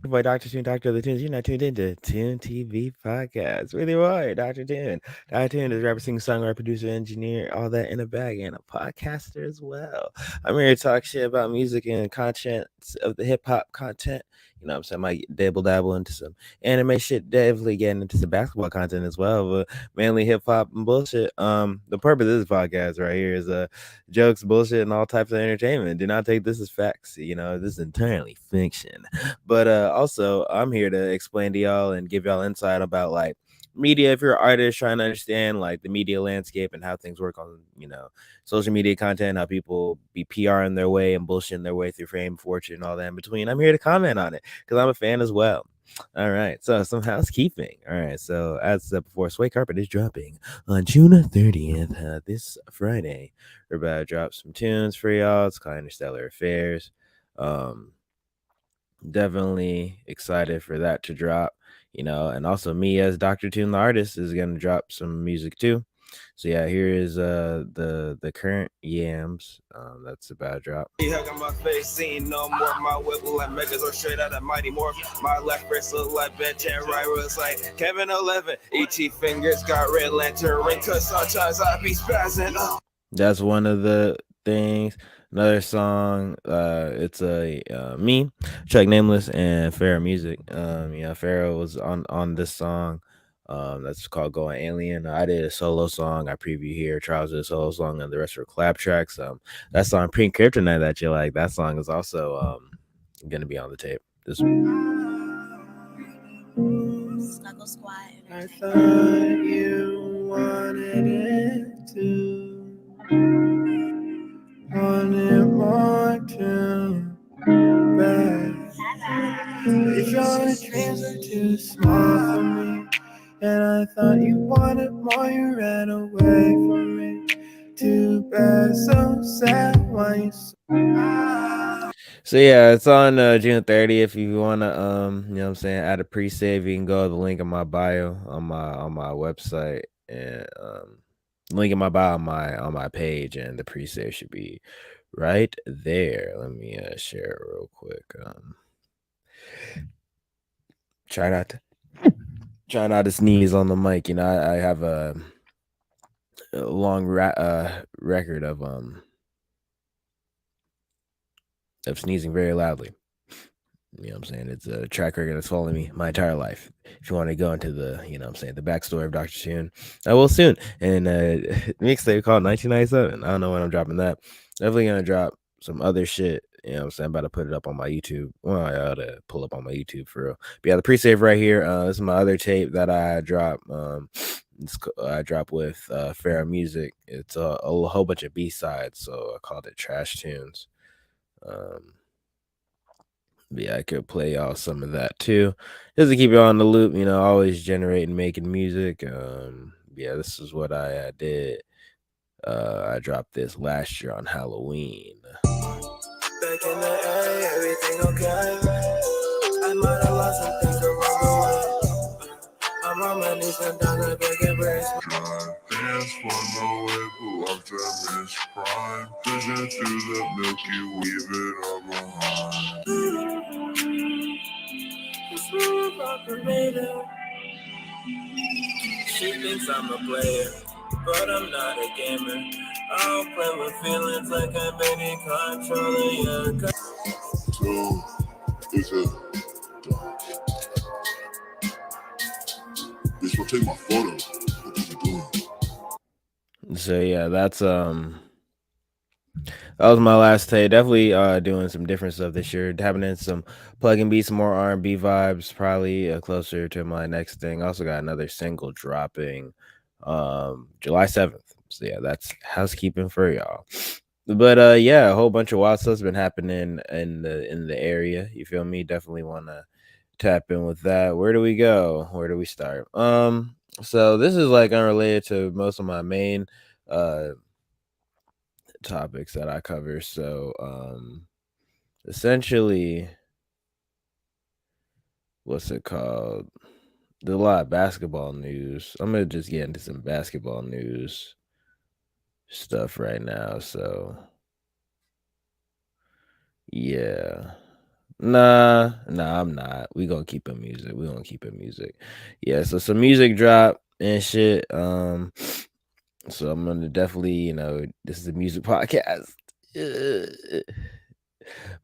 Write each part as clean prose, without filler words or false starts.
Your boy Dr. Tune, Doctor of the Tunes. You're not tuned into Tune TV Podcast. Really are, Dr. Tune. Dr. Tune is a rapper, singer, songwriter, producer, engineer, all that in a bag, and a podcaster as well. I'm here to talk shit about music and content of the hip hop content. You know what I'm saying? I might dabble into some anime shit, definitely getting into some basketball content as well, but mainly hip hop and bullshit. The purpose of this podcast right here is jokes, bullshit, and all types of entertainment. Do not take this as facts. You know, this is entirely fiction. But also, I'm here to explain to y'all and give y'all insight about like media. If you're an artist trying to understand like the media landscape and how things work on, social media content, how people be PRing their way and bullshitting their way through fame, fortune, and all that in between. I'm here to comment on it because I'm a fan as well. All right, so some housekeeping. All right, so as said before, Sway Carpet is dropping on June 30th, this Friday. We're about to drop some tunes for y'all. It's called Interstellar Affairs. Definitely excited for that to drop, and also me as Dr. Tune the artist is gonna drop some music too. So yeah, here is the current yams. That's about to drop. Hug on my face, seeing no more. My whip look like Megas or straight out of Mighty Morph. My left wrist look like Ben 10, right wrist like Kevin 11. ET fingers got red lantern ring, cause sometimes I be spazzing. That's one of the things. Another song, it's a me, Chuck Nameless, and Pharaoh Music. Pharaoh was on this song. That's called Going Alien. I did a solo song. I preview here. Charles did a solo song, and the rest are collab tracks. That song Pink Kryptonite that you like. That song is also gonna be on the tape. This Snuggle Squad. I thought you wanted it too. Wanted more too bad. If your dreams are too small for me, and I thought you wanted more, you ran away from me. Too bad, so sad. Why you So yeah, it's on June 30th. If you wanna add a pre-save, you can go to the link in my bio on my website, and link in my bio on my page, and the pre-save should be right there. Let me share it real quick. Try not to sneeze on the mic. I have a long record of sneezing very loudly. You know what I'm saying? It's a track record that's following me my entire life. If you want to go into the, the backstory of Dr. Tune, I will soon. And mixtape called 1997. I don't know when I'm dropping that. Definitely gonna drop some other shit. You know what I'm saying? I'm about to put it up on my YouTube. Well, I ought to pull up on my YouTube for real. But yeah, the pre-save right here. This is my other tape that I dropped. I dropped with Pharaoh Music. It's a whole bunch of B-sides, so I called it Trash Tunes. Yeah, I could play y'all some of that too, just to keep you on the loop. Always generating, making music. Yeah, this is what I did. I dropped this last year on Halloween. back in the A, everything okay? I might have lost some things along the way. I'm on my knees and down the big breast. Dance for no way, but I'm Miss Prime. Vision through the Milky Weave it all behind. She thinks I'm a player, but I'm not a gamer. I don't play with feelings like I'm any controller. So, it's a bitch, will take my photo. What are you doing? So yeah, that was my last tape. Definitely doing some different stuff this year. Tapping in some plug and beats, some more R&B vibes. Probably closer to my next thing. Also got another single dropping July 7th. So yeah, that's housekeeping for y'all. But yeah, a whole bunch of wild stuff's been happening in the area. You feel me? Definitely want to tap in with that. Where do we go? Where do we start? So this is like unrelated to most of my main topics that I cover. So essentially, what's it called? There's a lot of basketball news. I'm gonna just get into some basketball news stuff right now. So yeah. Nah, I'm not. We gonna keep it music. We gonna keep it music. Yeah, so some music drop and shit. So I'm gonna definitely, this is a music podcast.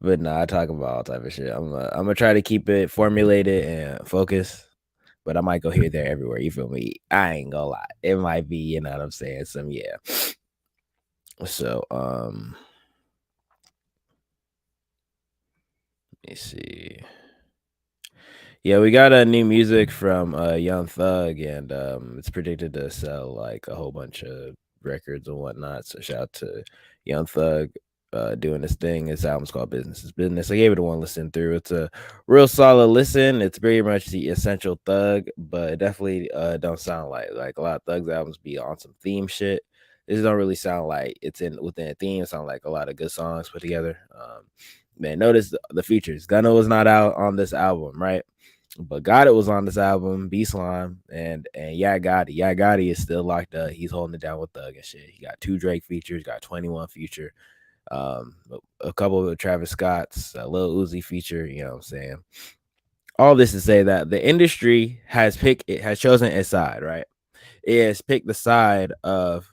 But nah, I talk about all type of shit. I'm gonna try to keep it formulated and focused. But I might go here, there, everywhere. You feel me? I ain't gonna lie. It might be, you know what I'm saying? Some yeah. So let me see. Yeah, we got a new music from Young Thug, and it's predicted to sell like a whole bunch of records and whatnot. So shout out to Young Thug doing this thing. His album's called Business is Business. I gave it a one listen through. It's a real solid listen. It's very much the essential Thug, but it definitely don't sound like a lot of Thug's albums be on some theme shit. This don't really sound like it's in within a theme. It sound like a lot of good songs put together. Man, notice the features. Gunna was not out on this album, right? But Gotti was on this album, B Slime, and Yeah Gotti. Yeah Gotti is still locked up. He's holding it down with Thug and shit. He got 2 Drake features, got 21 feature, a couple of Travis Scott's, a Lil Uzi feature. You know what I'm saying? All this to say that the industry has chosen its side, right? It has picked the side of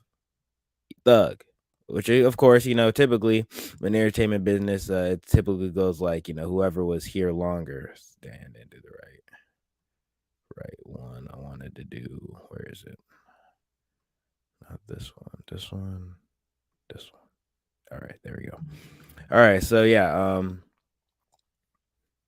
Thug, which of course, typically in the entertainment business, it typically goes like, whoever was here longer stand and do the right one. I wanted to do, where is it? Not this one, this one, this one. All right, there we go. All right, so yeah,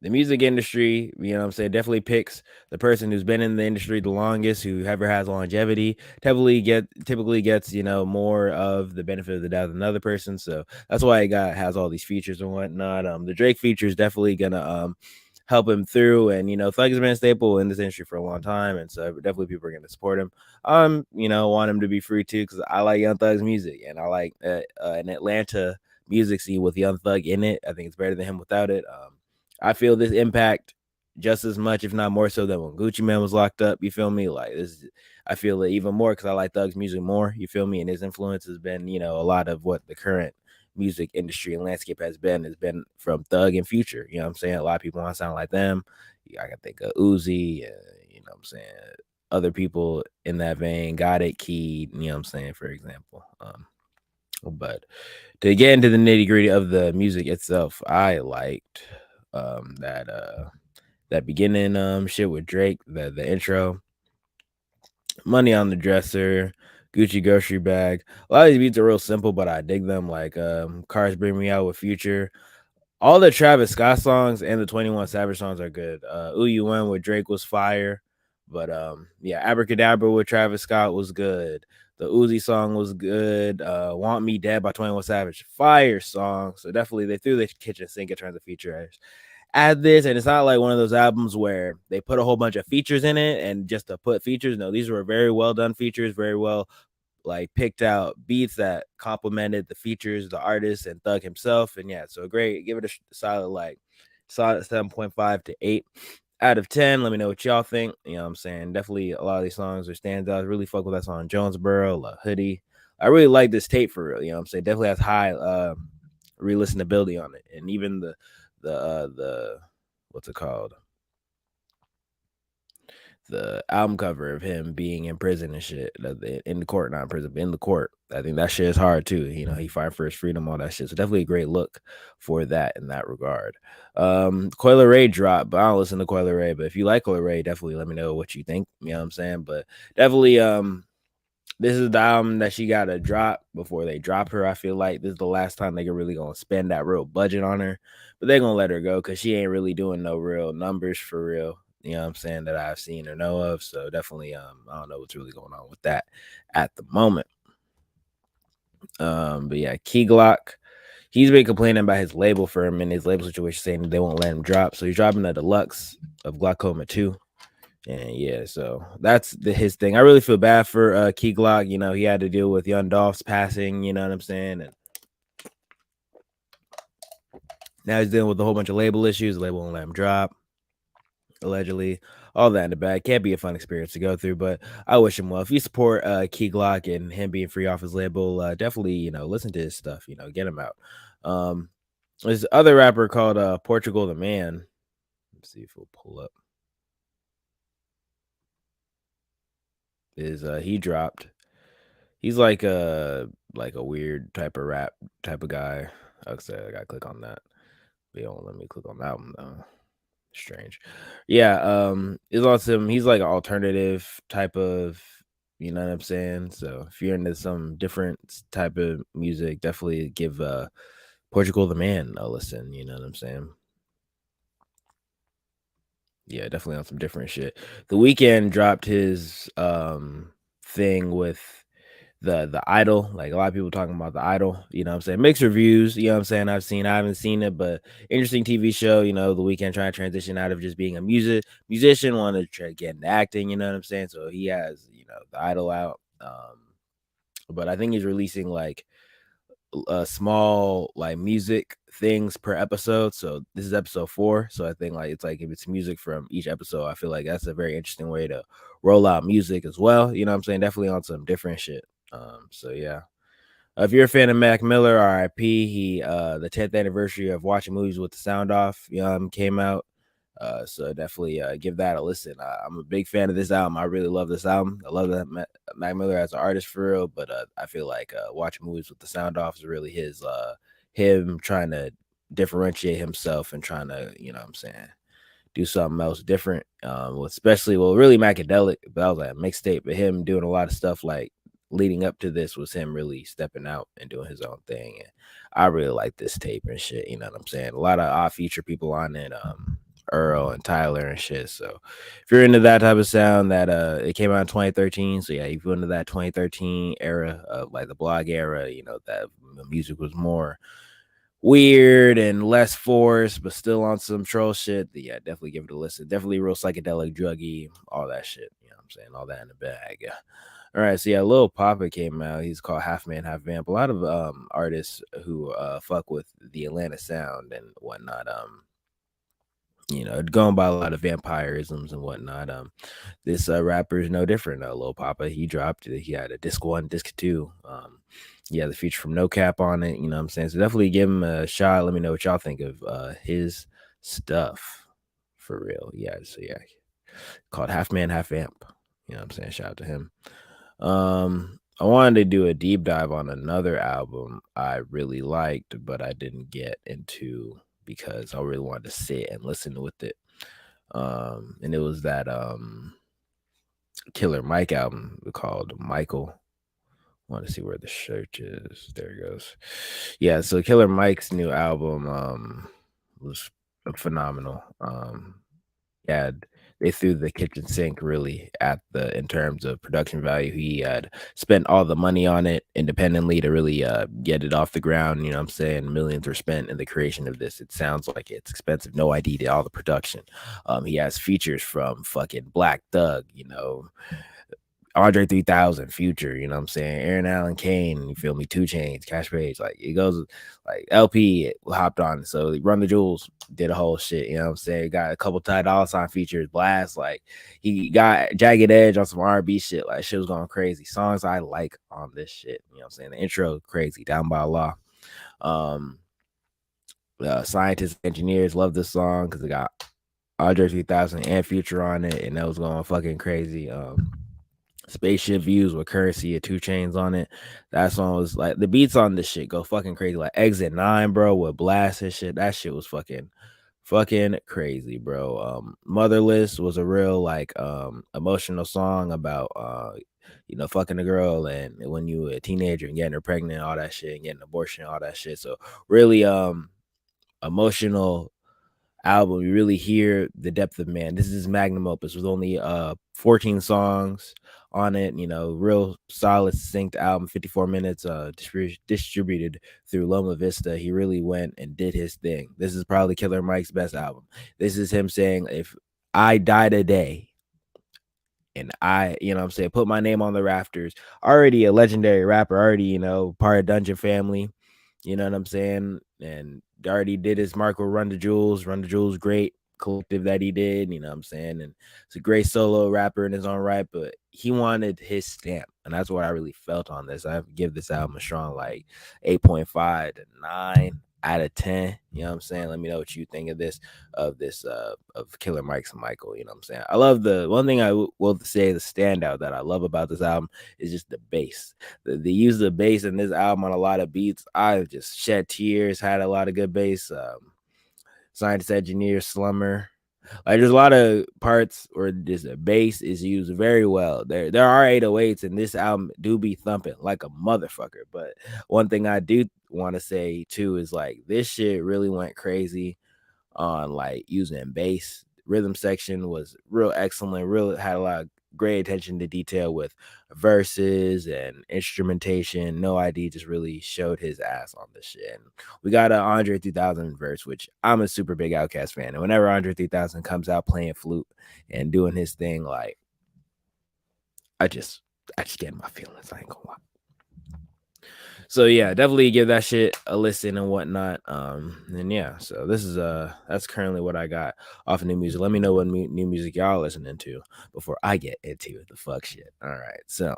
the music industry, you know what I'm saying, definitely picks the person who's been in the industry the longest, who ever has longevity, typically gets, more of the benefit of the doubt than another person. So that's why it has all these features and whatnot. The Drake feature is definitely gonna help him through, and Thug has been a staple in this industry for a long time, and so definitely people are gonna support him. Want him to be free too, because I like Young Thug's music, and I like an Atlanta music scene with Young Thug in it. I think it's better than him without it. I feel this impact just as much, if not more so, than when Gucci Mane was locked up. You feel me? Like this, I feel it even more because I like Thug's music more. You feel me? And his influence has been, a lot of what the current music industry and landscape has been from Thug and Future. You know what I'm saying? A lot of people want to sound like them. I can think of Uzi, you know what I'm saying? Other people in that vein, Got It, Key, you know what I'm saying, for example. But to get into the nitty gritty of the music itself, I liked that beginning shit with Drake, the intro, Money on the Dresser, Gucci grocery bag. A lot of these beats are real simple, but I dig them. Like Cars Bring Me Out with Future. All the Travis Scott songs and the 21 Savage songs are good. Ooh You Win with Drake was fire. But yeah, Abracadabra with Travis Scott was good. The Uzi song was good. Want Me Dead by 21 Savage, fire song. So definitely they threw the kitchen sink in terms of feature. Add this, and it's not like one of those albums where they put a whole bunch of features in it and just to put features. No, these were very well done features, very well like picked out beats that complemented the features, the artist, and Thug himself. And yeah, so great. Give it a solid 7.5 to 8 out of 10. Let me know what y'all think. You know what I'm saying? Definitely a lot of these songs are standouts. Really fuck with that song Jonesboro, La Hoodie. I really like this tape for real. You know what I'm saying? Definitely has high re-listenability on it. And even the what's it called? The album cover of him being in prison and shit, in the court, not in prison, but in the court. I think that shit is hard too. He fight for his freedom, all that shit. So definitely a great look for that in that regard. Coil Ray dropped, but I don't listen to Coil Ray. But if you like Coil Ray, definitely let me know what you think. You know what I'm saying? But definitely, this is the album that she got to drop before they drop her. I feel like this is the last time they are really gonna spend that real budget on her, but they're gonna let her go because she ain't really doing no real numbers for real. You know what I'm saying, that I've seen or know of. So definitely, I don't know what's really going on with that at the moment. But yeah, Key Glock, he's been complaining about his label for him and his label situation, saying they won't let him drop. So he's dropping the deluxe of Glaucoma 2. And yeah, so that's his thing. I really feel bad for Key Glock. He had to deal with Young Dolph's passing, you know what I'm saying? And now he's dealing with a whole bunch of label issues. The label won't let him drop, allegedly. All that in the bag. Can't be a fun experience to go through, but I wish him well. If you support Key Glock and him being free off his label, definitely, listen to his stuff, get him out. There's other rapper called Portugal the Man. Let's see if we'll pull up. Is he dropped? He's like a weird type of rap type of guy. Okay, I gotta click on that. They don't let me click on that one though. Strange. Yeah, it's awesome. He's like an alternative type of, you know what I'm saying? So if you're into some different type of music, definitely give Portugal the Man a listen, you know what I'm saying? Yeah, definitely on some different shit. The Weekend dropped his thing with the Idol. Like a lot of people talking about the Idol, you know what I'm saying? Mixed reviews, you know what I'm saying? I haven't seen it, but interesting TV show, you know, The Weekend trying to transition out of just being a musician, want to try to get into acting, you know what I'm saying? So he has, you know, the Idol out. But I think he's releasing like small like music things per episode. So this is episode 4. So I think like it's like if it's music from each episode, I feel like that's a very interesting way to roll out music as well. You know what I'm saying? Definitely on some different shit. So yeah. If you're a fan of Mac Miller, RIP, he the 10th anniversary of Watching Movies with the Sound Off came out. So definitely give that a listen. I'm a big fan of this album. I really love this album. I love that Mac Miller as an artist for real, but I feel like Watching Movies with the Sound Off is really his him trying to differentiate himself and trying to, you know what I'm saying, do something else different. Especially really Macadelic, but that was like a mixtape, but him doing a lot of stuff like leading up to this was him really stepping out and doing his own thing. And I really like this tape and shit. You know what I'm saying? A lot of odd feature people on it. Earl and Tyler and shit. So if you're into that type of sound, that it came out in 2013. So yeah, if you're into that 2013 era of like the blog era, you know, that the music was more weird and less forced, but still on some troll shit. Yeah, definitely give it a listen. Definitely real psychedelic, druggy, all that shit. You know what I'm saying? All that in the bag. Yeah. All right, so yeah, Lil Papa came out. He's called Half Man, Half Vamp. A lot of artists who fuck with the Atlanta sound and whatnot. You know, going by a lot of vampirisms and whatnot. This rapper is no different. Lil Papa, he dropped it. He had a disc 1, disc 2. Yeah, the feature from No Cap on it. You know what I'm saying? So definitely give him a shot. Let me know what y'all think of his stuff for real. Yeah, so yeah, called Half Man, Half Vamp. You know what I'm saying? Shout out to him. I wanted to do a deep dive on another album I really liked, but I didn't get into because I really wanted to sit and listen with it. And it was that Killer Mike album called Michael. Want to see where the search is. There it goes. Yeah, so Killer Mike's new album was phenomenal. Yeah, they threw the kitchen sink really at the in terms of production value. He had spent all the money on it independently to really get it off the ground. You know what I'm saying? Millions were spent in the creation of this. It sounds like it's expensive. No ID to all the production. He has features from fucking Black Thug, you know, Andre 3000, Future, you know what I'm saying? Aaron Allen Kane, you feel me? 2 Chainz, Cash Page, like it goes like LP hopped on. So Run the Jewels did a whole shit, you know what I'm saying? Got a couple Ty Dolla $ign features, Blast, like he got Jagged Edge on some R&B shit, like shit was going crazy. Songs I like on this shit, you know what I'm saying? The intro crazy, Down by Law. Scientists, engineers love this song because it got Andre 3000 and Future on it, and that was going fucking crazy. Spaceship Views with Currency and 2 Chainz on it. That song was like the beats on this shit go fucking crazy. Like Exit 9, bro, with Blast and shit. That shit was fucking crazy, bro. Motherless was a real like emotional song about you know, fucking a girl and when you were a teenager and getting her pregnant, all that shit, and getting an abortion, all that shit. So really emotional album. You really hear the depth of man. This is magnum opus with only 14 songs on it, you know, real solid synced album, 54 minutes distributed through Loma Vista. He really went and did his thing. This is probably Killer Mike's best album. This is him saying, if I die today and I, you know what I'm saying, put my name on the rafters, already a legendary rapper, already, you know, part of Dungeon Family, you know what I'm saying? And already did his Marco Run the Jewels. Run the Jewels, great collective that he did, you know what I'm saying? And it's a great solo rapper in his own right, but he wanted his stamp. And that's what I really felt on this. I give this album a strong like 8.5 to 9. out of 10. You know what I'm saying? Let me know what you think of this of Killer Mike's Michael. You know what I'm saying? I love the one thing I will say the standout that I love about this album is just the bass. The use of the bass in this album on a lot of beats. I just shed tears. Had a lot of good bass. Scientist Engineer Slumber. Like there's a lot of parts where this bass is used very well. There are 808s and this album do be thumping like a motherfucker. But one thing I do want to say too is like this shit really went crazy on like using bass. Rhythm section was real excellent. Real had a lot of great attention to detail with verses and instrumentation. No ID just really showed his ass on this shit. And we got an Andre 3000 verse, which I'm a super big Outkast fan. And whenever Andre 3000 comes out playing flute and doing his thing, like I just get in my feelings. I ain't gonna lie. So yeah, definitely give that shit a listen and whatnot. And yeah, so this is that's currently what I got off of new music. Let me know what new music y'all listening to before I get into the fuck shit. All right, so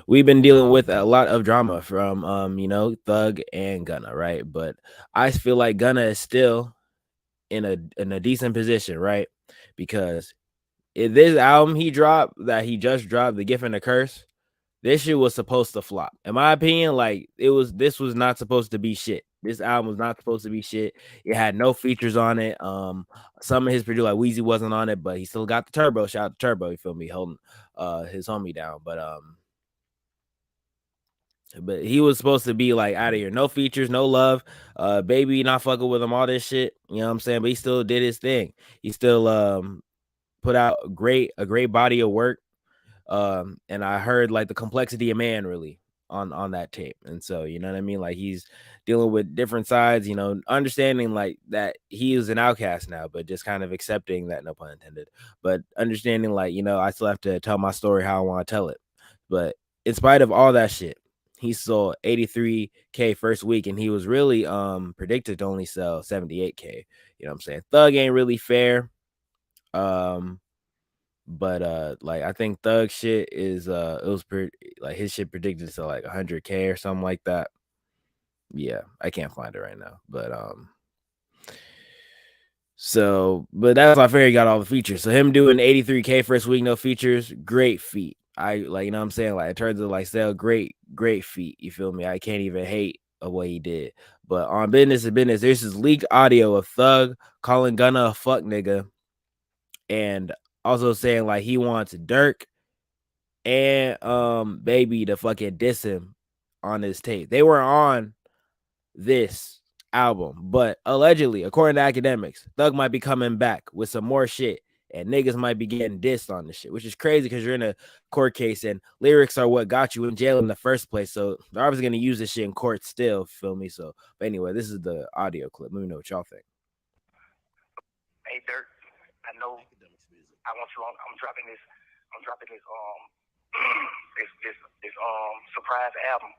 we've been dealing with a lot of drama from Thug and Gunna, right? But I feel like Gunna is still in a decent position, right? Because in this album he just dropped, The Gift and the Curse, this shit was supposed to flop. In my opinion, like this was not supposed to be shit. This album was not supposed to be shit. It had no features on it. Some of his producer like Weezy wasn't on it, but he still got the Turbo. Shout out to Turbo, you feel me, holding his homie down. But he was supposed to be like out of here. No features, no love. Baby not fucking with him, all this shit. You know what I'm saying? But he still did his thing. He still put out a great body of work. And I heard like the complexity of man really on that tape. And so, you know what I mean? Like he's dealing with different sides, understanding like that he is an outcast now, but just kind of accepting that, no pun intended, but understanding like, I still have to tell my story how I want to tell it. But in spite of all that shit, he sold 83K first week, and he was really predicted to only sell 78K. You know what I'm saying? Thug ain't really fair. But like I think Thug shit is it was like his shit predicted to like 100K or something like that. Yeah, I can't find it right now. But but that's why I figured he got all the features. So him doing 83K first week, no features, great feat. I like, you know what I'm saying? Like in terms of like sale, great feat. You feel me? I can't even hate of what he did. But on business to business, there's this leaked audio of Thug calling Gunna a fuck nigga, and also saying like he wants Dirk and Baby to fucking diss him on his tape. They were on this album, but allegedly, according to academics, Thug might be coming back with some more shit, and niggas might be getting dissed on this shit, which is crazy because you're in a court case and lyrics are what got you in jail in the first place. So they're obviously gonna use this shit in court still, feel me? So, but anyway, this is the audio clip. Let me know what y'all think. Hey Dirk, I know I want you on. I'm dropping this this surprise album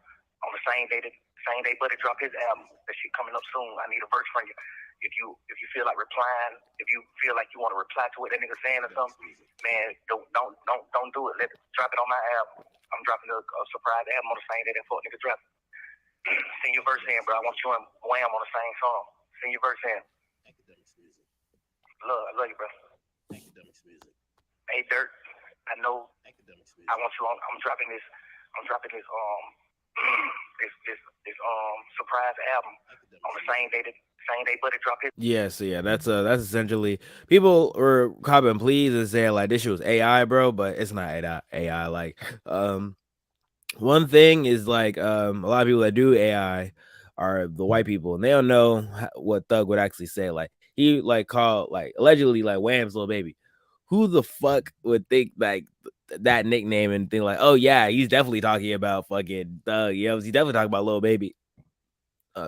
on the same day Buddy dropped his album. That shit coming up soon. I need a verse from you. If you feel like replying, if you feel like you want to reply to what that nigga saying or something, man, don't do it. Drop it on my album. I'm dropping a surprise album on the same day that fuck nigga dropped. Send your verse in, bro. I want you and Wham on the same song. Send your verse in. I love you, bro. Hey Dirk, I know I want you on. I'm dropping this surprise album on the same day Buddy dropped his. Yeah, so yeah, that's essentially people were copping pleas and saying like this shit was AI, bro, but it's not AI. Like one thing is like a lot of people that do AI are the white people, and they don't know what Thug would actually say. Like he like called like allegedly like Wham's little baby. Who the fuck would think like that nickname and think like, oh yeah, he's definitely talking about fucking Thug. You know, he's definitely talking about Lil Baby.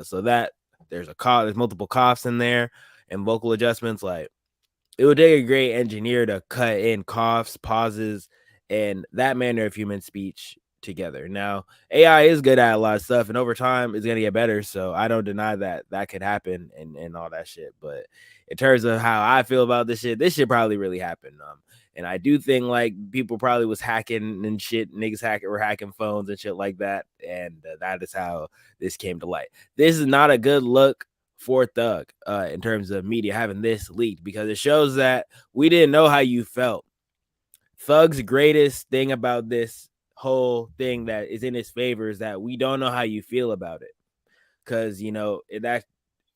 So that there's multiple coughs in there and vocal adjustments. Like it would take a great engineer to cut in coughs, pauses, and that manner of human speech together. Now, AI is good at a lot of stuff, and over time it's gonna get better. So I don't deny that could happen and all that shit. But in terms of how I feel about this shit probably really happened. And I do think like people probably was hacking and shit, niggas were hacking phones and shit like that, and that is how this came to light. This is not a good look for Thug in terms of media having this leaked, because it shows that we didn't know how you felt. Thug's greatest thing about this whole thing that is in his favor is that we don't know how you feel about it, because that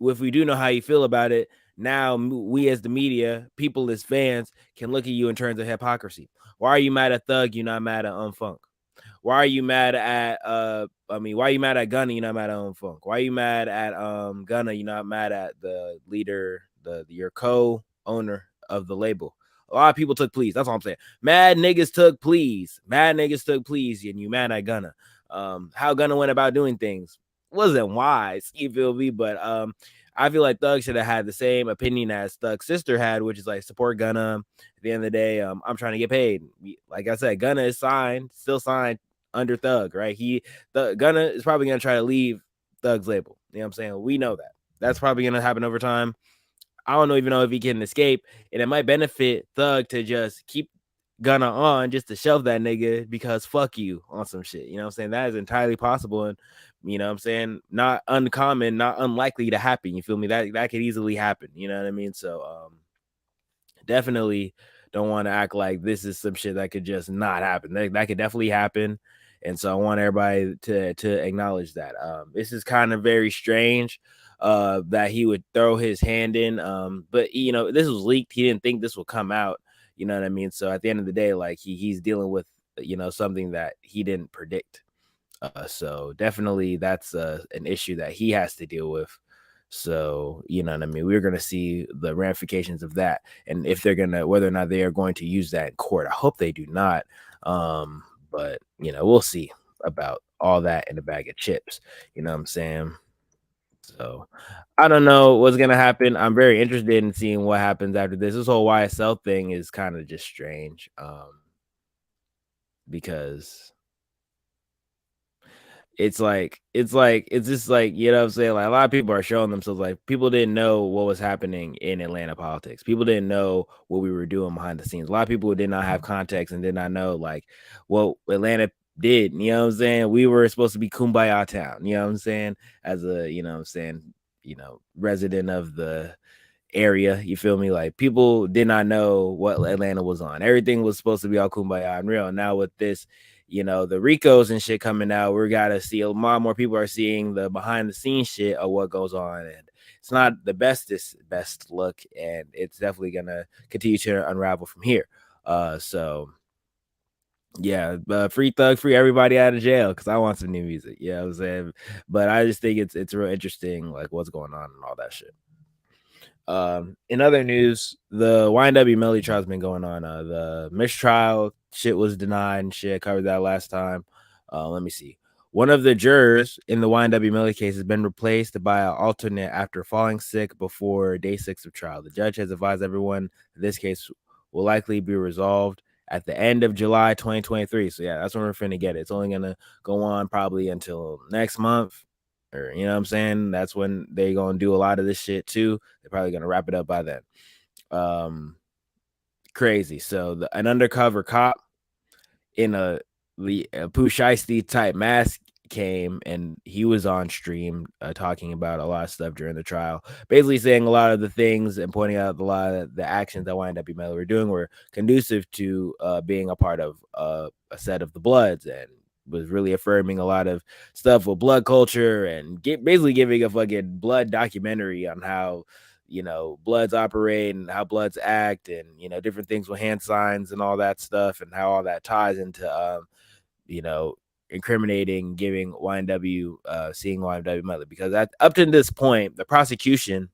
if we do know how you feel about it, now we as the media, people as fans, can look at you in terms of hypocrisy. Why are you mad at Thug? You're not mad at Funk. Why are you mad at why are you mad at Gunna? You're not mad at Funk. Why are you mad at Gunna? You're not mad at the leader, your co-owner of the label. A lot of people took pleas. That's all I'm saying. Mad niggas took pleas. Mad niggas took pleas, and you mad at Gunna. How Gunna went about doing things wasn't wise, you feel me? But I feel like Thug should have had the same opinion as Thug's sister had, which is like support Gunna. At the end of the day, I'm trying to get paid. Like I said, Gunna is still signed under Thug, right? Gunna is probably gonna try to leave Thug's label. You know what I'm saying? We know that. That's probably gonna happen over time. I don't even know if he can escape, and it might benefit Thug to just keep Gunna on just to shelve that nigga because fuck you on some shit. You know what I'm saying? That is entirely possible, and you know what I'm saying? Not uncommon, not unlikely to happen. You feel me? That could easily happen. You know what I mean? So definitely don't want to act like this is some shit that could just not happen. That could definitely happen. And so I want everybody to acknowledge that. This is kind of very strange that he would throw his hand in. But this was leaked. He didn't think this would come out. You know what I mean? So at the end of the day, like he's dealing with something that he didn't predict. So definitely that's an issue that he has to deal with. So, you know what I mean? We're going to see the ramifications of that. And if whether or not they are going to use that in court. I hope they do not. But, we'll see about all that in a bag of chips. You know what I'm saying? So I don't know what's going to happen. I'm very interested in seeing what happens after this. This whole YSL thing is kind of just strange. Because it's just like, you know what I'm saying? Like a lot of people are showing themselves, like people didn't know what was happening in Atlanta politics. People didn't know what we were doing behind the scenes. A lot of people did not have context and did not know like what Atlanta did. You know what I'm saying? We were supposed to be Kumbaya town, you know what I'm saying? As a, resident of the area, you feel me? Like people did not know what Atlanta was on. Everything was supposed to be all Kumbaya and real. Now with this, the Ricos and shit coming out, we're gotta see a lot more people are seeing the behind the scenes shit of what goes on, and it's not the best look, and it's definitely gonna continue to unravel from here. So yeah, free Thug, free everybody out of jail, because I want some new music. Yeah, what I'm saying, but I just think it's real interesting, like what's going on and all that shit. In other news, the YNW Melly trial has been going on. The mistrial shit was denied and shit. I covered that last time. Let me see. One of the jurors in the YNW Melly case has been replaced by an alternate after falling sick before day 6 of trial. The judge has advised everyone that this case will likely be resolved at the end of July 2023. So yeah, that's when we're finna get it. It's only gonna go on probably until next month. Or, you know what I'm saying? That's when they're going to do a lot of this shit too. They're probably going to wrap it up by then. Crazy. So an undercover cop in a Pooh Shiesty type mask came, and he was on stream talking about a lot of stuff during the trial, basically saying a lot of the things and pointing out a lot of the actions that YNW Melly were doing were conducive to being a part of a set of the Bloods, and was really affirming a lot of stuff with blood culture and basically giving a fucking blood documentary on how Bloods operate and how Bloods act, and different things with hand signs and all that stuff, and how all that ties into incriminating, giving YNW seeing YNW Melly, because up to this point the prosecution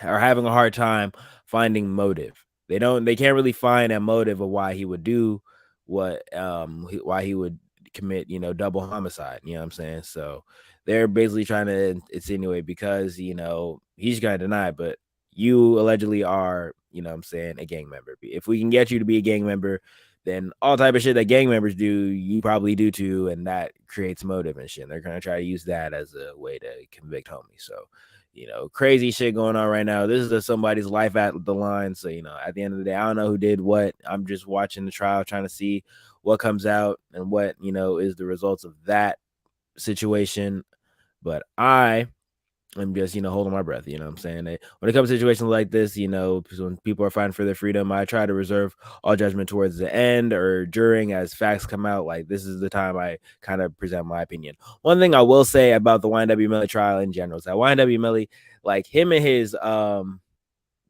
are having a hard time finding motive. They can't really find a motive of why he would do why he would commit double homicide, you know what I'm saying? So they're basically trying to insinuate, because he's gonna deny it, but you allegedly are a gang member. If we can get you to be a gang member, then all type of shit that gang members do, you probably do too, and that creates motive and shit. They're gonna try to use that as a way to convict homie. So crazy shit going on right now. This is just somebody's life at the line. So, at the end of the day, I don't know who did what. I'm just watching the trial, trying to see what comes out and what, is the results of that situation. But I am just, holding my breath. You know what I'm saying? When it comes to situations like this, when people are fighting for their freedom, I try to reserve all judgment towards the end or during as facts come out. Like, this is the time I kind of present my opinion. One thing I will say about the YNW Melly trial in general is that YNW Melly, like him and his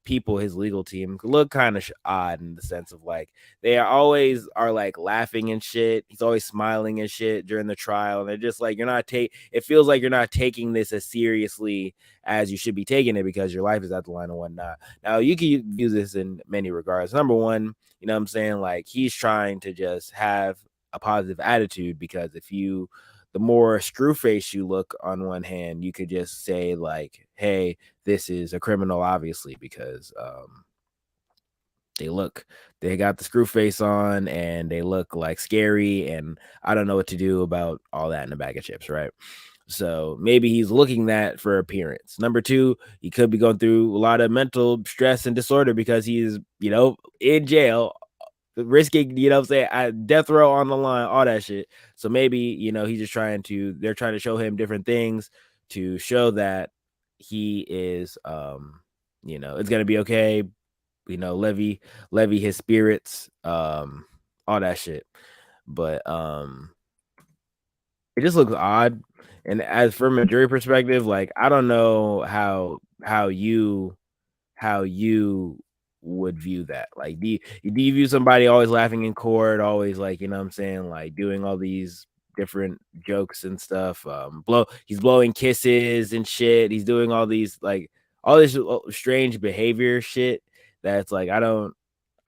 people, his legal team, look kind of odd in the sense of like they are like laughing and shit. He's always smiling and shit during the trial, and they're just like, it feels like you're not taking this as seriously as you should be taking it because your life is at the line and whatnot. Now you can use this in many regards. Number one, you know what I'm saying, like he's trying to just have a positive attitude, because the more screw face you look on one hand, you could just say like, hey, this is a criminal, obviously, because they got the screw face on and they look like scary, and I don't know what to do about all that in a bag of chips, right? So maybe he's looking that for appearance. Number two, he could be going through a lot of mental stress and disorder because he's, in jail, risking, death row on the line, all that shit. So maybe, he's just they're trying to show him different things to show that he is, it's going to be okay. Levy his spirits, all that shit. But, it just looks odd. And as from a jury perspective, like, I don't know how you would view that. Like, do you view somebody always laughing in court, always like, what I'm saying, like doing all these different jokes and stuff, he's blowing kisses and shit, he's doing all these like all this strange behavior shit that's like, I don't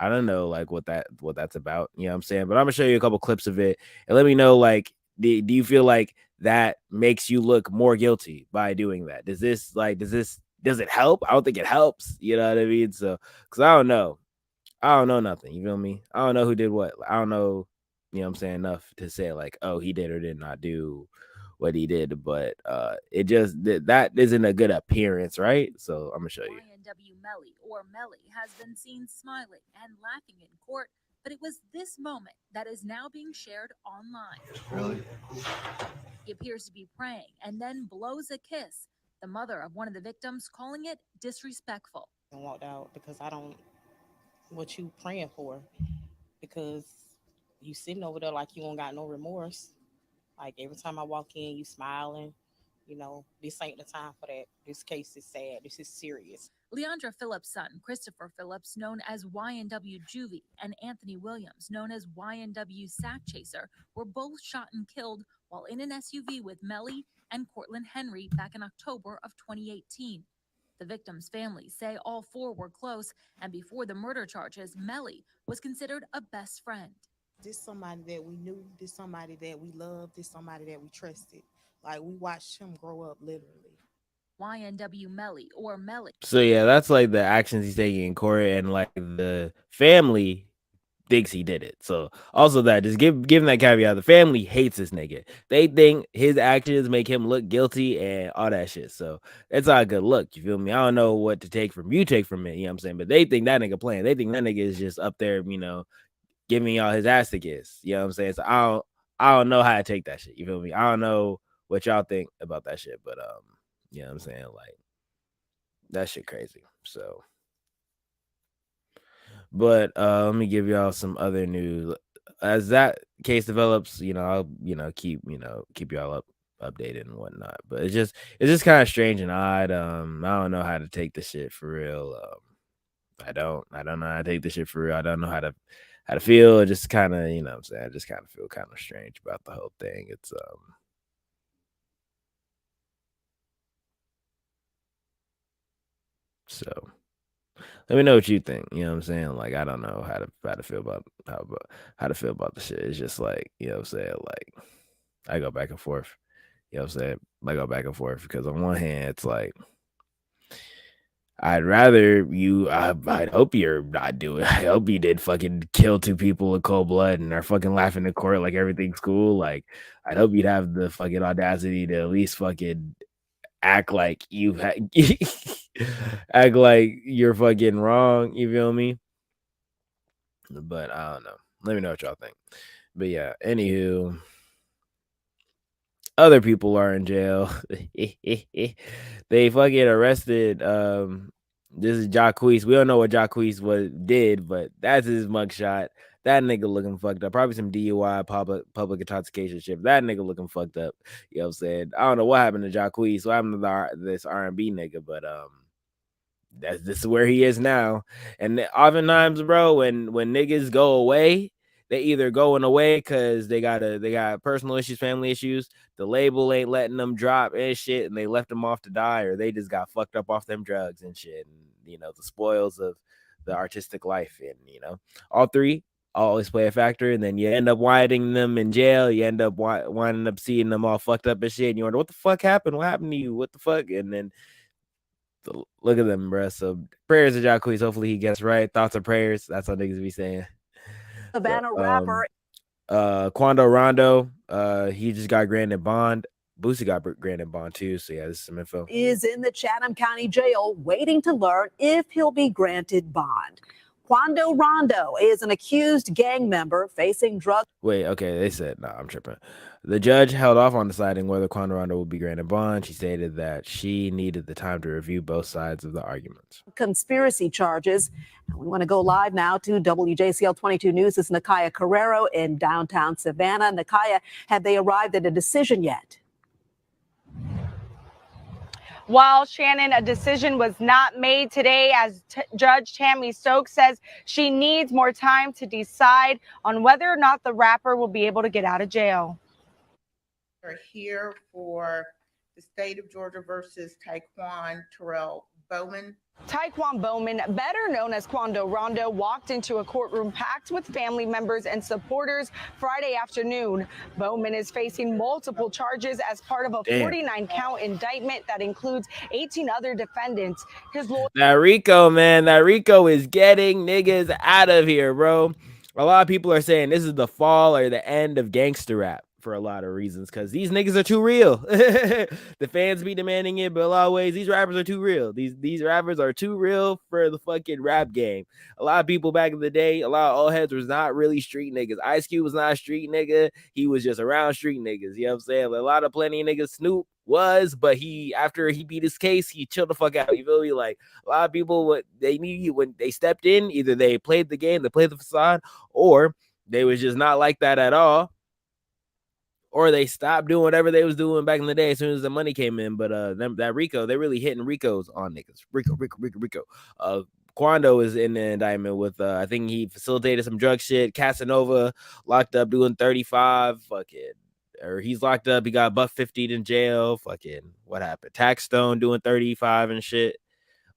know like what that's about, you know what I'm saying? But I'm gonna show you a couple clips of it and let me know, like, do you feel like that makes you look more guilty by doing that? Does it help? I don't think it helps. You know what I mean? So, because I don't know nothing. You feel me? I don't know who did what. I don't know, what I'm saying, enough to say like, oh, he did or did not do what he did. But it just, that isn't a good appearance, right? So I'm gonna show you. YNW Melly, or Melly, has been seen smiling and laughing in court, but it was this moment that is now being shared online. Really? He appears to be praying and then blows a kiss. The mother of one of the victims calling it disrespectful. I walked out because I don't what you praying for, because you sitting over there like you don't got no remorse. Like every time I walk in, you smiling. This ain't the time for that. This case is sad. This is serious. Leandra Phillips' son, Christopher Phillips, known as YNW Juvie, and Anthony Williams, known as YNW Sack Chaser, were both shot and killed while in an SUV with Melly and Cortland Henry back in October of 2018. The victims' families say all four were close, and before the murder charges, Melly was considered a best friend. This somebody that we knew, this somebody that we loved, this somebody that we trusted. Like, we watched him grow up, literally. YNW Melly, or Melly. So yeah, that's like the actions he's taking in court, and like the family thinks he did it. So also that, just giving that caveat, the family hates this nigga. They think his actions make him look guilty and all that shit. So it's not a good look. You feel me? I don't know what to take from it. You know what I'm saying? But they think that nigga playing. They think that nigga is just up there, giving y'all his ass to kiss. You know what I'm saying? So I don't know how to take that shit. You feel me? I don't know what y'all think about that shit, but you know what I'm saying? Like, that shit crazy. So, but let me give y'all some other news. As that case develops, I'll keep y'all updated and whatnot. But it's just kind of strange and odd. I don't know how to take this shit for real. I don't know how to take this shit for real. I don't know how to feel. It just kind of, what I'm saying, I just kind of feel kind of strange about the whole thing. It's so let me know what you think. You know what I'm saying? Like, I don't know how to feel about how to feel about the shit. It's just like, you know what I'm saying? Like, I go back and forth. You know what I'm saying? I go back and forth because on one hand, it's like, I'd rather you. I hope you're not doing. I hope you did fucking kill two people in cold blood and are fucking laughing in court like everything's cool. Like, I'd hope you'd have the fucking audacity to at least fucking act like act like you're fucking wrong. You feel me? But I don't know. Let me know what y'all think. But yeah, anywho, other people are in jail. They fucking arrested. This is Jacquees. We don't know what Jacquees did, but that's his mugshot. That nigga looking fucked up. Probably some DUI, public intoxication shit. That nigga looking fucked up. You know what I'm saying? I don't know what happened to Jacquees. What happened to this R&B nigga? But this is where he is now. And oftentimes, bro, when niggas go away, they either going away because they got personal issues, family issues. The label ain't letting them drop and shit, and they left them off to die, or they just got fucked up off them drugs and shit, and the spoils of the artistic life, and all three always play a factor, and then you end up winding them in jail. You end up winding up seeing them all fucked up and shit, and you wonder what the fuck happened, what happened to you, what the fuck, and then look at them, bro. So prayers to Jacquees. Hopefully he gets right. Thoughts and prayers. That's what niggas be saying. Savannah rapper. Quando Rondo. He just got granted bond. Boosie got granted bond too. So yeah, this is some info. Is in the Chatham County Jail waiting to learn if he'll be granted bond. Quando Rondo is an accused gang member facing drug. Wait, okay. They said, nah, I'm tripping. The judge held off on deciding whether Quando Rondo will be granted bond. She stated that she needed the time to review both sides of the arguments. Conspiracy charges. And we want to go live now to WJCL 22 News. It's Nakaya Carrero in downtown Savannah. Nakaya, have they arrived at a decision yet? While Shannon, a decision was not made today, as Judge Tammy Stokes says she needs more time to decide on whether or not the rapper will be able to get out of jail. We're here for the state of Georgia versus Taquan Terrell Bowman. Taquan Bowman, better known as Quando Rondo, walked into a courtroom packed with family members and supporters Friday afternoon. Bowman is facing multiple charges as part of a 49-count indictment that includes 18 other defendants. His lawyer. That Rico, man, that Rico is getting niggas out of here, bro. A lot of people are saying this is the fall or the end of gangster rap. For a lot of reasons, because these niggas are too real. The fans be demanding it, but a lot of ways these rappers are too real. These rappers are too real for the fucking rap game. A lot of people back in the day, a lot of old heads was not really street niggas. Ice Cube was not a street nigga. He was just around street niggas. You know what I'm saying? Like, a lot of plenty of niggas. Snoop was, but after he beat his case, he chilled the fuck out. You feel me? Like, a lot of people, what they need when they stepped in, either they played the game, they played the facade, or they was just not like that at all. Or they stopped doing whatever they was doing back in the day as soon as the money came in. But that Rico, they really hitting Ricos on niggas. Rico. Quando is in the indictment with I think he facilitated some drug shit. Casanova locked up doing 35. Or he's locked up. He got $150 in jail. What happened? Taxstone doing 35 and shit.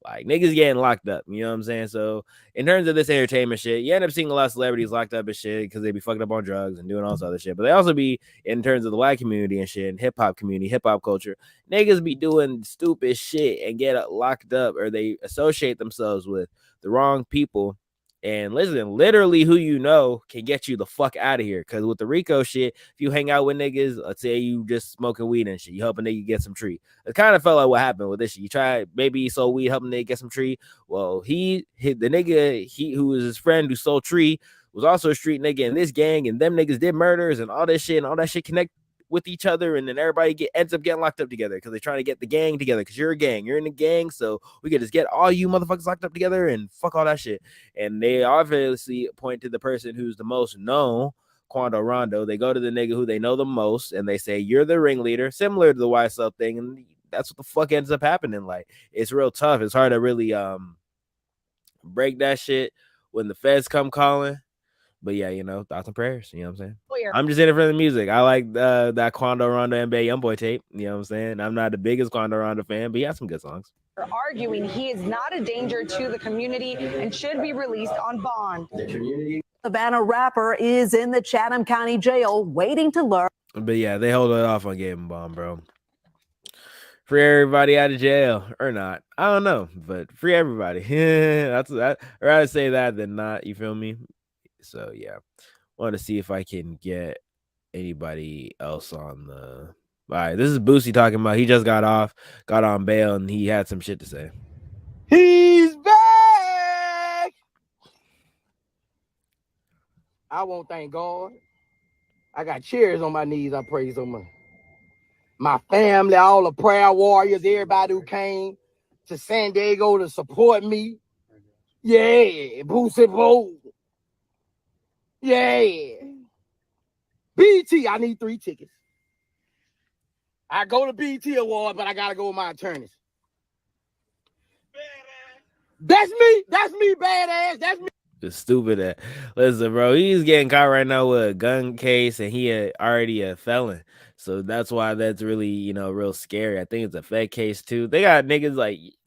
Like, niggas getting locked up, you know what I'm saying? So, in terms of this entertainment shit, you end up seeing a lot of celebrities locked up and shit because they be fucked up on drugs and doing all this other shit. But they also be, in terms of the black community and shit, and hip-hop community, hip-hop culture, niggas be doing stupid shit and get locked up, or they associate themselves with the wrong people. And listen, literally who you know can get you the fuck out of here. Because with the Rico shit, if you hang out with niggas, let's say you just smoking weed and shit, you help a nigga get some tree. It kind of felt like what happened with this shit. You try, maybe he sold weed, helping a nigga get some tree. Well, the nigga who was his friend who sold tree was also a street nigga in this gang, and them niggas did murders and all this shit, and all that shit connect with each other, and then everybody ends up getting locked up together because they're trying to get the gang together, because you're a gang, you're in a gang, so we can just get all you motherfuckers locked up together and fuck all that shit. And they obviously point to the person who's the most known, Quando Rondo. They go to the nigga who they know the most, and they say, you're the ringleader, similar to the YSL thing, and that's what the fuck ends up happening. Like, it's real tough. It's hard to really break that shit when the feds come calling. But yeah, thoughts and prayers. You know what I'm saying? I'm just in it for the music. I like that Quando Rondo and Bay Youngboy tape. You know what I'm saying? I'm not the biggest Quando Rondo fan, but he has some good songs. Arguing he is not a danger to the community and should be released on bond. Savannah rapper is in the Chatham County Jail waiting to learn. But yeah, they hold it off on giving bond, bro. Free everybody out of jail or not. I don't know, but free everybody. I'd rather say that than not. You feel me? So yeah, want to see if I can get anybody else on the All right, this is Boosie talking about he just got on bail, and he had some shit to say. He's back. I won't thank God. I got chairs on my knees. I praise him. My family, all the prayer warriors, everybody who came to San Diego to support me. Yeah, Boosie Boo. Yeah. BT, I need 3 tickets. I go to BT Award, but I gotta go with my attorneys. That's me. That's me, badass. That's me. The stupid. Listen, bro, he's getting caught right now with a gun case, and he already a felon. So that's why that's really, real scary. I think it's a Fed case too. They got niggas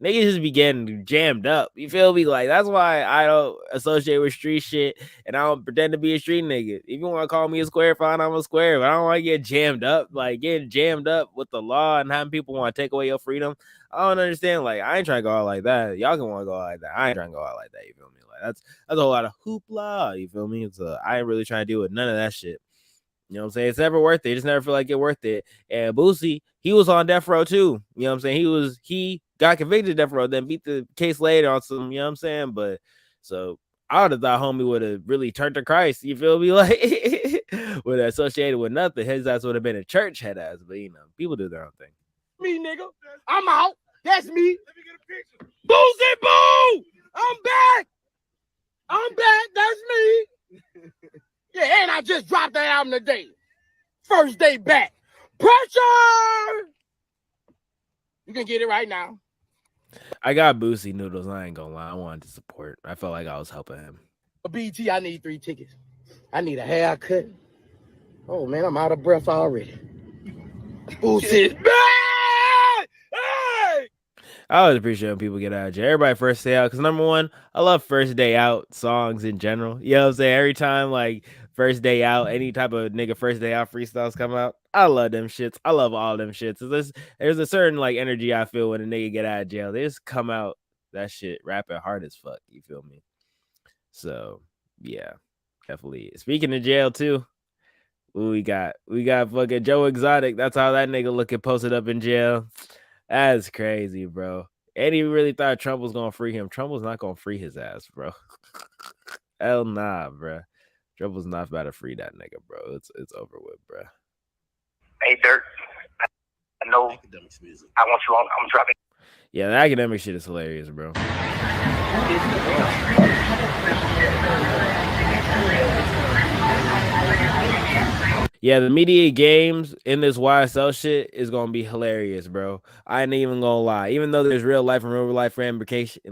just be getting jammed up. You feel me? Like, that's why I don't associate with street shit, and I don't pretend to be a street nigga. If you want to call me a square, fine, I'm a square. But I don't want to get jammed up. Like, getting jammed up with the law and having people want to take away your freedom. I don't understand. Like, I ain't trying to go out like that. Y'all can want to go out like that. I ain't trying to go out like that. You feel me? Like, that's a whole lot of hoopla. You feel me? I ain't really trying to deal with none of that shit. You know what I'm saying? It's never worth it. It just never feel like it worth it. And Boosie, he was on death row too. You know what I'm saying? He got convicted of death row, then beat the case later on some, you know what I'm saying? But so I would have thought homie would have really turned to Christ. You feel me? Like, would have associated with nothing. His ass would have been a church head ass. But people do their own thing. Me, nigga. I'm out. That's me. Let me get a picture. Boosie Boo! I'm back. That's me. Yeah, and I just dropped the album today. First day back. Pressure! You can get it right now. I got Boosie noodles. I ain't gonna lie. I wanted to support. I felt like I was helping him. BT, I need 3 tickets. I need a haircut. Oh, man, I'm out of breath already. Boosie's back! Hey! I always appreciate when people get out of jail. Everybody first day out, because number one, I love first day out songs in general. You know what I'm saying? Every time, like, first day out, any type of nigga first day out freestyles come out, I love them shits. I love all them shits. There's a certain, like, energy I feel when a nigga get out of jail. They just come out, that shit, rapping hard as fuck. You feel me? So, yeah, definitely. Speaking of jail, too, we got fucking Joe Exotic. That's how that nigga looking posted up in jail. That's crazy, bro. And he really thought Trump was gonna free him. Trump was not gonna free his ass, bro. Hell nah, bro. Trump was not about to free that nigga, bro. It's over with, bro. Hey, Dirk. I know. I want you on. I'm dropping. Yeah, the academic shit is hilarious, bro. Yeah, the media games in this YSL shit is gonna be hilarious, bro. I ain't even gonna lie. Even though there's real life and real life ramifications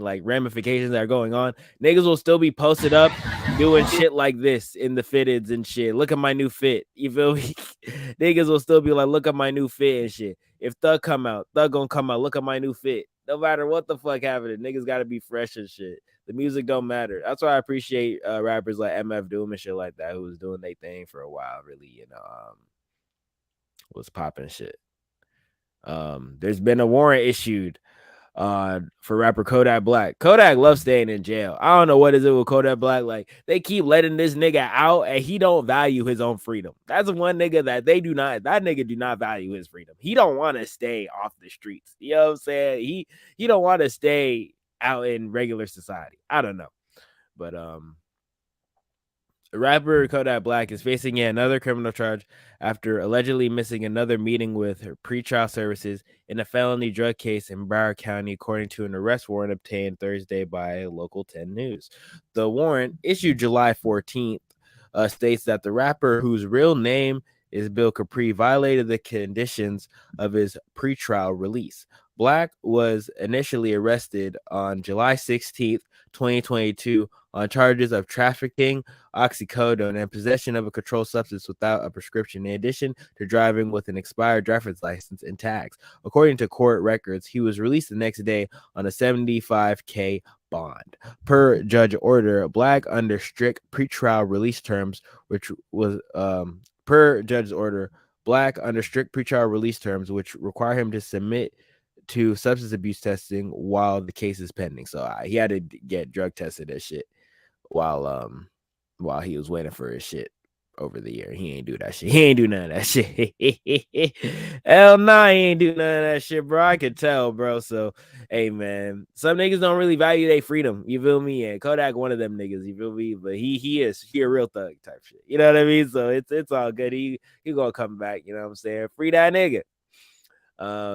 that are going on, niggas will still be posted up doing shit like this in the fitteds and shit. Look at my new fit. You feel me? Niggas will still be like, look at my new fit and shit. If Thug come out, Thug gonna come out. Look at my new fit. No matter what the fuck happened, niggas gotta be fresh and shit. The music don't matter. That's why I appreciate rappers like MF Doom and shit like that, who was doing their thing for a while, really, was popping shit. There's been a warrant issued for rapper Kodak Black. Kodak loves staying in jail. I don't know what is it with Kodak Black. Like, they keep letting this nigga out and he don't value his own freedom. That's one nigga that that nigga do not value his freedom. He don't want to stay off the streets. You know what I'm saying? He don't want to stay out in regular society. I don't know. But rapper Kodak Black is facing yet another criminal charge after allegedly missing another meeting with her pretrial services in a felony drug case in Broward County, according to an arrest warrant obtained Thursday by Local 10 News. The warrant, issued July 14th, states that the rapper, whose real name is Bill Capri, violated the conditions of his pretrial release. Black was initially arrested on July 16th, 2022 on charges of trafficking oxycodone and possession of a controlled substance without a prescription, in addition to driving with an expired driver's license and tags. According to court records, he was released the next day on a $75,000 bond. Per judge order, Black under strict pretrial release terms, which was per judge's order, Black under strict pretrial release terms, which require him to submit to substance abuse testing while the case is pending. So he had to get drug tested and shit while he was waiting for his shit. over the year. He ain't do that shit. He ain't do none of that shit. Hell nah, he ain't do none of that shit, bro. I could tell, bro. So, hey, man, some niggas don't really value their freedom. You feel me? And Kodak, one of them niggas. You feel me? But he a real thug type shit. You know what I mean? So it's all good. He gonna come back. You know what I'm saying? Free that nigga.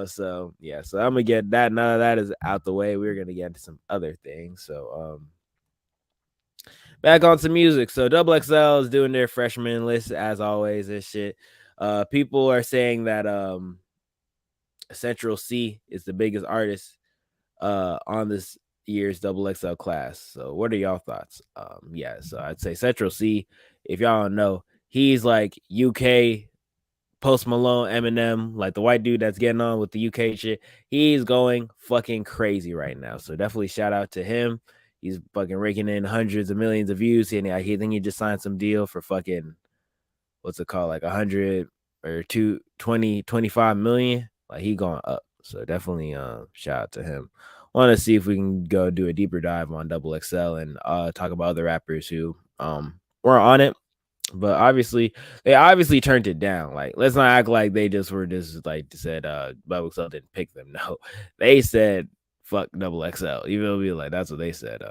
So yeah. So I'm gonna get that. None of that is out the way. We're gonna get into some other things. So back on to music. So Double XL is doing their freshman list as always. This shit. People are saying that Central C is the biggest artist on this year's Double XL class. So what are y'all thoughts? Yeah, so I'd say Central C, if y'all don't know, he's like UK Post Malone, Eminem, like the white dude that's getting on with the UK shit. He's going fucking crazy right now. So definitely shout out to him. He's fucking raking in hundreds of millions of views. And I think he just signed some deal for fucking, what's it called? Like 100 or 25 million. Like he going up. So definitely shout out to him. Want to see if we can go do a deeper dive on Double XL and talk about other rappers who were on it. But they obviously turned it down. Like, let's not act like they just like said Double XL didn't pick them. No, they said fuck Double XL. You feel me? Like that's what they said.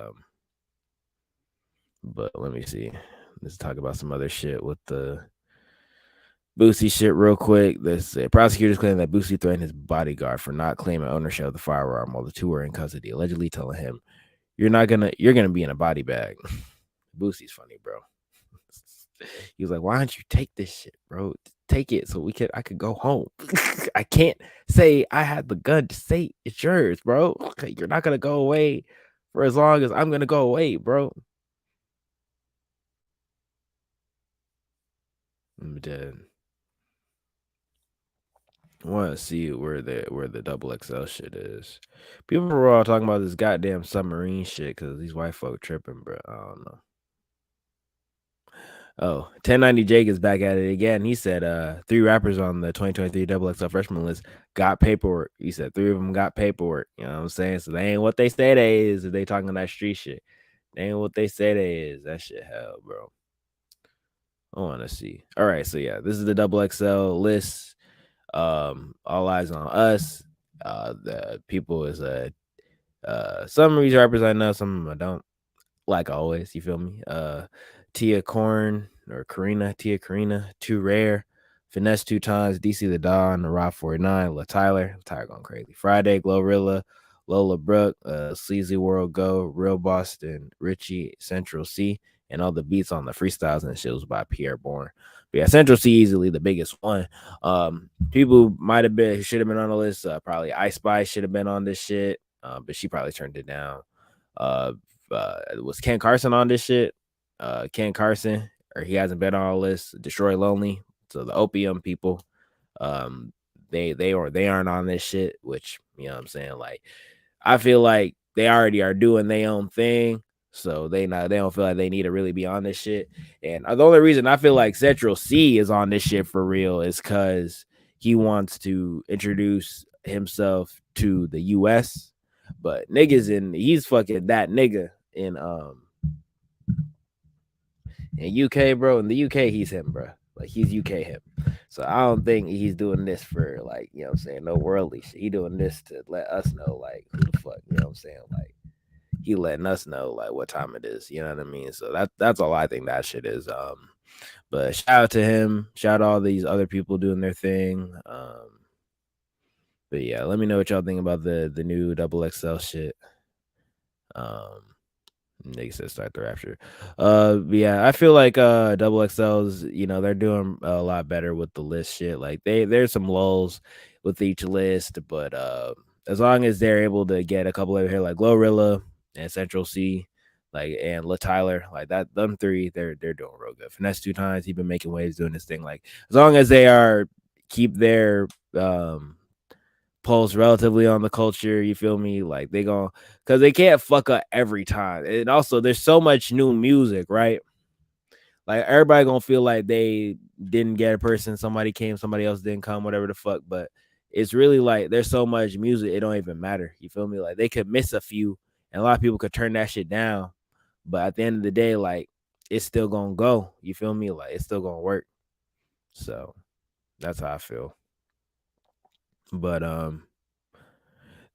But let me see. Let's talk about some other shit with the Boosie shit real quick. This prosecutors claim that Boosie threatened his bodyguard for not claiming ownership of the firearm while the two were in custody, allegedly telling him, you're gonna be in a body bag." Boosie's funny, bro. He was like, "Why don't you take this shit, bro? Take it so I could go home. I can't say I had the gun to say it's yours, bro. You're not gonna go away for as long as I'm gonna go away, bro." I'm dead. I want to see where the Double XL shit is. People were all talking about this goddamn submarine shit because these white folk tripping, bro. I don't know. Oh, 1090 Jake is back at it again. He said 3 rappers on the 2023 Double XL freshman list got paperwork. He said 3 of them got paperwork. You know what I'm saying? So they ain't what they say they is if they talking that street shit. They ain't what they say they is. That shit hell, bro. I want to see. All right, so yeah, this is the Double XL list. All eyes on us. The people is some of these rappers I know, some of them I don't. Like always, you feel me? Tia Corn or Tia Karina, Too Rare, Finesse 2 times, DC the Don, the Rob 49, La Tyler going crazy. Friday, Glorilla, Lola Brooke, Sleazy World Go, Real Boston, Richie, Central C, and all the beats on the freestyles and shit was by Pierre Bourne. But yeah, Central C easily the biggest one. People should have been on the list. Probably Ice Spice should have been on this shit, but she probably turned it down. Was Ken Carson on this shit? Ken Carson, or he hasn't been on our list. Destroy Lonely, so the Opium people, they aren't on this shit. Which, you know what I'm saying, like I feel like they already are doing their own thing, so they don't feel like they need to really be on this shit. And the only reason I feel like Central C is on this shit for real is because he wants to introduce himself to the U.S. But he's fucking that nigga in UK, bro. In the UK, he's him, bro. Like he's UK him. So I don't think he's doing this for like, you know what I'm saying, no worldly shit. He doing this to let us know like who the fuck, you know what I'm saying? Like he letting us know like what time it is, you know what I mean? So that's all I think that shit is. But shout out to him, shout out all these other people doing their thing. But yeah, let me know what y'all think about the new Double XL shit. They said start the rapture. Yeah, I feel like Double XL's, you know, they're doing a lot better with the list shit. Like there's some lulls with each list, but as long as they're able to get a couple over here like Glorilla and Central C, like and La Tyler, like that, them 3, they're doing real good. Finesse 2 times, he's been making waves doing this thing. Like as long as they keep their pulse relatively on the culture, you feel me? Like they gon' because they can't fuck up every time. And also there's so much new music, right? Like everybody gonna feel like they didn't get a person, somebody came, somebody else didn't come, whatever the fuck. But it's really like there's so much music, it don't even matter. You feel me? Like they could miss a few and a lot of people could turn that shit down. But at the end of the day, like it's still gonna go. You feel me? Like it's still gonna work. So that's how I feel. But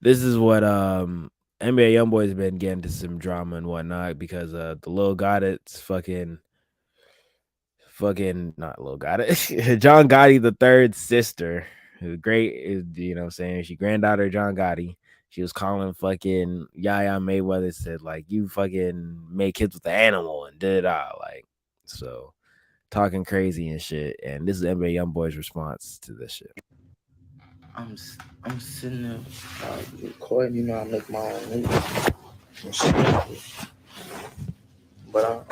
this is what NBA YoungBoy's been getting to some drama and whatnot because the Lil Gott's fucking not Lil Gotti, John Gotti the third sister, who's great, you know what I'm saying? She granddaughter of John Gotti. She was calling fucking Yaya Mayweather, said like you fucking make kids with the animal and did it all, like, so talking crazy and shit. And this is NBA YoungBoy's response to this shit. I'm sitting there recording, you know, I make my own music and shit like this. But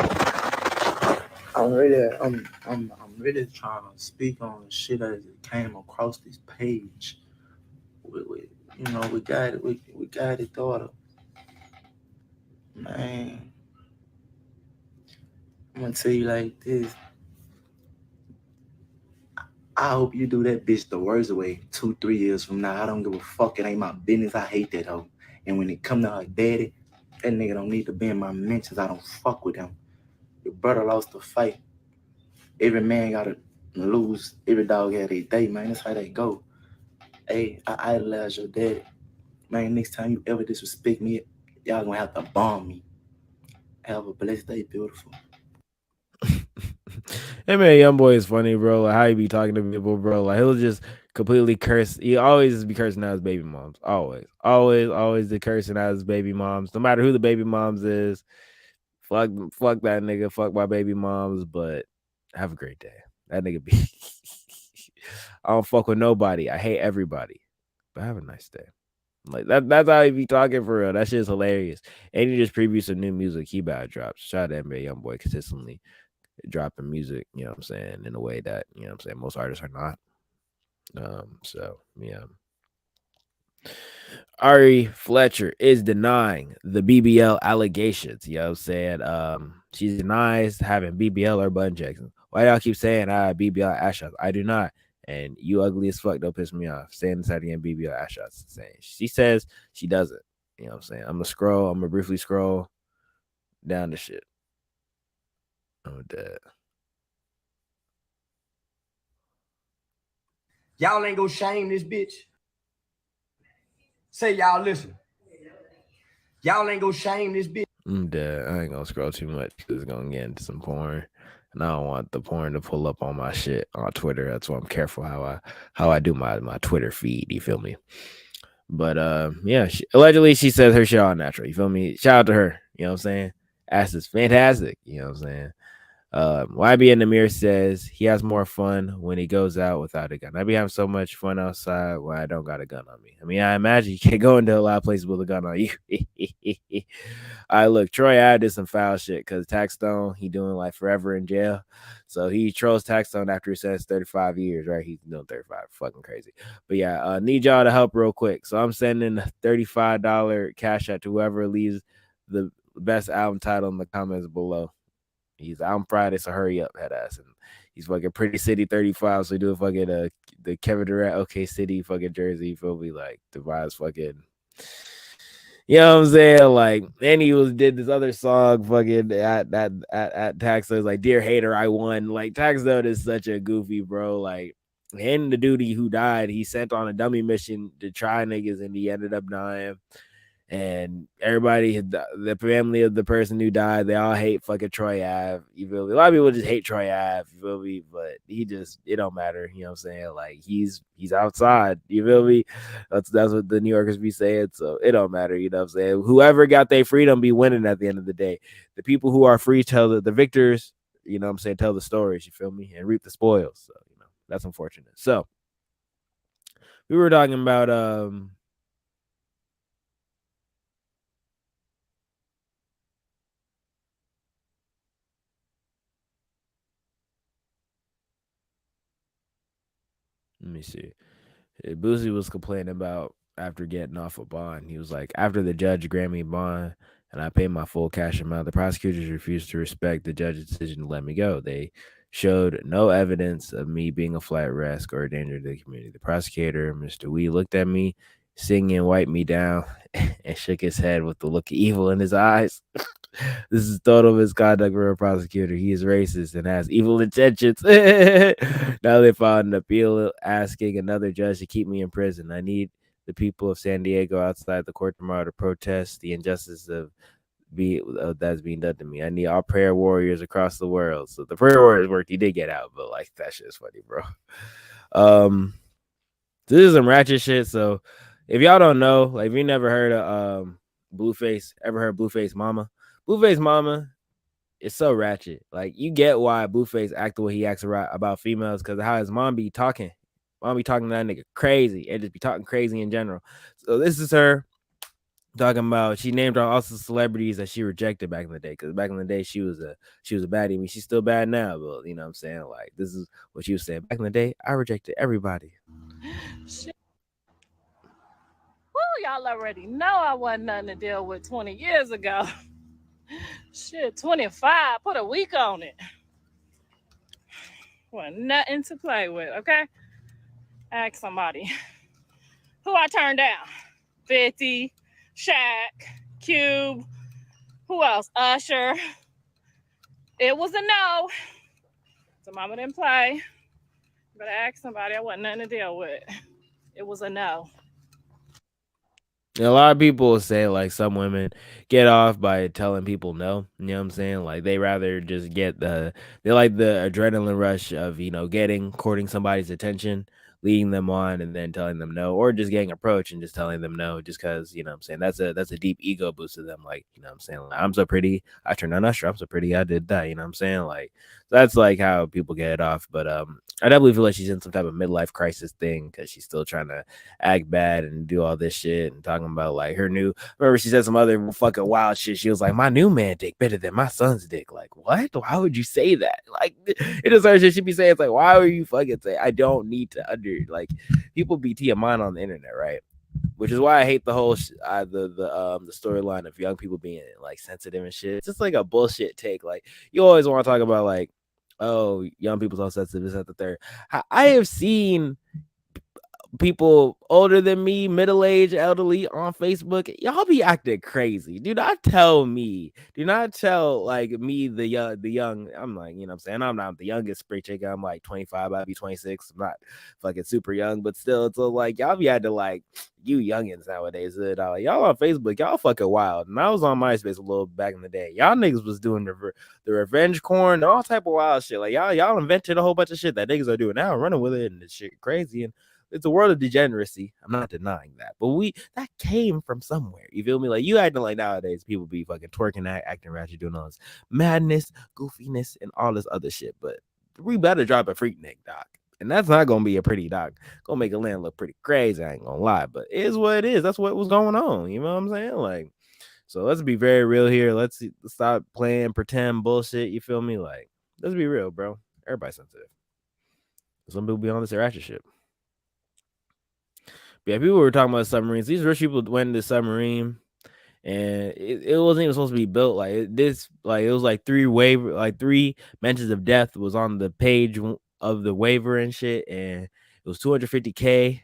I'm really trying to speak on the shit as it came across this page. We you know, we got it daughter. Man, I'm gonna tell you like this. I hope you do that bitch the worst way 2-3 years from now. I don't give a fuck. It ain't my business. I hate that hoe. And when it come to her daddy, that nigga don't need to be in my mentions. I don't fuck with him. Your brother lost the fight. Every man gotta lose. Every dog had a day, man. That's how they go. Hey, I idolize your daddy. Man, next time you ever disrespect me, y'all gonna have to bomb me. Have a blessed day, beautiful. Hey man, YoungBoy is funny, bro. Like how he be talking to people, bro. Like he'll just completely curse. He always be cursing out his baby moms. Always the cursing out his baby moms. No matter who the baby moms is. Fuck that nigga. Fuck my baby moms. But have a great day. That nigga be. I don't fuck with nobody. I hate everybody. But have a nice day. Like that's how he be talking for real. That shit's hilarious. And he just previewed some new music he about to drop. Shout out to NBA YoungBoy consistently dropping music, you know what I'm saying, in a way that, you know what I'm saying, most artists are not. So yeah. Ari Fletcher is denying the BBL allegations. You know what I'm saying? She denies having BBL or button checks. Why y'all keep saying I have BBL ass shots? I do not. And you ugly as fuck, don't piss me off. Saying this again, BBL ass shots. She says she doesn't. You know what I'm saying? I'm gonna briefly scroll down the shit. Oh, dead. Y'all ain't gonna shame this bitch. Say y'all listen. Y'all ain't gonna shame this bitch. I'm dead. I ain't gonna scroll too much because it's gonna get into some porn. And I don't want the porn to pull up on my shit on Twitter. That's why I'm careful how I do my Twitter feed. You feel me? But yeah, allegedly she says her shit all natural. You feel me? Shout out to her. You know what I'm saying? Ass is fantastic. You know what I'm saying? YB in the mirror says he has more fun when he goes out without a gun. I be having so much fun outside when I don't got a gun on me. I mean, I imagine you can't go into a lot of places with a gun on you. All right, look, Troy Ave did some foul shit because Taxstone, he doing like forever in jail. So he trolls Taxstone after he says 35 years, right? He's doing 35. Fucking crazy. But yeah, need y'all to help real quick. So I'm sending a $35 cash out to whoever leaves the best album title in the comments below. He's album Friday, so hurry up, head ass. And he's fucking Pretty City 35, so he doing fucking the Kevin Durant OK City fucking jersey. You feel me? Like the vibes fucking. You know what I'm saying? Like, and he did this other song fucking at Taxstone, like Dear Hater, I won. Like Taxstone is such a goofy bro. Like, and the dude who died, he sent on a dummy mission to try niggas, and he ended up dying. And everybody, the family of the person who died, they all hate fucking Troy Ave. You feel me? A lot of people just hate Troy Ave. You feel me? But it don't matter. You know what I'm saying? Like he's outside. You feel me? That's what the New Yorkers be saying. So it don't matter. You know what I'm saying? Whoever got their freedom be winning at the end of the day. The people who are free tell the victors. You know what I'm saying? Tell the stories. You feel me? And reap the spoils. So you know that's unfortunate. So we were talking about let me see. Boosie was complaining about after getting off a bond. He was like, after the judge granted me bond and I paid my full cash amount, the prosecutors refused to respect the judge's decision to let me go. They showed no evidence of me being a flight risk or a danger to the community. The prosecutor, Mr. Wee, looked at me, singing, wiped me down, and shook his head with the look of evil in his eyes. This is total misconduct for a prosecutor. He is racist and has evil intentions. Now they filed an appeal asking another judge to keep me in prison. I need the people of San Diego outside the court tomorrow to protest the injustice that's being done to me. I need all prayer warriors across the world. So the prayer warriors worked. He did get out, but like that shit's funny, bro. This is some ratchet shit. So if y'all don't know, like if you never heard of Blueface, ever heard Blueface Mama? Blueface Mama is so ratchet. Like you get why Blueface act the way he acts about females, because how his mom be talking. Mom be talking to that nigga crazy and just be talking crazy in general. So this is her talking about, she named all the celebrities that she rejected back in the day, because back in the day she was a baddie. I mean, she's still bad now, but you know what I'm saying? Like this is what she was saying. Back in the day, I rejected everybody. Shit. Well, y'all already know I wasn't nothing to deal with 20 years ago. Shit, 25, put a week on it. Well, nothing to play with, okay? Ask somebody. Who I turned down? 50, Shaq, Cube, who else? Usher. It was a no. So mama didn't play. But I asked somebody, I wasn't nothing to deal with. It was a no. A lot of people say like some women get off by telling people no. You know what I'm saying? Like they rather just get they like the adrenaline rush of, you know, courting somebody's attention, leading them on and then telling them no, or just getting approached and just telling them no, just because, you know what I'm saying, that's a deep ego boost to them. Like, you know what I'm saying? Like, I'm so pretty, I turned on Usher, I'm so pretty, I did that, you know what I'm saying? Like that's like how people get it off. But I definitely feel like she's in some type of midlife crisis thing, because she's still trying to act bad and do all this shit and talking about like her new, remember she said some other fucking wild shit. She was like, my new man dick better than my son's dick. Like, what? Why would you say that? Like, it is her shit. She'd be saying, it's like, why would you fucking say, I don't need to like, people be TMI on the internet, right? Which is why I hate the whole the storyline of young people being like sensitive and shit. It's just like a bullshit take. Like, you always want to talk about like, oh, young people's so sensitive, this, that, the third. I have seen people older than me, middle-aged, elderly on Facebook, y'all be acting crazy. Do not tell like me, the young. I'm like, you know what I'm saying, I'm not the youngest spring chicken. I'm like 25, I'll be 26. I'm not fucking super young, but still, it's like y'all be acting like you youngins nowadays. Y'all on Facebook, y'all fucking wild. And I was on MySpace a little back in the day. Y'all niggas was doing the revenge corn, all type of wild shit. Like y'all invented a whole bunch of shit that niggas are doing now, running with it, and this shit crazy. And it's a world of degeneracy. I'm not denying that, but that came from somewhere. You feel me? Like you acting like nowadays people be fucking twerking, acting ratchet, doing all this madness, goofiness, and all this other shit. But we better drop a freak neck, doc. And that's not gonna be a pretty doc. Gonna make a land look pretty crazy. I ain't gonna lie, but it is what it is. That's what was going on. You know what I'm saying? Like, so let's be very real here. Let's stop playing pretend bullshit. You feel me? Like, let's be real, bro. Everybody's sensitive. Some people be on this ratchet shit. Yeah, people were talking about submarines. These rich people went in the submarine, and it wasn't even supposed to be built. It was like three mentions of death was on the page of the waiver and shit, and it was $250K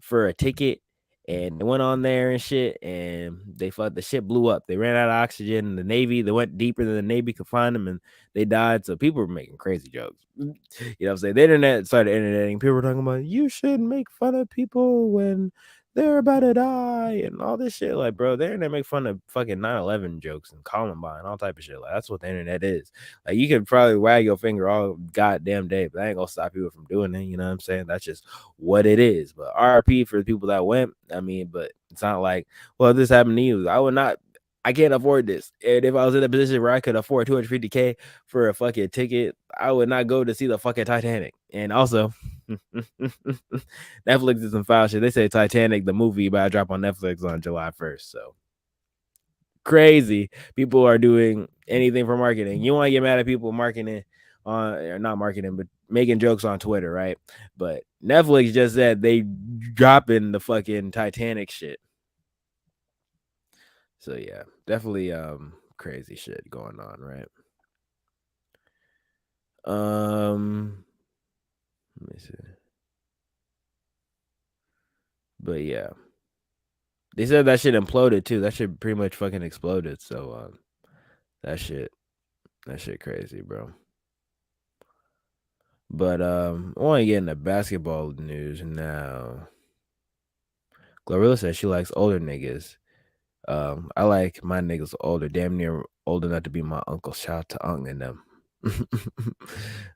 for a ticket, and they went on there and shit, and the shit blew up. They ran out of oxygen. The Navy, they went deeper than the Navy could find them, and they died. So people were making crazy jokes. You know what I'm saying? The internet started interneting. People were talking about, you shouldn't make fun of people when they're about to die and all this shit. Like, bro, the internet make fun of fucking 9/11 jokes and Columbine, all type of shit. Like, that's what the internet is. Like, you can probably wag your finger all goddamn day, but that ain't gonna stop people from doing it. You know what I'm saying? That's just what it is. But RP for the people that went. I mean, but it's not like, well, this happened to you. I can't afford this. And if I was in a position where I could afford $250K for a fucking ticket, I would not go to see the fucking Titanic. And also, Netflix did some foul shit. They say Titanic, the movie, about to drop on Netflix on July 1st. So crazy. People are doing anything for marketing. You want to get mad at people marketing or not marketing, but making jokes on Twitter, right? But Netflix just said they dropping the fucking Titanic shit. So yeah, definitely crazy shit going on, right? Let me see. But yeah. They said that shit imploded too. That shit pretty much fucking exploded. So That shit crazy, bro. But I want to get into basketball news now. Glorilla says she likes older niggas. I like my niggas older, damn near old enough to be my uncle. Shout out to Ung and them.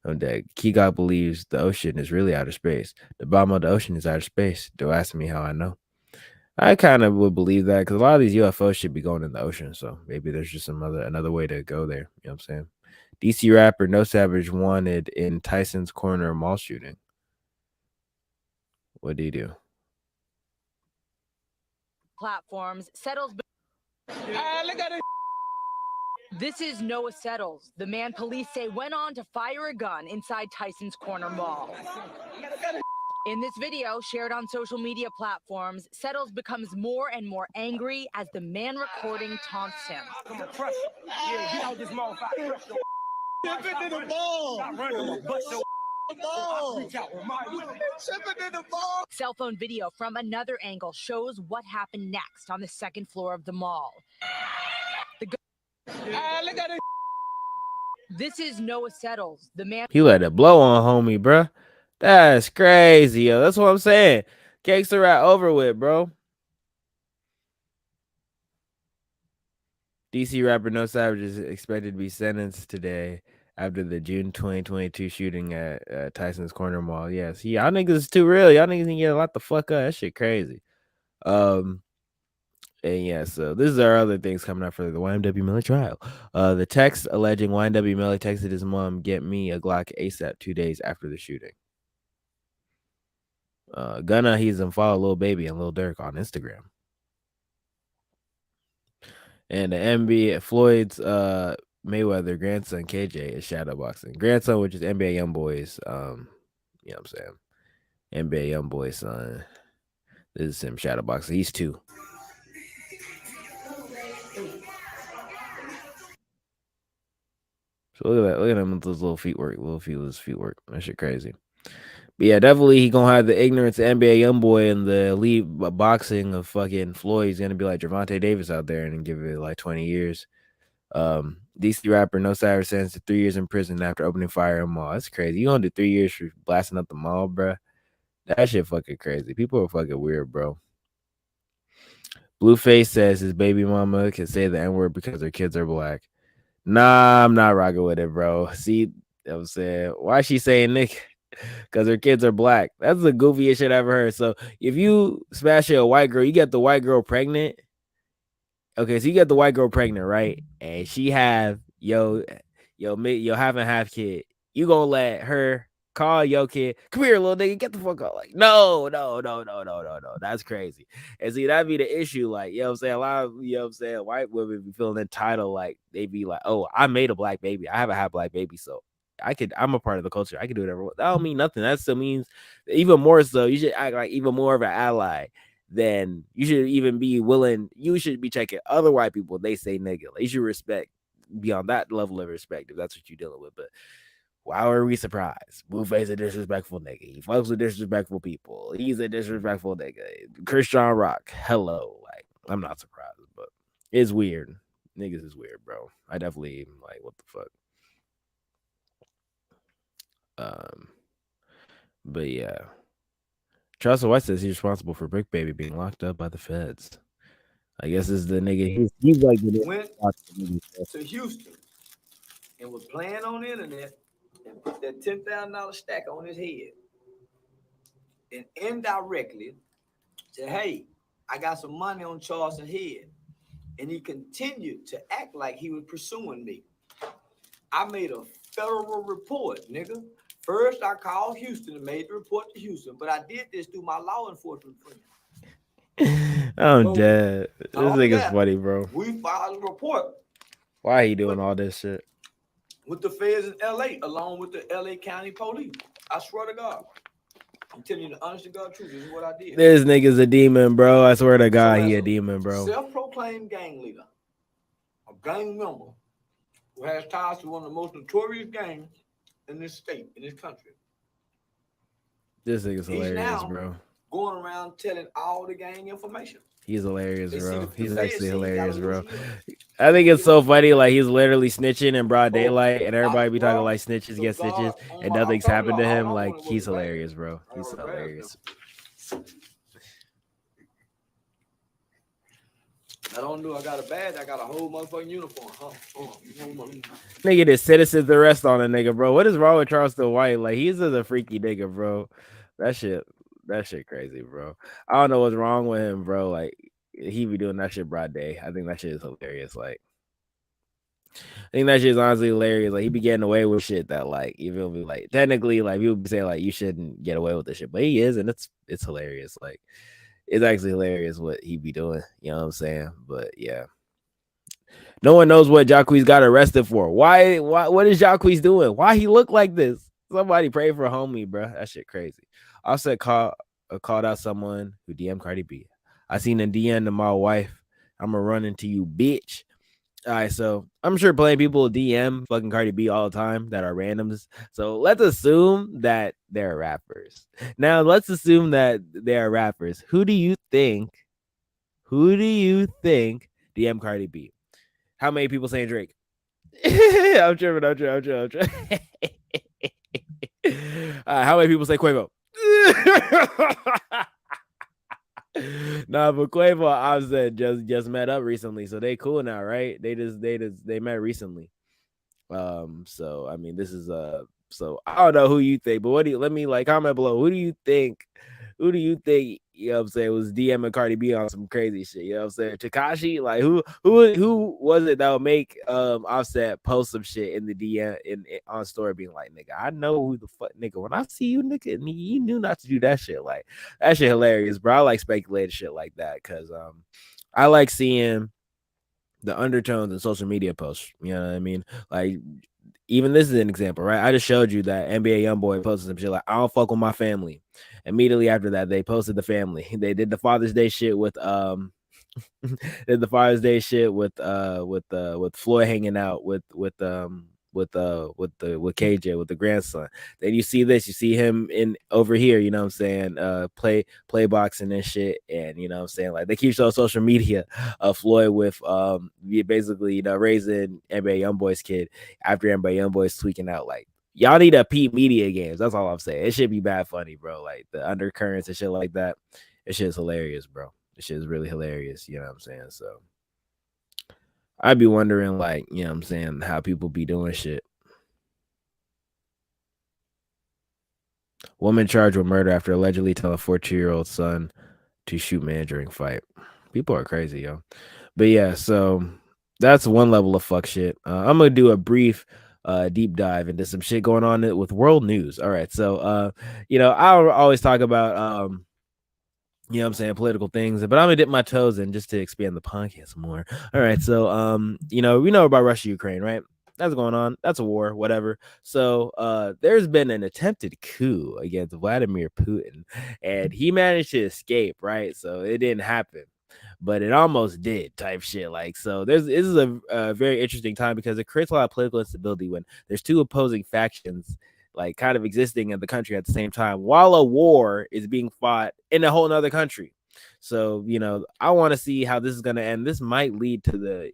On that, Kigot believes the ocean is really outer space. The bottom of the ocean is outer space. Don't ask me how I know. I kind of would believe that because a lot of these UFOs should be going in the ocean. So maybe there's just another way to go there. You know what I'm saying? DC rapper No Savage wanted in Tyson's Corner mall shooting. What did he do? Platforms settles. Look at it. This is Noah Settles, the man police say went on to fire a gun inside Tyson's Corner Mall. In this video shared on social media platforms, Settles becomes more and more angry as the man recording taunts him. Come on, crush it. Yeah, get out this motherfucker. Tipping in the ball. Cell phone video from another angle shows what happened next on the second floor of the mall. Look at it. This is Noah Settles, the man. He let it blow on homie, bruh. That's crazy, yo. That's what I'm saying. Cakes are right over with, bro. DC rapper No Savage is expected to be sentenced today after the June 2022 shooting at Tyson's Corner Mall. Yes, y'all niggas is too real. Y'all niggas need to get a lot the fuck up. That shit crazy. And yeah, so this is our other things coming up for the YNW Melly trial. The text alleging YNW Melly texted his mom, "Get me a Glock ASAP," 2 days after the shooting. Gunna, he's unfollowed Lil Baby and Lil Durk on Instagram. And the NBA, Floyd's Mayweather grandson KJ is shadowboxing. Grandson, which is NBA Youngboy's, you know what I'm saying? NBA Youngboy's son. This is him shadowboxing. He's 2. So look at him with those little feet work. Feet work. That shit crazy. But yeah, definitely he gonna have the ignorance of NBA Youngboy and the elite boxing of fucking Floyd. He's gonna be like Gervonta Davis out there and give it like 20 years. DC rapper No Savage sentenced to 3 years in prison after opening fire in mall. That's crazy. You gonna do 3 years for blasting up the mall, bro? That shit fucking crazy. People are fucking weird, bro. Blueface says his baby mama can say the N-word because her kids are black. Nah, I'm not rocking with it, bro. See, you know what I'm saying? Why is she saying Nick? Because her kids are black. That's the goofiest shit I ever heard. So if you smash a white girl, you get the white girl pregnant. Okay, so you get the white girl pregnant, right? And she have yo half and half kid. You gonna let her call your kid, "Come here, little nigga, get the fuck out." Like, no. That's crazy. And see, that'd be the issue. Like, you know what I'm saying? A lot of, you know what I'm saying, white women be feeling entitled, like they be like, "Oh, I made a black baby. I haven't had black baby, so I'm a part of the culture. I can do whatever." That don't mean nothing. That still means even more so. You should act like even more of an ally. Then you should even be willing. You should be checking other white people. They say nigga. Like, you should respect beyond that level of respect if that's what you're dealing with. But why are we surprised? Blueface a disrespectful nigga. He fucks with disrespectful people. He's a disrespectful nigga. Christian Rock. Hello. Like, I'm not surprised, but it's weird. Niggas is weird, bro. I definitely like, what the fuck. But yeah. Charles White says he's responsible for Brick Baby being locked up by the feds. I guess this is the nigga. He's like the went to Houston and was playing on the internet and put that $10,000 stack on his head and indirectly said, "Hey, I got some money on Charles's head." And he continued to act like he was pursuing me. I made a federal report, nigga. First, I called Houston and made the report to Houston, but I did this through my law enforcement friends. I'm dead. This nigga's funny, bro. We filed a report Why he doing all this shit? with the feds in LA, along with the LA County Police. I swear to God. I'm telling you the honest to God truth. This is what I did. This nigga's a demon, bro. I swear to God, he a demon, bro. Self-proclaimed gang leader, a gang member who has ties to one of the most notorious gangs in this state, in this country. This nigga's hilarious, now bro. Going around telling all the gang information. He's hilarious, They see bro. the He's feds actually say he got a hilarious, loose bro. lip. I think it's so funny. Like he's literally snitching in broad Oh, daylight, and everybody be talking bro, like snitches so get stitches, God, and I nothing's told happened y'all, to all him. I Like wanted was he's a bag. hilarious, bro. I He's want a bag, hilarious. I don't know. I got a badge. I got a whole motherfucking uniform. Nigga did citizen's arrest on a nigga, bro. What is wrong with Charleston White? Like he's just a freaky nigga, bro. That shit crazy, bro. I don't know what's wrong with him, bro. Like he be doing that shit broad day. I think that shit is hilarious. Like I think that shit is honestly hilarious. Like he be getting away with shit that like you feel me? Like technically, like people be saying like you shouldn't get away with this shit, but he is, and it's hilarious. Like it's actually hilarious what he be doing. You know what I'm saying? But yeah. No one knows what Jacquees got arrested for. Why? What is Jacquees doing? Why he look like this? Somebody pray for homie, bro. That shit crazy. Offset called out someone who DM'd Cardi B. I seen a DM to my wife. I'ma run into you, bitch. All right, so I'm sure plenty of people DM fucking Cardi B all the time that are randoms. So let's assume that they're rappers. Now let's assume that they are rappers. Who do you think DM Cardi B? How many people saying Drake? I'm tripping. How many people say Quavo? Nah, but Quavo, Offset just met up recently, so they cool now, right? They met recently. So I mean, this is so I don't know who you think, but let me like comment below. Who do you think, you know what I'm saying, was DMing Cardi B on some crazy shit? You know what I'm saying? Tekashi, like who was it that would make Offset post some shit in the DM on story being like, nigga, I know who the fuck, nigga, when I see you, nigga, you knew not to do that shit. Like that shit hilarious, bro. I like speculated shit like that because I like seeing the undertones in social media posts. You know what I mean? Like, even this is an example, right? I just showed you that NBA YoungBoy posted some shit like, I don't fuck with my family. Immediately after that, they posted the family. They did the Father's Day shit with did the Father's Day shit with Floyd hanging out with KJ, with the grandson. Then you see this, you see him in over here, you know what I'm saying, play boxing and shit, and you know what I'm saying, like they keep showing social media of Floyd with basically, you know, raising NBA YoungBoy's kid after NBA YoungBoy's tweaking out. Like y'all need to peep media games. That's all I'm saying. It should be bad funny, bro. Like the undercurrents and shit like that. It shit is hilarious, bro. It shit is really hilarious. You know what I'm saying? So I'd be wondering, like, you know what I'm saying, how people be doing shit. Woman charged with murder after allegedly telling 14-year-old son to shoot man during fight. People are crazy, yo. But yeah, so that's one level of fuck shit. I'm gonna do a brief deep dive into some shit going on with world news. All right, so you know, I always talk about you know what I'm saying, political things, but I'm gonna dip my toes in just to expand the podcast more. All right, so you know, we know about Russia, Ukraine, right? That's going on. That's a war, whatever. So there's been an attempted coup against Vladimir Putin, and he managed to escape, right? So it didn't happen, but it almost did, type shit. Like, so this is a very interesting time because it creates a lot of political instability when there's two opposing factions like kind of existing in the country at the same time while a war is being fought in a whole nother country. So, you know, I want to see how this is going to end. This might lead to the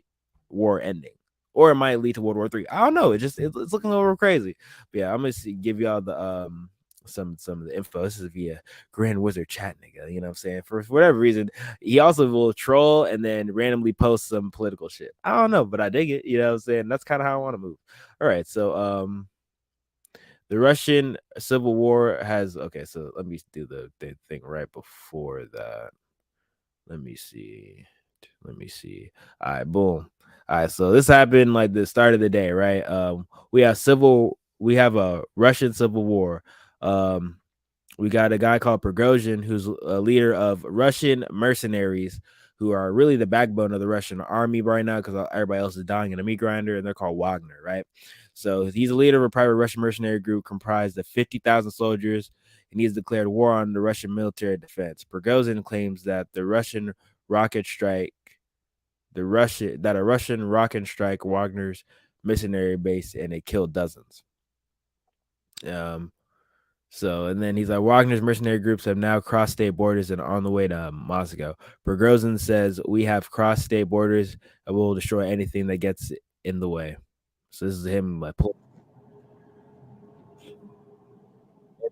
war ending, or it might lead to World War III. I don't know. It's looking a little crazy. But yeah, I'm going to give y'all the some of the info. This is via Grand Wizard chat, nigga. You know what I'm saying? For whatever reason, he also will troll and then randomly post some political shit. I don't know, but I dig it. You know what I'm saying? That's kind of how I want to move. All right, so the Russian Civil War has, okay, so let me do the thing right before that. Let me see. All right, boom. All right, so this happened like the start of the day, right? We have a Russian Civil War. We got a guy called Prigozhin, who's a leader of Russian mercenaries who are really the backbone of the Russian army right now because everybody else is dying in a meat grinder, and they're called Wagner, right? So he's a leader of a private Russian mercenary group comprised of 50,000 soldiers, and he's declared war on the Russian military defense. Prigozhin claims that a Russian rocket strike Wagner's mercenary base, and it killed dozens. So, and then he's like, Wagner's mercenary groups have now crossed state borders and are on the way to Moscow. Prigozhin says, we have crossed state borders and will destroy anything that gets in the way. So this is him like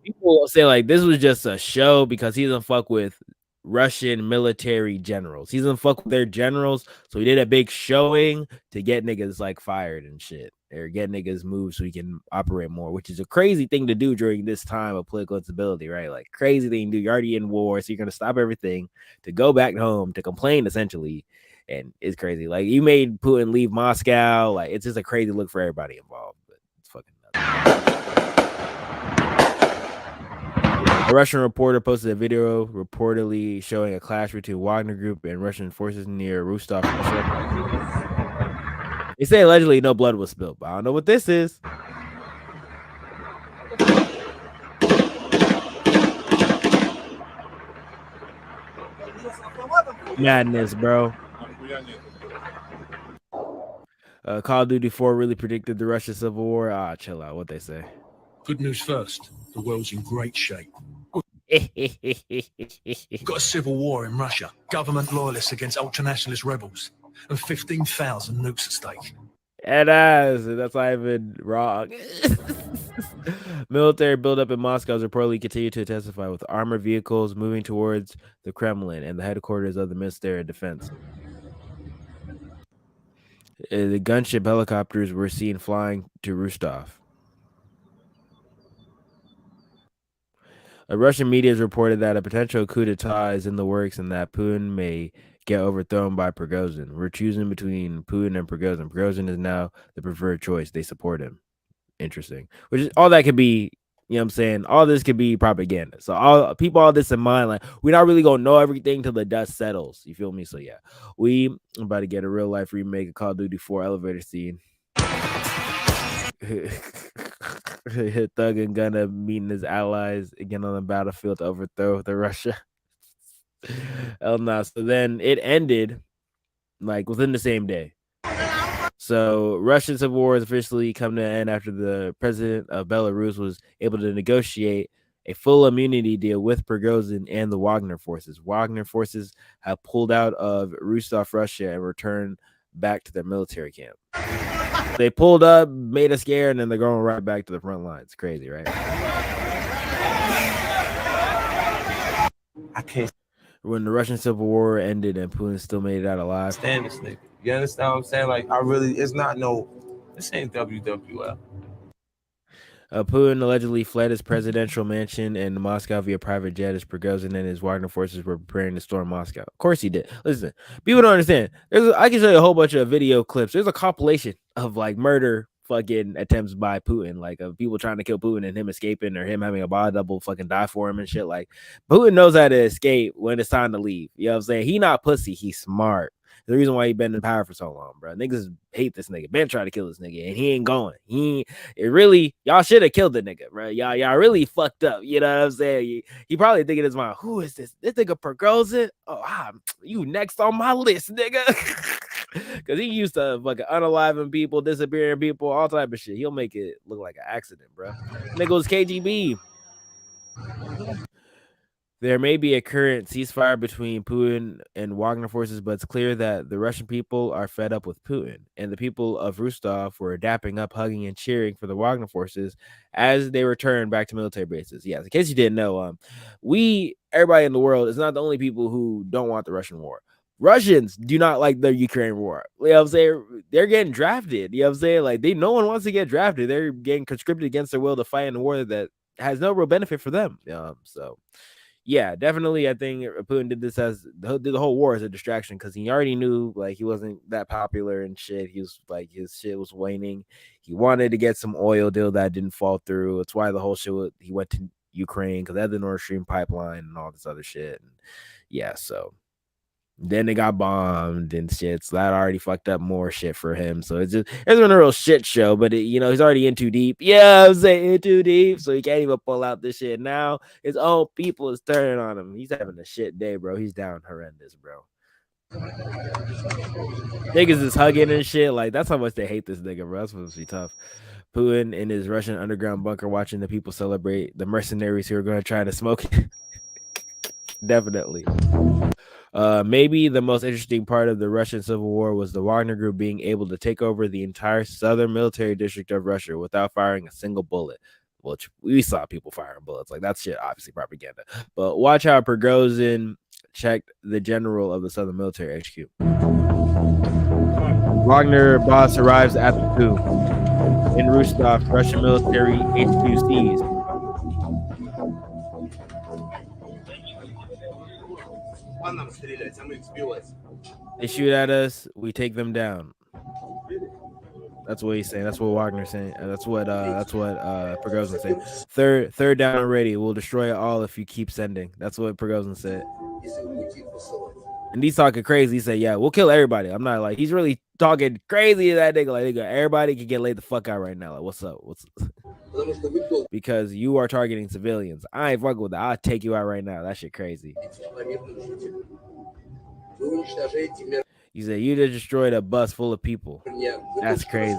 people say like this was just a show because he doesn't fuck with Russian military generals. He doesn't fuck with their generals, so he did a big showing to get niggas like fired and shit, or get niggas moved so he can operate more, which is a crazy thing to do during this time of political instability, right? Like crazy thing to do. You're already in war, so you're gonna stop everything to go back home to complain essentially, and it's crazy. Like you made Putin leave Moscow. Like it's just a crazy look for everybody involved. But it's fucking nuts. A Russian reporter posted a video reportedly showing a clash between Wagner Group and Russian forces near Rostov, Russia. They say allegedly no blood was spilled, but I don't know what this is. Madness, bro. Call of Duty 4 really predicted the Russian Civil War. Ah, chill out. What they say. Good news first. The world's in great shape. We've got a civil war in Russia. Government loyalists against ultranationalist rebels. And 15,000 nukes at stake. And that's why I've been wrong. Military buildup in Moscow has reportedly continued to intensify with armored vehicles moving towards the Kremlin and the headquarters of the Ministry of Defense. The gunship helicopters were seen flying to Rostov. Russian media has reported that a potential coup d'etat is in the works and that Putin may get overthrown by Prigozhin. We're choosing between Putin and Prigozhin. Prigozhin is now the preferred choice. They support him. Interesting. Which is all that could be, you know what I'm saying? All this could be propaganda. So all this in mind, like we're not really gonna know everything till the dust settles. You feel me? So yeah, we about to get a real life remake of Call of Duty 4 elevator scene. Thug and Gunna meeting his allies again on the battlefield to overthrow the Russia. Hell no. So then it ended like within the same day. So Russian Civil War has officially come to an end after the president of Belarus was able to negotiate a full immunity deal with Prigozhin and the Wagner forces. Wagner forces have pulled out of Rostov, Russia, and returned back to their military camp. They pulled up, made us scared, and then they're going right back to the front lines. Crazy, right? I can't When the Russian Civil War ended and Putin still made it out alive. stand this nigga. You understand what I'm saying? Like, this ain't WWF. Putin allegedly fled his presidential mansion in Moscow via private jet as Prigozhin and his Wagner forces were preparing to storm Moscow. Of course he did. Listen, people don't understand. I can show you a whole bunch of video clips. There's a compilation of like murder fucking attempts by Putin, like of people trying to kill Putin and him escaping or him having a body double fucking die for him and shit. Like Putin knows how to escape when it's time to leave. You know what I'm saying? He not pussy. He's smart. The reason why he been in power for so long, bro. Niggas hate this nigga. Ben tried to kill this nigga, and he ain't going. Y'all should have killed the nigga, bro. Y'all really fucked up. You know what I'm saying? He probably thinking in his mind, who is this? This nigga Prigozhin? Oh, you next on my list, nigga. Because he used to fucking unaliving people, disappearing people, all type of shit. He'll make it look like an accident, bro. Nigga was KGB. There may be a current ceasefire between Putin and Wagner forces, but it's clear that the Russian people are fed up with Putin, and the people of Rostov were dapping up, hugging, and cheering for the Wagner forces as they return back to military bases. Yes, in case you didn't know, everybody in the world is not the only people who don't want the Russian war. Russians do not like the Ukraine war. You know what I'm saying? They're getting drafted. You know what I'm saying? Like no one wants to get drafted. They're getting conscripted against their will to fight in a war that has no real benefit for them. So yeah, definitely. I think Putin did this did the whole war as a distraction because he already knew like he wasn't that popular and shit. He was like his shit was waning. He wanted to get some oil deal that didn't fall through. It's why the whole shit he went to Ukraine because they had the Nord Stream pipeline and all this other shit. And yeah, so then they got bombed and shit. So that already fucked up more shit for him. So it's been a real shit show, but he's already in too deep. Yeah, I'm saying in too deep. So he can't even pull out this shit. Now his own people is turning on him. He's having a shit day, bro. He's down horrendous, bro. Niggas is hugging and shit. Like that's how much they hate this nigga, bro. That's supposed to be tough. Putin in his Russian underground bunker watching the people celebrate the mercenaries who are going to try to smoke. Definitely. Maybe the most interesting part of the Russian Civil War was the Wagner Group being able to take over the entire southern military district of Russia without firing a single bullet, which we saw people firing bullets. Like, that shit obviously propaganda. But watch how Prigozhin checked the general of the southern military HQ. Wagner boss arrives at the coup. In Rostov, Russian military HQ seized. They shoot at us, we take them down. That's what he's saying. That's what Wagner's saying. That's what Prigozhin saying. Third down already. We'll destroy it all if you keep sending. That's what Prigozhin said. And he's talking crazy. He said, yeah, we'll kill everybody. I'm not like, he's really talking crazy to that nigga. Like, nigga, everybody can get laid the fuck out right now. Like, what's up? Because you are targeting civilians. I ain't fucking with that. I'll take you out right now. That shit crazy. He said, you just destroyed a bus full of people. That's crazy.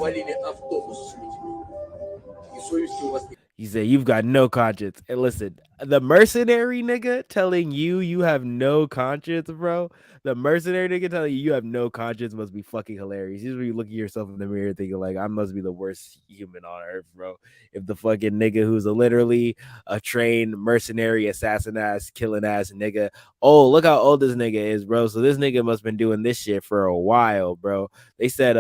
He said, you've got no conscience. And listen, the mercenary nigga telling you have no conscience, bro. The mercenary nigga telling you have no conscience must be fucking hilarious. You be looking at yourself in the mirror thinking, like, I must be the worst human on earth, bro. If the fucking nigga who's literally a trained mercenary, assassin ass, killing ass nigga. Oh, look how old this nigga is, bro. So this nigga must have been doing this shit for a while, bro. They said,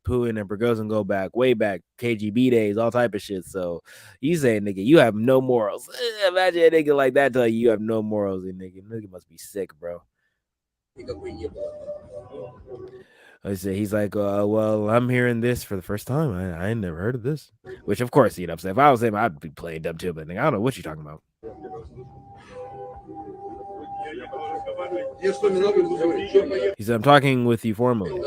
Putin and Prigozhin go back, way back, KGB days, all type of shit. So you saying, nigga, you have no morals. Imagine a nigga like that tell you have no morals, and nigga must be sick, bro. I said, he's like, well, I'm hearing this for the first time. I ain't never heard of this. Which, of course, you know what I'm saying. If I was him, I'd be playing dumb too, but nigga, I don't know what you're talking about. He said, I'm talking with you formally.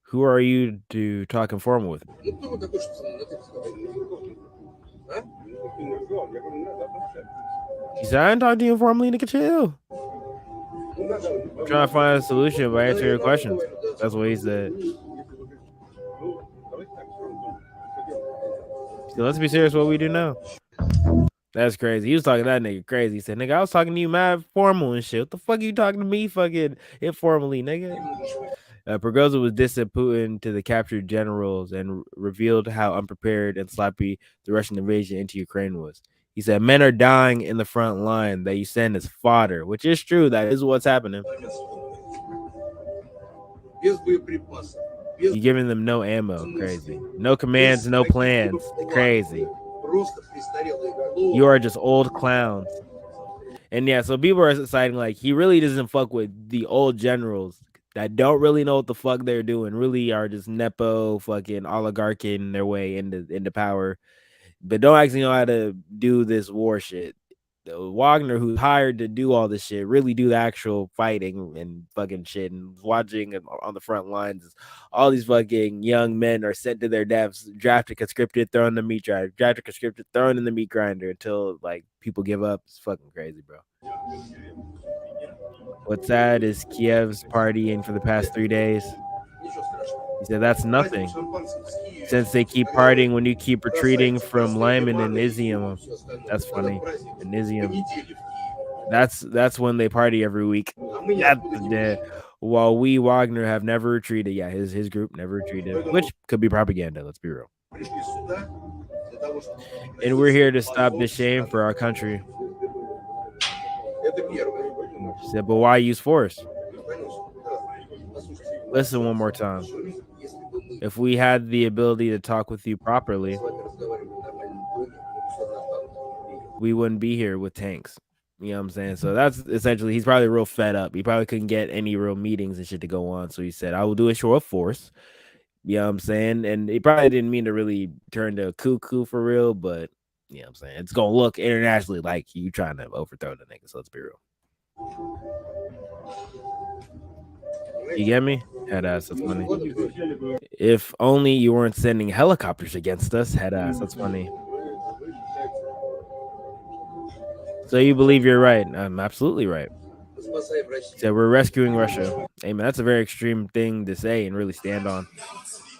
Who are you to talk informal with me? He said, I ain't talking to you informally, nigga, chill. I'm trying to find a solution by answering your questions. That's what he said. So let's be serious what we do now. That's crazy. He was talking to that nigga crazy. He said, nigga, I was talking to you mad formal and shit. What the fuck are you talking to me fucking informally, nigga? Prigozhin was dissing Putin to the captured generals and revealed how unprepared and sloppy the Russian invasion into Ukraine was. He said, men are dying in the front line that you send as fodder, which is true. That is what's happening. You're giving them no ammo. Crazy. No commands, no plans. Crazy. You are just old clowns. And yeah, so people are deciding like he really doesn't fuck with the old generals that don't really know what the fuck they're doing, really are just nepo fucking oligarching their way into power, but don't actually know how to do this war shit. Wagner, who's hired to do all this shit, really do the actual fighting and fucking shit, and watching on the front lines. All these fucking young men are sent to their deaths, drafted, conscripted, thrown in the meat grinder, drafted, conscripted, thrown in the meat grinder until like people give up. It's fucking crazy, bro. What's sad is Kiev's partying for the past 3 days. He said that's nothing. Since they keep partying when you keep retreating from Lyman and Izium. That's funny. And Izium. That's when they party every week. While we Wagner have never retreated. Yeah, his group never retreated, which could be propaganda, let's be real. And we're here to stop this shame for our country. She said, but why use force? Listen one more time. If we had the ability to talk with you properly, we wouldn't be here with tanks. You know what I'm saying? So that's essentially, he's probably real fed up. He probably couldn't get any real meetings and shit to go on. So he said, I will do a show of force. You know what I'm saying? And he probably didn't mean to really turn to a coup for real, but you know what I'm saying? It's going to look internationally like you trying to overthrow the nigga. So let's be real. You get me? Head ass, that's funny. If only you weren't sending helicopters against us. Head ass, that's funny. So you believe you're right? I'm absolutely right. So we're rescuing Russia. Hey man, that's a very extreme thing to say and really stand on.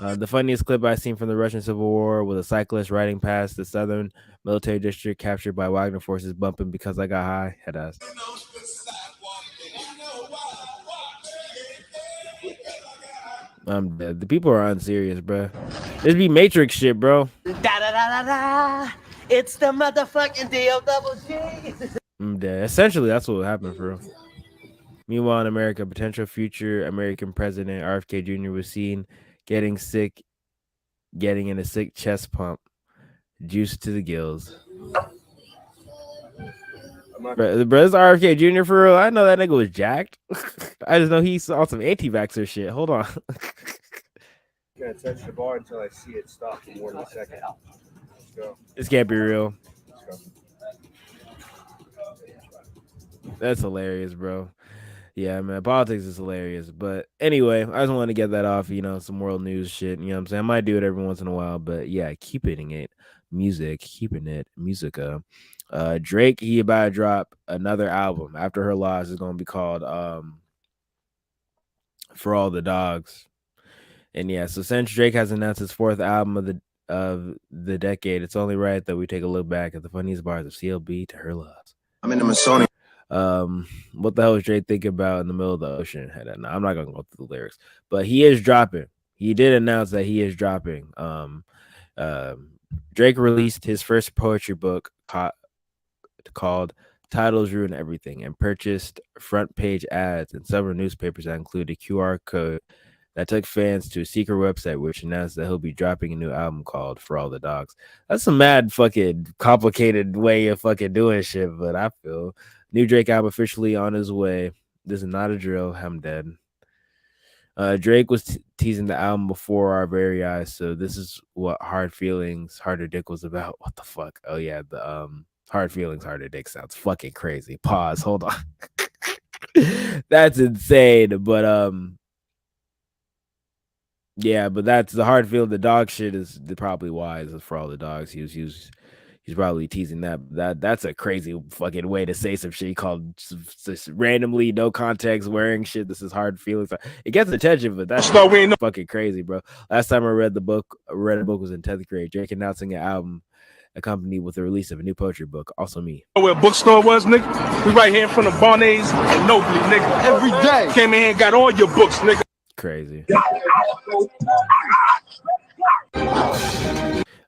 The funniest clip I've seen from the Russian Civil War was a cyclist riding past the southern military district captured by Wagner forces bumping because I got high. Head ass. I'm dead. The people are unserious, bro. This be Matrix shit, bro. Da da da da da. It's the motherfucking D-O-double-G. I'm dead. Essentially, that's what happened for real. Meanwhile, in America, potential future American president RFK Jr. was seen getting in a sick chest pump, juice to the gills. Bro, is RFK Jr. for real? I know that nigga was jacked. I just know he saw some anti-vaxxer shit. Hold on. Gonna touch the bar until I see it stop for more than a second. Let's go. This can't be real. Let's go. That's hilarious, bro. Yeah, man, politics is hilarious. But anyway, I just want to get that off, some world news shit. You know what I'm saying? I might do it every once in a while, but yeah, keeping it musica. Drake, he about to drop another album after her loss. Is going to be called For All the Dogs. And yeah, so since Drake has announced his fourth album of the decade, it's only right that we take a look back at the funniest bars of CLB to her loss. I'm in the Masonic. What the hell is Drake thinking about in the middle of the ocean? No, I'm not gonna go through the lyrics, but he is dropping. He did announce that he is dropping. Drake released his first poetry book called Titles Ruin Everything and purchased front page ads in several newspapers that include a QR code that took fans to a secret website which announced that he'll be dropping a new album called For All the Dogs. That's a mad fucking complicated way of fucking doing shit, but I feel new Drake album officially on his way. This is not a drill. I'm dead. Drake was teasing the album before our very eyes, so this is what Hard Feelings, Harder Dick was about. What the fuck? Oh yeah, the Hard Feelings, Harder Dick sounds fucking crazy. Pause. Hold on. That's insane, but yeah, but that's the Hard Feel. The dog shit is probably why is For All the Dogs. He's probably teasing that. That's a crazy fucking way to say some shit. He called just randomly, no context, wearing shit. This is Hard Feelings. It gets attention, but that's fucking crazy, bro. Last time I read a book was in 10th grade. Drake announcing an album accompanied with the release of a new poetry book. Also me. Where a bookstore was, nigga? We right here in front of Barney's and Nobley, nigga. Every day. Came in here and got all your books, nigga. Crazy.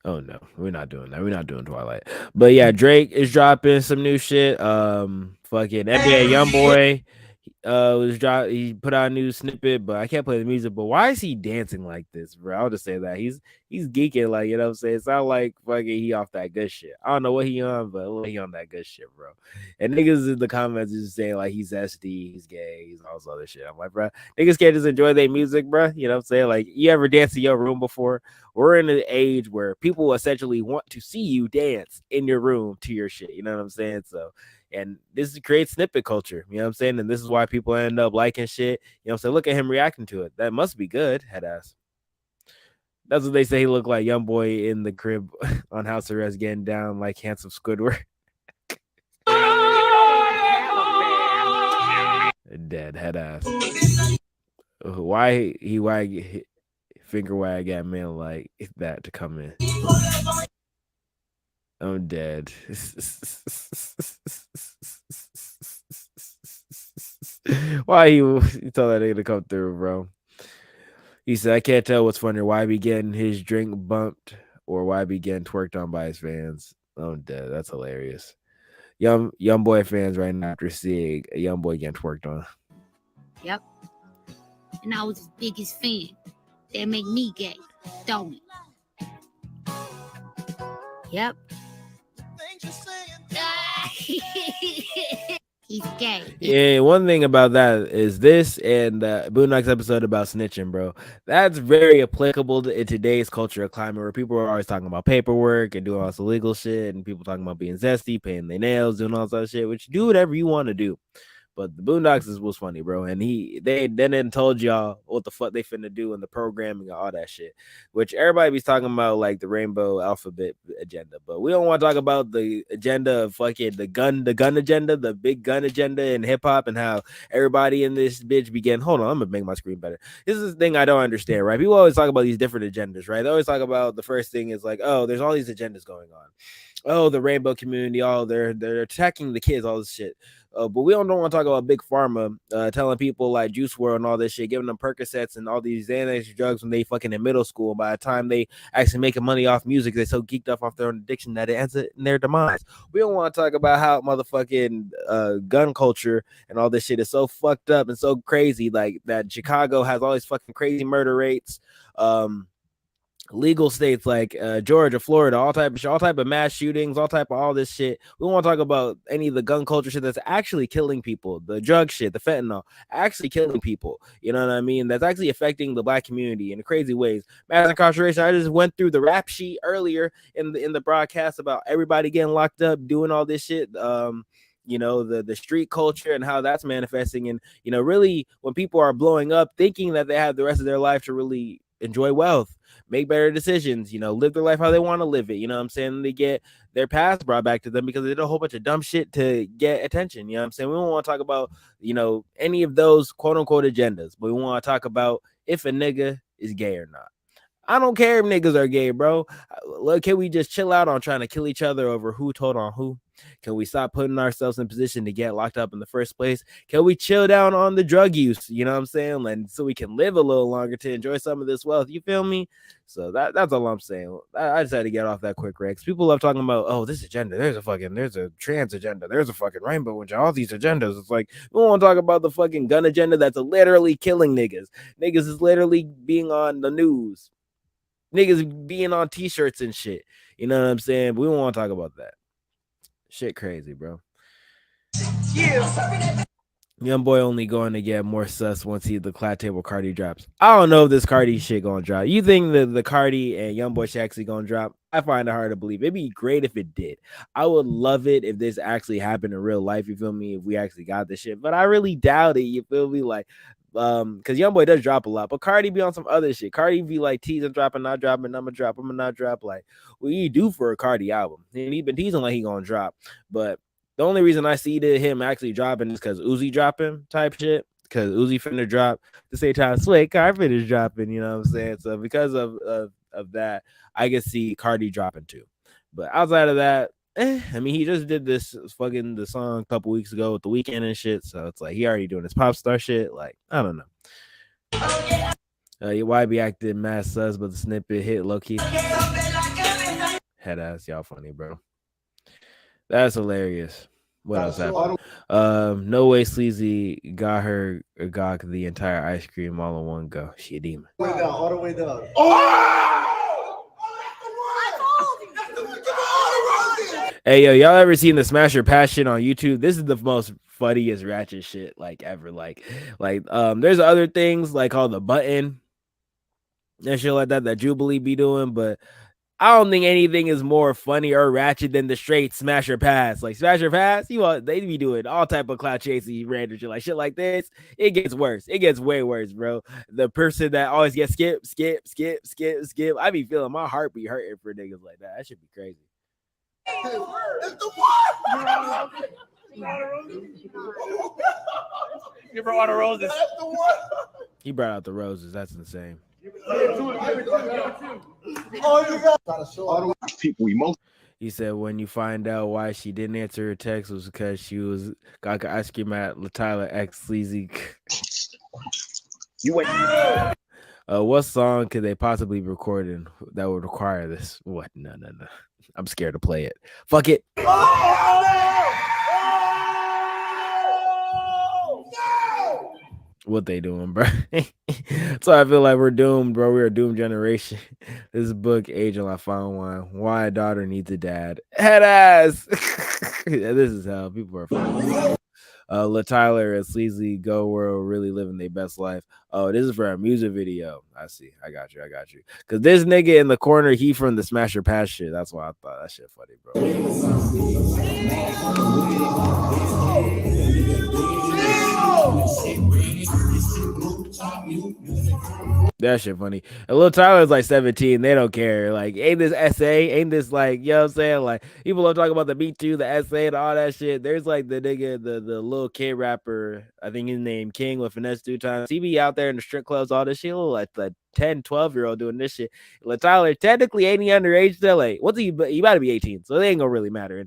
Oh no, we're not doing that. We're not doing Twilight. But yeah, Drake is dropping some new shit. Fucking NBA YoungBoy he put out a new snippet, but I can't play the music. But why is he dancing like this, bro? I'll just say that he's geeking, like, you know what I'm saying? It sounds like fucking he off that good shit. I don't know what he on, but he on that good shit, bro. And niggas in the comments is just saying like he's SD, he's gay, he's all this other shit. I'm like, bro, niggas can't just enjoy their music, bro. You know what I'm saying? Like, you ever dance in your room before? We're in an age where people essentially want to see you dance in your room to your shit. You know what I'm saying? So, and this creates snippet culture. You know what I'm saying? And this is why people end up liking shit. You know what I'm saying? Look at him reacting to it. That must be good, head ass. That's what they say. He looked like YoungBoy in the crib on house arrest, getting down like handsome Squidward. Dead head ass. Why he wag finger wag at man like that to come in? I'm dead. Why you tell that nigga to come through, bro? He said, I can't tell what's funnier, why be getting his drink bumped or why be getting twerked on by his fans. I'm dead. That's hilarious. YoungBoy fans right now after seeing a YoungBoy getting twerked on. Yep. And I was his biggest fan. That make me gay, don't it? Yep. He's gay. Yeah, one thing about that is this and the Boondocks episode about snitching, bro. That's very applicable in today's cultural climate where people are always talking about paperwork and doing all this illegal shit, and people talking about being zesty, painting their nails, doing all that shit, which do whatever you want to do. But the Boondocks was funny, bro. And they then told y'all what the fuck they finna do in the programming and all that shit, which everybody be talking about like the rainbow alphabet agenda. But we don't want to talk about the agenda of fucking the gun agenda, the big gun agenda in hip hop, and how everybody in this bitch began. Hold on, I'm gonna make my screen better. This is the thing I don't understand, right? People always talk about these different agendas, right? They always talk about the first thing is like, oh, there's all these agendas going on. Oh, the rainbow community, they're attacking the kids, all this shit. But we don't want to talk about Big Pharma telling people like Juice WRLD and all this shit, giving them Percocets and all these Xanax drugs when they fucking in middle school. By the time they actually making money off music, they're so geeked up off their own addiction that it ends in their demise. We don't want to talk about how motherfucking gun culture and all this shit is so fucked up and so crazy, like that Chicago has all these fucking crazy murder rates. Legal states like Georgia, Florida, all type of mass shootings, all this shit. We want to talk about any of the gun culture shit that's actually killing people, the drug shit, the fentanyl, actually killing people. You know what I mean? That's actually affecting the black community in crazy ways. Mass incarceration. I just went through the rap sheet earlier in the broadcast about everybody getting locked up, doing all this shit. You know, the street culture and how that's manifesting, and you know, really when people are blowing up, thinking that they have the rest of their life to really enjoy wealth, make better decisions, you know, live their life how they want to live it. You know what I'm saying? They get their past brought back to them because they did a whole bunch of dumb shit to get attention. You know what I'm saying? We don't want to talk about, you know, any of those quote unquote agendas, but we want to talk about if a nigga is gay or not. I don't care if niggas are gay, bro. Look, can we just chill out on trying to kill each other over who told on who? Can we stop putting ourselves in position to get locked up in the first place? Can we chill down on the drug use? You know what I'm saying? And so we can live a little longer to enjoy some of this wealth. You feel me? So that's all I'm saying. I just had to get off that quick, Rex. People love talking about, oh, this agenda. There's a trans agenda. There's a fucking rainbow agenda. All these agendas. It's like, we want to talk about the fucking gun agenda that's literally killing niggas. Niggas is literally being on the news. Niggas being on t-shirts and shit. You know what I'm saying? But we don't want to talk about that. Shit crazy, bro. Young boy only going to get more sus once the Clat Table Cardi drops. I don't know if this Cardi shit gonna drop. You think the Cardi and Young Boy shit actually gonna drop? I find it hard to believe. It'd be great if it did. I would love it if this actually happened in real life. You feel me? If we actually got this shit, but I really doubt it. You feel me? Like, because Young Boy does drop a lot, but Cardi be on some other shit. Cardi be like teasing, dropping, not dropping, I'm gonna not drop. Like, what you do for a Cardi album? And he been teasing like he gonna drop, but the only reason I see him actually dropping is because Uzi dropping type shit. Because Uzi finna drop the same time Sway Carpet is dropping. You know what I'm saying? So because of that, I can see Cardi dropping too. But outside of that, I mean, he just did this fucking the song a couple weeks ago with The Weeknd and shit. So it's like he already doing his pop star shit. Like, I don't know. YB acted mad sus, but the snippet hit low key. Head ass, y'all funny, bro. That's hilarious. What else happened? No way Sleazy got the entire ice cream all in one go. She a demon. All the way down. Hey, yo, y'all ever seen the Smash or Pass shit on YouTube? This is the most funniest ratchet shit like ever. Like there's other things like called the button and shit like that Jubilee be doing, but I don't think anything is more funny or ratchet than the straight Smash or Pass. Like Smash or Pass, they be doing all type of clout chasing random shit like this. It gets worse. It gets way worse, bro. The person that always gets skip. I be feeling my heart be hurting for niggas like that. That should be crazy. You brought out the roses. He brought out the roses. That's insane. People emotion. He said when you find out why she didn't answer her text was because she got ice cream at LaTyla X Sleazy. You went. What song could they possibly be recording that would require this? What? No. I'm scared to play it. Fuck it. What they doing, bro? So I feel like we're doomed, bro. We're a doomed generation. This book, Angel, I found one. Why a daughter needs a dad. Head ass. This is how people are funny. LaTyla and Sleazy Go World really living their best life. Oh, this is for a music video. I see. I got you. Because this nigga in the corner, he from the Smash or Pass shit. That's why I thought that shit funny, bro. That shit funny. And Lil Tyler's like 17. They don't care. Like, ain't this essay? Ain't this like, you know what I'm saying? Like, people don't talk about the Me Too, the essay, and all that shit. There's like the nigga, the little kid rapper, I think his name King with Finesse 2 times. He be out there in the strip clubs, all this shit. Like the 10, 12-year-old doing this shit. Lil Tyler, technically, ain't he underage still? Like, what's he about to be 18, so they ain't gonna really matter.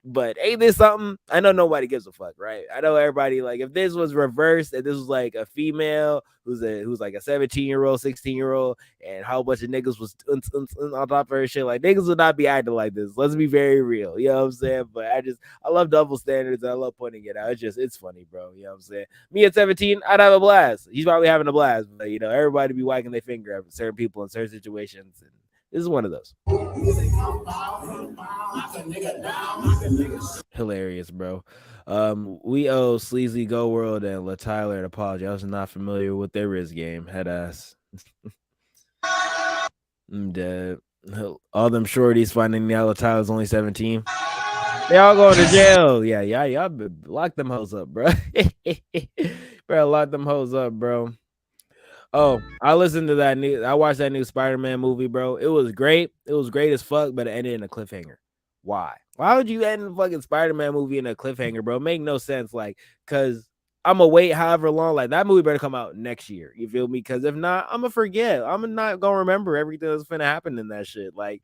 But ain't this something? I know nobody gives a fuck, right? I know everybody, like, if this was reversed, if this was like a female who's like a 17-year-old, 16-year-old, and a whole bunch of niggas was on top of her shit, like, niggas would not be acting like this. Let's be very real, you know what I'm saying? But I love double standards. I love pointing it out. It's funny, bro. You know what I'm saying? Me at 17, I'd have a blast. He's probably having a blast, but you know, everybody be wagging their finger at certain people in certain situations, and this is one of those. Hilarious, bro. We owe Sleazy Go World and La Tyler an apology. I was not familiar with their Riz game. Head ass. I'm dead. All them shorties finding out La Tyler's only 17. They all going to jail. Yeah, y'all lock them hoes up, bro. Bro, lock them hoes up, bro. Oh, I listened to that I watched that new Spider-Man movie, bro. It was great. It was great as fuck, but it ended in a cliffhanger. Why? Why would you end the fucking Spider-Man movie in a cliffhanger, bro? Make no sense. Like, cause I'm gonna wait however long. Like, that movie better come out next year. You feel me? Cause if not, I'm gonna forget. I'm not gonna remember everything that's gonna happen in that shit. Like,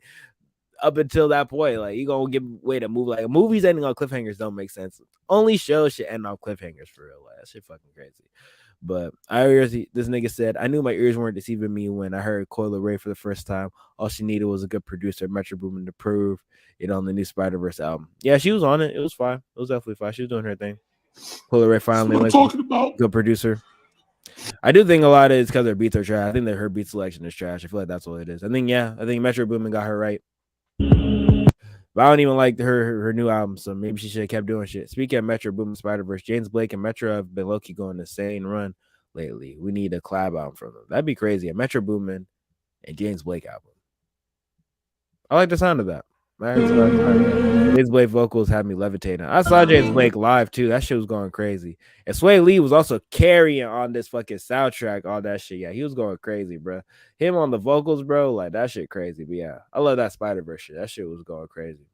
up until that point, like, you gonna wait a movie. Like, movies ending on cliffhangers don't make sense. Only shows should end on cliffhangers for real. Like, that shit fucking crazy. But this nigga said, I knew my ears weren't deceiving me when I heard Coyle Ray for the first time. All she needed was a good producer, Metro Boomin, to prove it on the new Spider-Verse album. Yeah, she was on it. It was fine. It was definitely fine. She was doing her thing. Coyle Ray finally, like, talking about. Good producer. I do think a lot of it is because her beats are trash. I think that her beat selection is trash. I feel like that's what it is. I think Metro Boomin got her right. But I don't even like her new album, so maybe she should have kept doing shit. Speaking of Metro Boomin, Spider-Verse, James Blake and Metro have been low-key going the same run lately. We need a collab album from them. That'd be crazy. A Metro Boomin and James Blake album. I like the sound of that. James Blake vocals had me levitating. I saw James Blake live too. That shit was going crazy. And Sway Lee was also carrying on this fucking soundtrack, all that shit. Yeah, he was going crazy, bro. Him on the vocals, bro, like, that shit crazy. But yeah, I love that Spider-Verse shit. That shit was going crazy.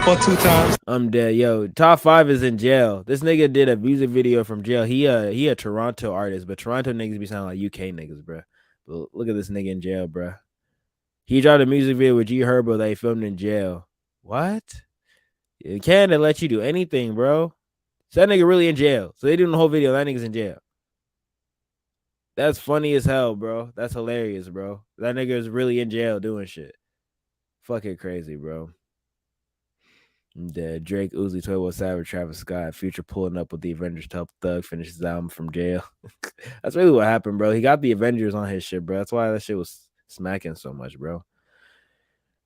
For 2 times. I'm dead. Yo, Top 5 is in jail. This nigga did a music video from jail. He a Toronto artist, but Toronto niggas be sounding like UK niggas, bro. But look at this nigga in jail, bro. He dropped a music video with G Herbo that he filmed in jail. What? In Canada let you do anything, bro. So that nigga really in jail. So they doing the whole video. That nigga's in jail. That's funny as hell, bro. That's hilarious, bro. That nigga is really in jail doing shit. Fucking crazy, bro. I'm dead. Drake, Uzi, 21 Savage, Travis Scott, Future pulling up with the Avengers to help Thug finish his album from jail. That's really what happened, bro. He got the Avengers on his shit, bro. That's why that shit was smacking so much, bro.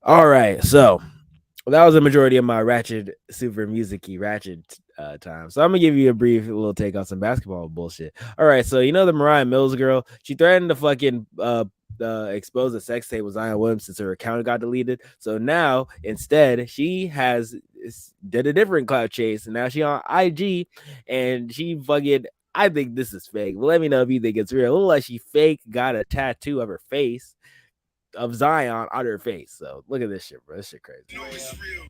All right, so that was the majority of my ratchet super music-y ratchet time. So I'm gonna give you a brief little take on some basketball bullshit. All right, so you know the Mariah Mills girl, she threatened to fucking expose a sex tape with Zion Williamson, so her account got deleted. So now instead she did a different clout chase, and now she on IG, and she fucking, I think this is fake, but let me know if you think it's real. It looks like she fake got a tattoo of her face, of Zion on her face. So look at this shit, bro. This shit crazy. No, it's real.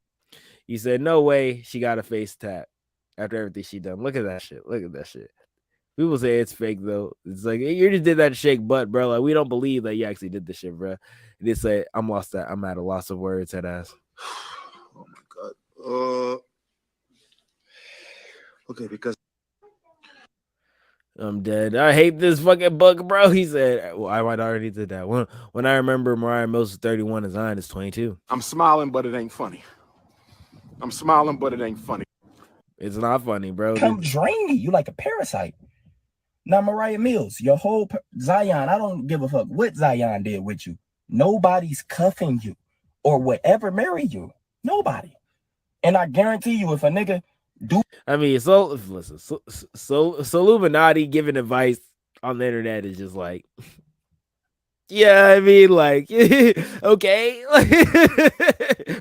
You said no way she got a face tat after everything she done. Look at that shit. Look at that shit. People say it's fake though. It's like, you just did that to shake butt, bro. Like, we don't believe that you actually did this shit, bro. They say I'm at a loss of words, head ass. Oh my god. Okay, because I'm dead. I hate this fucking book, bro. He said, well, I might already did that. When I remember Mariah Mills is 31 and Zion is 22. I'm smiling, but it ain't funny. I'm smiling, but it ain't funny. It's not funny, bro. Come drain me. You like a parasite. Now, Mariah Mills, your whole Zion, I don't give a fuck what Zion did with you. Nobody's cuffing you or would ever marry you. Nobody. And I guarantee you, if a nigga do, I mean, so listen, so Illuminati giving advice on the internet is just like, Yeah, I mean, like, okay,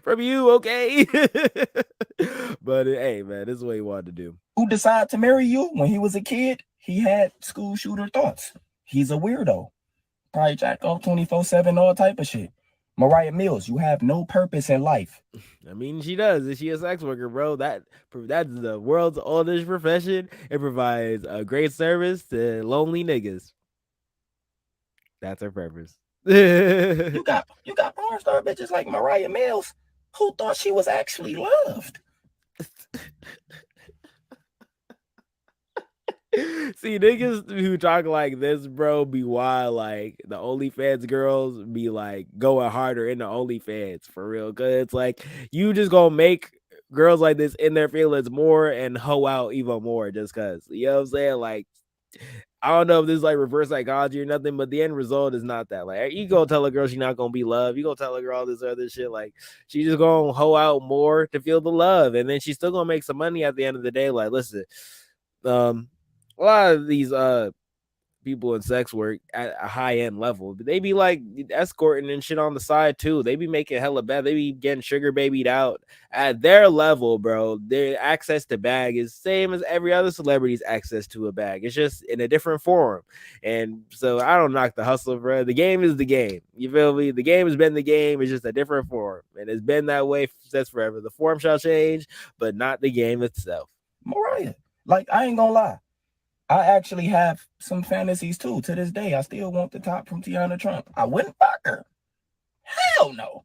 from you, okay. But hey, man, this is what he wanted to do. Who decided to marry you when he was a kid? He had school shooter thoughts. He's a weirdo. Probably jack off 24/7, all type of shit. Mariah Mills, you have no purpose in life. I mean, she does. Is she a sex worker, bro? That's the world's oldest profession. It provides a great service to lonely niggas. That's her purpose. You got porn star bitches like Mariah Mills who thought she was actually loved. See, niggas who talk like this, bro, be wild. Like the OnlyFans girls be like going harder in the OnlyFans for real. Cause it's like you just gonna make girls like this in their feelings more and hoe out even more just cause. You know what I'm saying? Like, I don't know if this is like reverse psychology or nothing, but the end result is not that. Like, you gonna tell a girl she's not gonna be loved. You gonna tell a girl all this other shit. Like, she just gonna hoe out more to feel the love, and then she's still gonna make some money at the end of the day. Like, listen, a lot of these people in sex work at a high end level, they be like escorting and shit on the side too. They be making hella bad. They be getting sugar babied out at their level, bro. Their access to bag is same as every other celebrity's access to a bag. It's just in a different form. And so I don't knock the hustle, bro. The game is the game. You feel me? The game has been the game. It's just a different form, and it's been that way since forever. The form shall change, but not the game itself. Mariah, like, I ain't gonna lie, I actually have some fantasies too. To this day, I still want the top from Tiana Trump. I wouldn't fuck her. Hell no.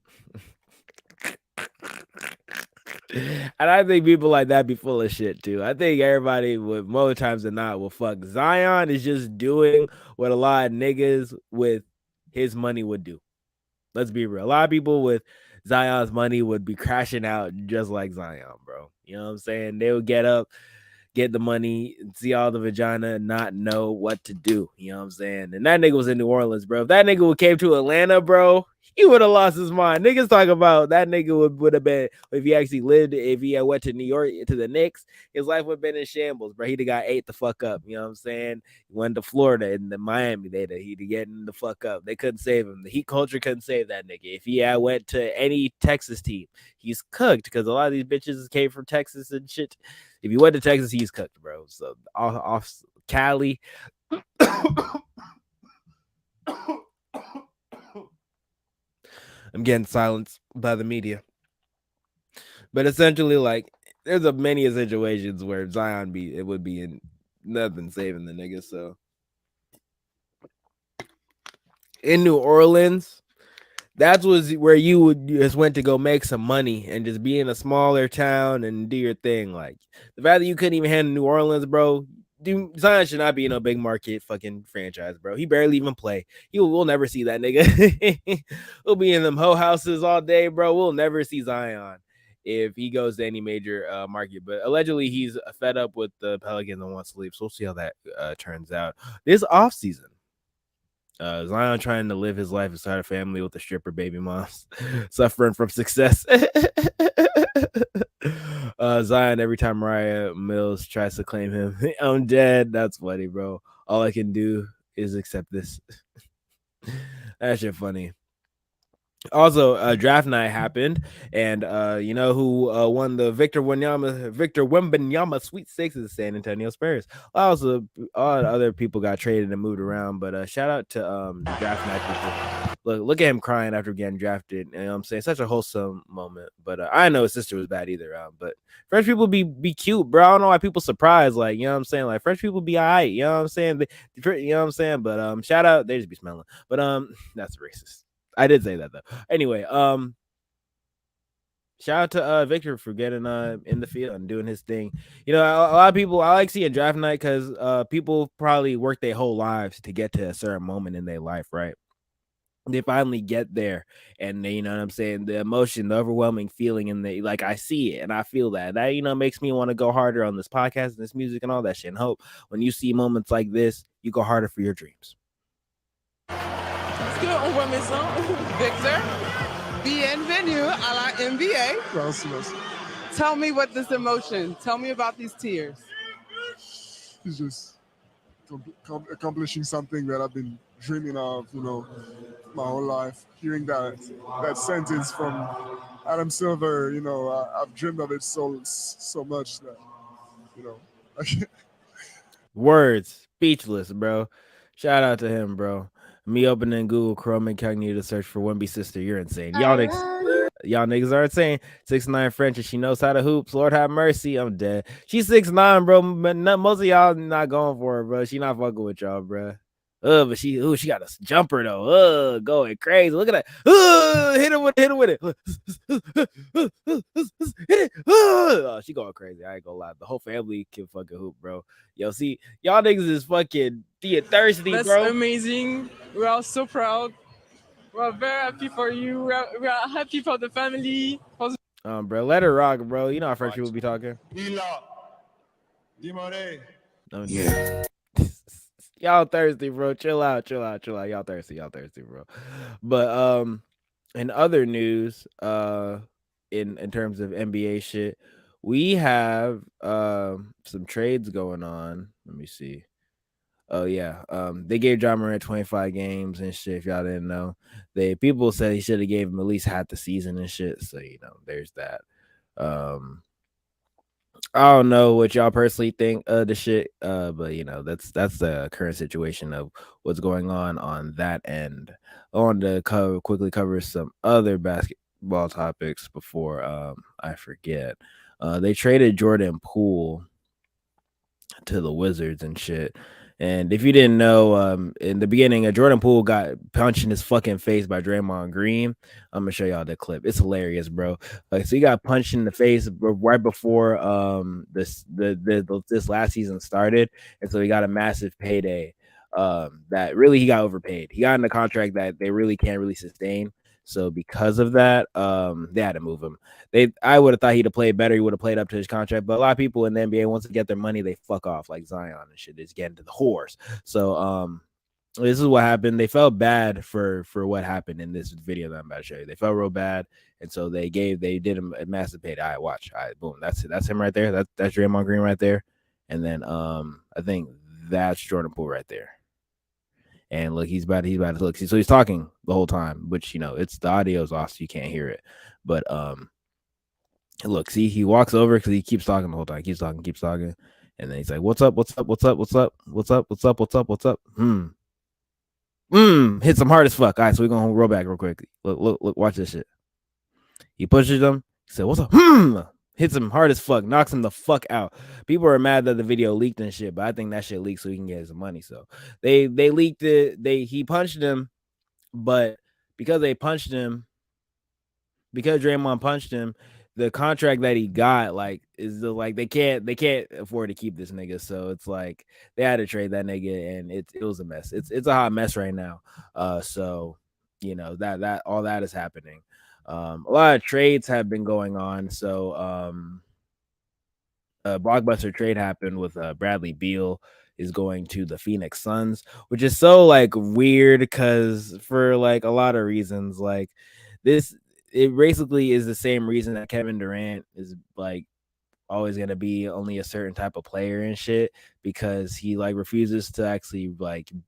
And I think people like that be full of shit too. I think everybody would, more times than not, will fuck. Zion is just doing what a lot of niggas with his money would do. Let's be real. A lot of people with Zion's money would be crashing out just like Zion, bro. You know what I'm saying? They would get up, get the money, see all the vagina, not know what to do. You know what I'm saying? And that nigga was in New Orleans, bro. If that nigga would came to Atlanta, bro, he would have lost his mind. Niggas talk about that nigga would have been, if he actually lived, if he had went to New York to the Knicks, his life would have been in shambles, bro. He'd have got ate the fuck up. You know what I'm saying? He went to Florida and the Miami, he'd have gotten the fuck up. They couldn't save him. The Heat culture couldn't save that nigga. If he had went to any Texas team, he's cooked because a lot of these bitches came from Texas and shit. If he went to Texas, he's cooked, bro. So off Cali. I'm getting silenced by the media. But essentially, like, there's many situations where Zion would be in nothing saving the nigga. So in New Orleans, that was where you would just went to go make some money and just be in a smaller town and do your thing. Like, the fact that you couldn't even handle New Orleans, bro. Dude, Zion should not be in a big market fucking franchise, bro. He barely even play. We'll never see that nigga. He'll be in them hoe houses all day, bro. We'll never see Zion if he goes to any major market. But allegedly, he's fed up with the Pelicans and wants to leave. So we'll see how that turns out this offseason. Zion trying to live his life and start a family with a stripper baby moms, suffering from success. Zion, every time Mariah Mills tries to claim him, I'm dead. That's funny, bro. All I can do is accept this. That shit funny. Also, draft night happened, and you know who won the Victor Wembanyama sweepstakes? Is San Antonio Spurs. Also, all the other people got traded and moved around, but shout out to the draft night people. Look at him crying after getting drafted. You know what I'm saying? Such a wholesome moment. But I know his sister was bad either. But French people be cute, bro. I don't know why people surprised. Like, you know what I'm saying? Like, French people be all right. You know what I'm saying? You know what I'm saying? But shout out. They just be smelling. But that's racist. I did say that though. Anyway, shout out to Victor for getting in the field and doing his thing. You know, a lot of people, I like seeing draft night because people probably work their whole lives to get to a certain moment in their life, right? They finally get there, and they, you know what I'm saying, the emotion, the overwhelming feeling, and they, like, I see it and I feel that you know, makes me want to go harder on this podcast and this music and all that shit. And hope when you see moments like this, you go harder for your dreams. Good on women's zone. Victor, bienvenue à la NBA. Gracias. Tell me what this emotion, tell me about these tears. It's just accomplishing something that I've been dreaming of, my whole life. Hearing that sentence from Adam Silver, I've dreamed of it so much that, Words, speechless, bro. Shout out to him, bro. Me opening Google Chrome incognito to search for Wemby sister. You're insane. Y'all niggas are insane. 6'9" French and she knows how to hoops. Lord have mercy. I'm dead. She's 6'9", bro. But most of y'all not going for her, bro. She not fucking with y'all, bro. But she got a jumper though. Going crazy. Look at that. Hit him with it. Hit it. Oh, she going crazy. I ain't gonna lie. The whole family can fucking hoop, bro. Yo, see, y'all niggas is fucking thirsty, That's bro. amazing. We are so proud. We are very happy for you. We are happy for the family. Bro, let her rock, bro. You know how French people be talking. Yeah. Y'all thirsty, bro. Chill out. Y'all thirsty, bro. But in other news, in terms of NBA shit, we have some trades going on. Let me see. Oh yeah. They gave Ja Morant 25 games and shit. If y'all didn't know, people said he should have gave him at least half the season and shit. So there's that. I don't know what y'all personally think of the shit, but that's the current situation of what's going on that end. I wanted to quickly cover some other basketball topics before I forget. They traded Jordan Poole to the Wizards and shit. And if you didn't know, in the beginning, Jordan Poole got punched in his fucking face by Draymond Green. I'm gonna show y'all the clip. It's hilarious, bro. So he got punched in the face right before this last season started, and so he got a massive payday. That really he got overpaid. He got in a contract that they really can't really sustain. So because of that, they had to move him. I would have thought he'd have played better. He would have played up to his contract. But a lot of people in the NBA, once they get their money, they fuck off like Zion and shit. It's getting to the whores. So this is what happened. They felt bad for what happened in this video that I'm about to show you. They felt real bad, and so they did him a massive payday. All right, watch. All right, boom. That's him right there. That's Draymond Green right there. And then I think that's Jordan Poole right there. And look, he's about to look. So he's talking the whole time, which it's the audio's off, so you can't hear it. But look, see, he walks over because he keeps talking the whole time. Keeps talking, and then he's like, "What's up? What's up? What's up? What's up? What's up? What's up? What's up? What's up?" Hits him hard as fuck. All right, so we're gonna roll back real quick. Look, watch this shit. He pushes him. He said, "What's up?" Hits him hard as fuck, knocks him the fuck out. People are mad that the video leaked and shit, but I think that shit leaked so he can get his money. So they leaked it. He punched him, but because Draymond punched him, the contract that he got is they can't afford to keep this nigga. So it's like they had to trade that nigga, and it was a mess. It's a hot mess right now. So that all that is happening. A lot of trades have been going on. So a blockbuster trade happened with Bradley Beal is going to the Phoenix Suns, which is so weird because for a lot of reasons. It basically is the same reason that Kevin Durant is always gonna be only a certain type of player and shit, because he refuses to actually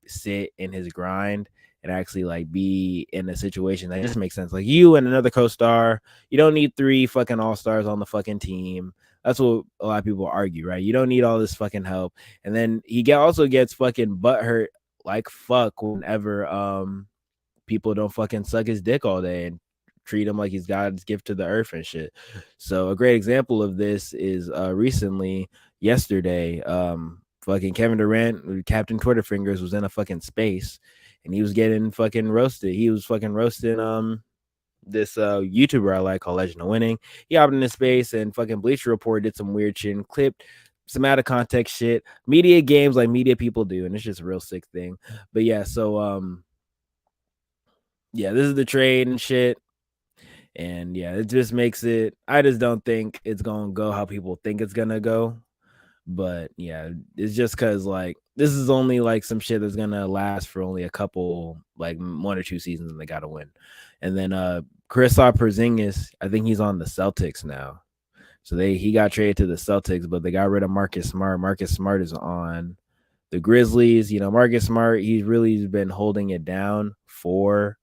sit in his grind and actually be in a situation that just makes sense. Like you and another co-star, you don't need 3 fucking all-stars on the fucking team. That's what a lot of people argue, right? You don't need all this fucking help. And then he also gets fucking butthurt like fuck whenever people don't fucking suck his dick all day and treat him like he's God's gift to the earth and shit. So a great example of this is recently, yesterday, fucking Kevin Durant, Captain Twitter Fingers, was in a fucking space and he was getting fucking roasted. He was fucking roasting this YouTuber I like called Legend of Winning. He hopped in this space and fucking Bleacher Report did some weird shit and clipped some out of context shit. Media games like media people do, and it's just a real sick thing. But yeah, so yeah, this is the trade and shit. And yeah, it just makes it, I just don't think it's gonna go how people think it's gonna go. But yeah, it's just because this is only some shit that's gonna last for only a couple, 1 or 2 seasons, and they gotta win. And then Kristaps Porzingis, I think he's on the Celtics now. So he got traded to the Celtics, but they got rid of Marcus Smart. Marcus Smart is on the Grizzlies. You know, Marcus Smart, he's really been holding it down for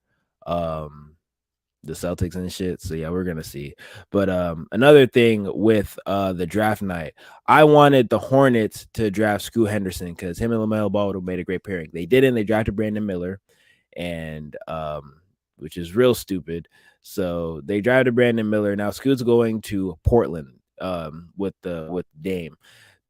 the Celtics and shit. So yeah, we're gonna see. But another thing with the draft night, I wanted the Hornets to draft Scoot Henderson because him and LaMelo Ball would have made a great pairing. They didn't. They drafted Brandon Miller, and which is real stupid. So they drafted Brandon Miller. Now Scoot's going to Portland with Dame.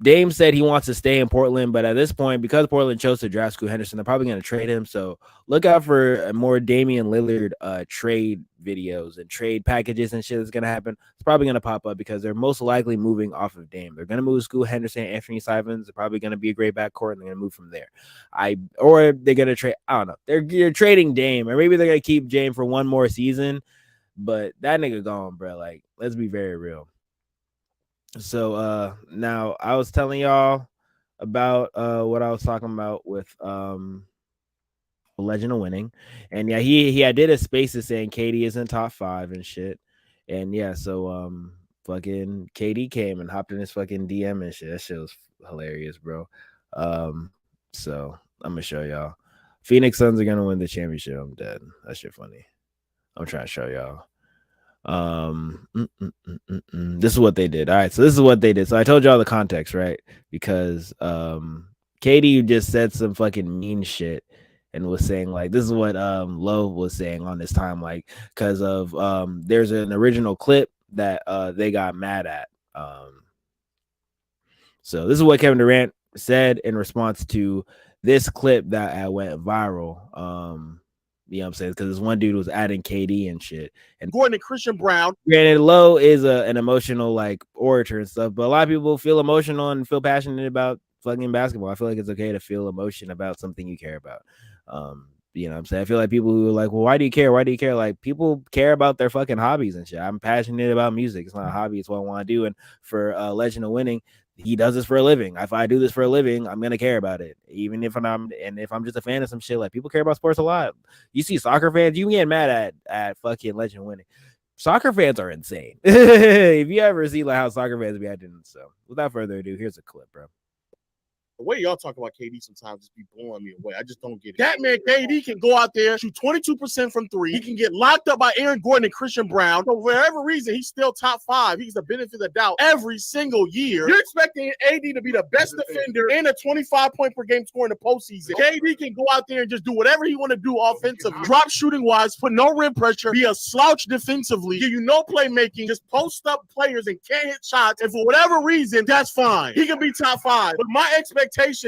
Dame said he wants to stay in Portland, but at this point, because Portland chose to draft Scoot Henderson, they're probably going to trade him. So look out for more Damian Lillard trade videos and trade packages and shit that's going to happen. It's probably going to pop up because they're most likely moving off of Dame. They're going to move Scoot Henderson, Anthony Simons. They're probably going to be a great backcourt, and they're going to move from there. Or they're going to trade. I don't know. They're trading Dame, or maybe they're going to keep Dame for one more season. But that nigga gone, bro. Like, let's be very real. So now I was telling y'all about what I was talking about with Legend of Winning, and yeah, he did a spaces saying KD is in top 5 and shit, and yeah, so fucking KD came and hopped in his fucking DM and shit. That shit was hilarious, bro. So I'm gonna show y'all. Phoenix Suns are gonna win the championship. I'm dead. That shit funny. I'm trying to show y'all. This is what they did. All right, so this is what they did. So I told y'all the context, right? Because KD just said some fucking mean shit and was saying like, this is what Lowe was saying on this time, like, because of there's an original clip that they got mad at. So this is what Kevin Durant said in response to this clip that went viral. You know what I'm saying? Because this one dude was adding KD and shit. And Gordon and Christian Brown. Granted, Lowe is an emotional like orator and stuff, but a lot of people feel emotional and feel passionate about fucking basketball. I feel like it's okay to feel emotion about something you care about. You know what I'm saying? I feel like people who are like, well, why do you care? Why do you care? Like, people care about their fucking hobbies and shit. I'm passionate about music. It's not a hobby. It's what I want to do. And for Legend of Winning, he does this for a living. If I do this for a living, I'm gonna care about it. Even if I'm just a fan of some shit, like, people care about sports a lot. You see soccer fans, you get mad at fucking Legend of Winning. Soccer fans are insane. If you ever see like how soccer fans be acting. So without further ado, here's a clip, bro. The way y'all talk about KD sometimes just be blowing me away. I just don't get it. That man, KD, can go out there, shoot 22% from 3. He can get locked up by Aaron Gordon and Christian Brown. For whatever reason, he's still top 5. He's the benefit of the doubt every single year. You're expecting AD to be the best defender and a 25-point per game scorer in the postseason. KD can go out there and just do whatever he want to do offensively. Drop shooting-wise, put no rim pressure, be a slouch defensively, give you no playmaking, just post up players and can't hit shots. And for whatever reason, that's fine. He can be top 5. But my expectation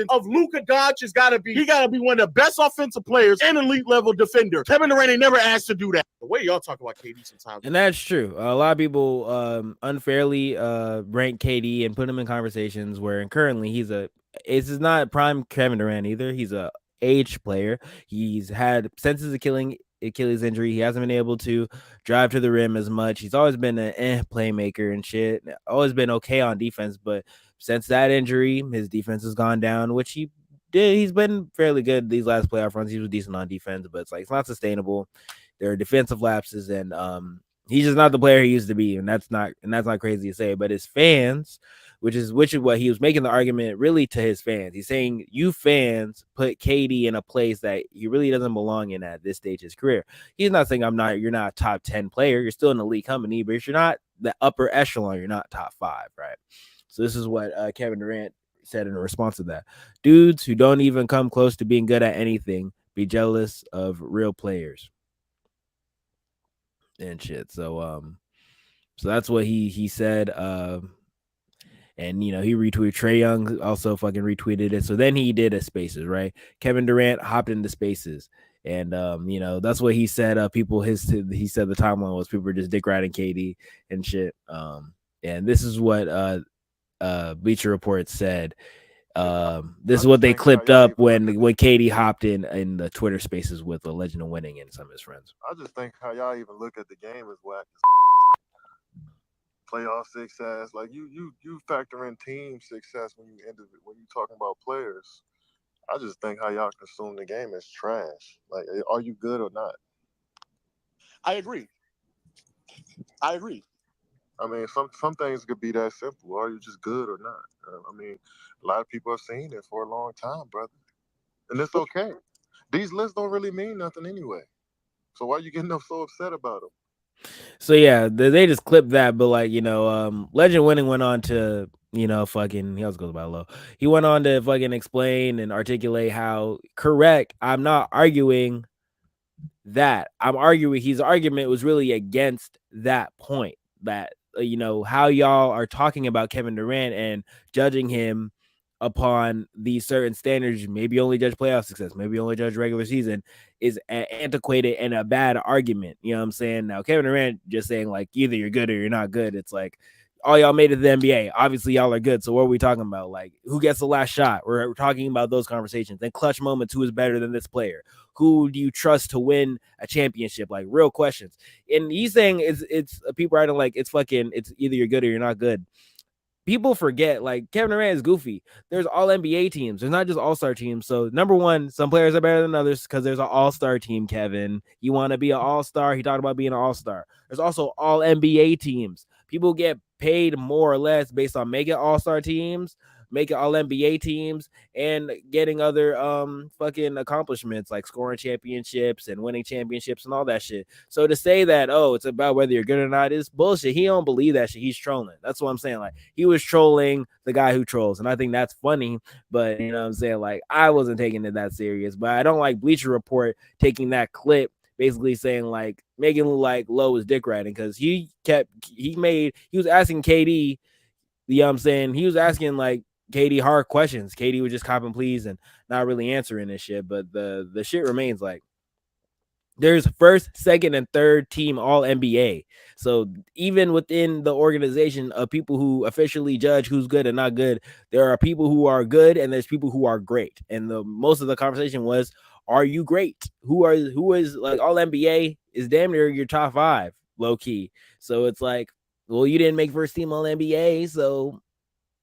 of Luka Doncic has got to be, he got to be one of the best offensive players and elite level defender. Kevin Durant ain't never asked to do that. The way y'all talk about KD sometimes. And that's true. A lot of people unfairly rank KD and put him in conversations where currently this is not prime Kevin Durant either. He's a aged player. He's had since his Achilles injury, he hasn't been able to drive to the rim as much. He's always been an playmaker and shit. Always been okay on defense, but since that injury, his defense has gone down, which he did. He's been fairly good these last playoff runs. He was decent on defense, but it's not sustainable. There are defensive lapses, and he's just not the player he used to be, and that's not crazy to say. But his fans, which is what he was making the argument really to his fans. He's saying you fans put KD in a place that he really doesn't belong in at this stage of his career. He's not saying you're not a top 10 player. You're still an elite company, but if you're not the upper echelon, you're not top 5, right? So this is what Kevin Durant said in response to that. Dudes who don't even come close to being good at anything be jealous of real players and shit. So that's what he said. And he retweeted. Trae Young also fucking retweeted it. So then he did a Spaces, right? Kevin Durant hopped into Spaces, and that's what he said. He said the timeline was people were just dick riding KD and shit. And this is what Bleacher Report said. This is what they clipped up when KD hopped in the Twitter Spaces with the Legend of Winning and some of his friends. I just think how y'all even look at the game is whack. Playoff success, like you factor in team success when you talking about players. I just think how y'all consume the game is trash. Like, are you good or not? I agree. I mean, some things could be that simple. Are you just good or not? I mean, a lot of people have seen it for a long time, brother, and it's okay. These lists don't really mean nothing anyway. So why are you getting so upset about them? So yeah, they just clipped that, but like, Legend Winning went on to, fucking, he also goes by low. He went on to fucking explain and articulate how correct. I'm not arguing that. I'm arguing his argument was really against that point, that how y'all are talking about Kevin Durant and judging him upon these certain standards, maybe only judge playoff success, maybe only judge regular season, is antiquated and a bad argument. You know what I'm saying? Now, Kevin Durant just saying like either you're good or you're not good. It's like, all y'all made it to the NBA. Obviously, y'all are good. So what are we talking about? Like, who gets the last shot? We're talking about those conversations. And clutch moments, who is better than this player? Who do you trust to win a championship? Like, real questions. And he's saying it's people writing like it's either you're good or you're not good. People forget, like, Kevin Durant is goofy. There's all NBA teams. There's not just all-star teams. So, number one, some players are better than others because there's an all-star team, Kevin. You want to be an all-star? He talked about being an all-star. There's also all NBA teams. People get paid more or less based on making all-star teams, making all NBA teams, and getting other fucking accomplishments like scoring championships and winning championships and all that shit. So to say that, oh, it's about whether you're good or not is bullshit. He don't believe that shit. He's trolling. That's what I'm saying. Like, he was trolling the guy who trolls, and I think that's funny. But you know what I'm saying? Like, I wasn't taking it that serious. But I don't like Bleacher Report taking that clip, basically saying like making it look like Lowe was dick riding, because he was asking KD, you know what I'm saying? He was asking like KD hard questions. KD would just cop and please and not really answering this shit. But the shit remains like there's first, second, and third team all NBA. So even within the organization of people who officially judge who's good and not good, there are people who are good and there's people who are great. And the most of the conversation was, are you great? Who is like all NBA is damn near your top 5, low key. So it's like, well, you didn't make first team all NBA, so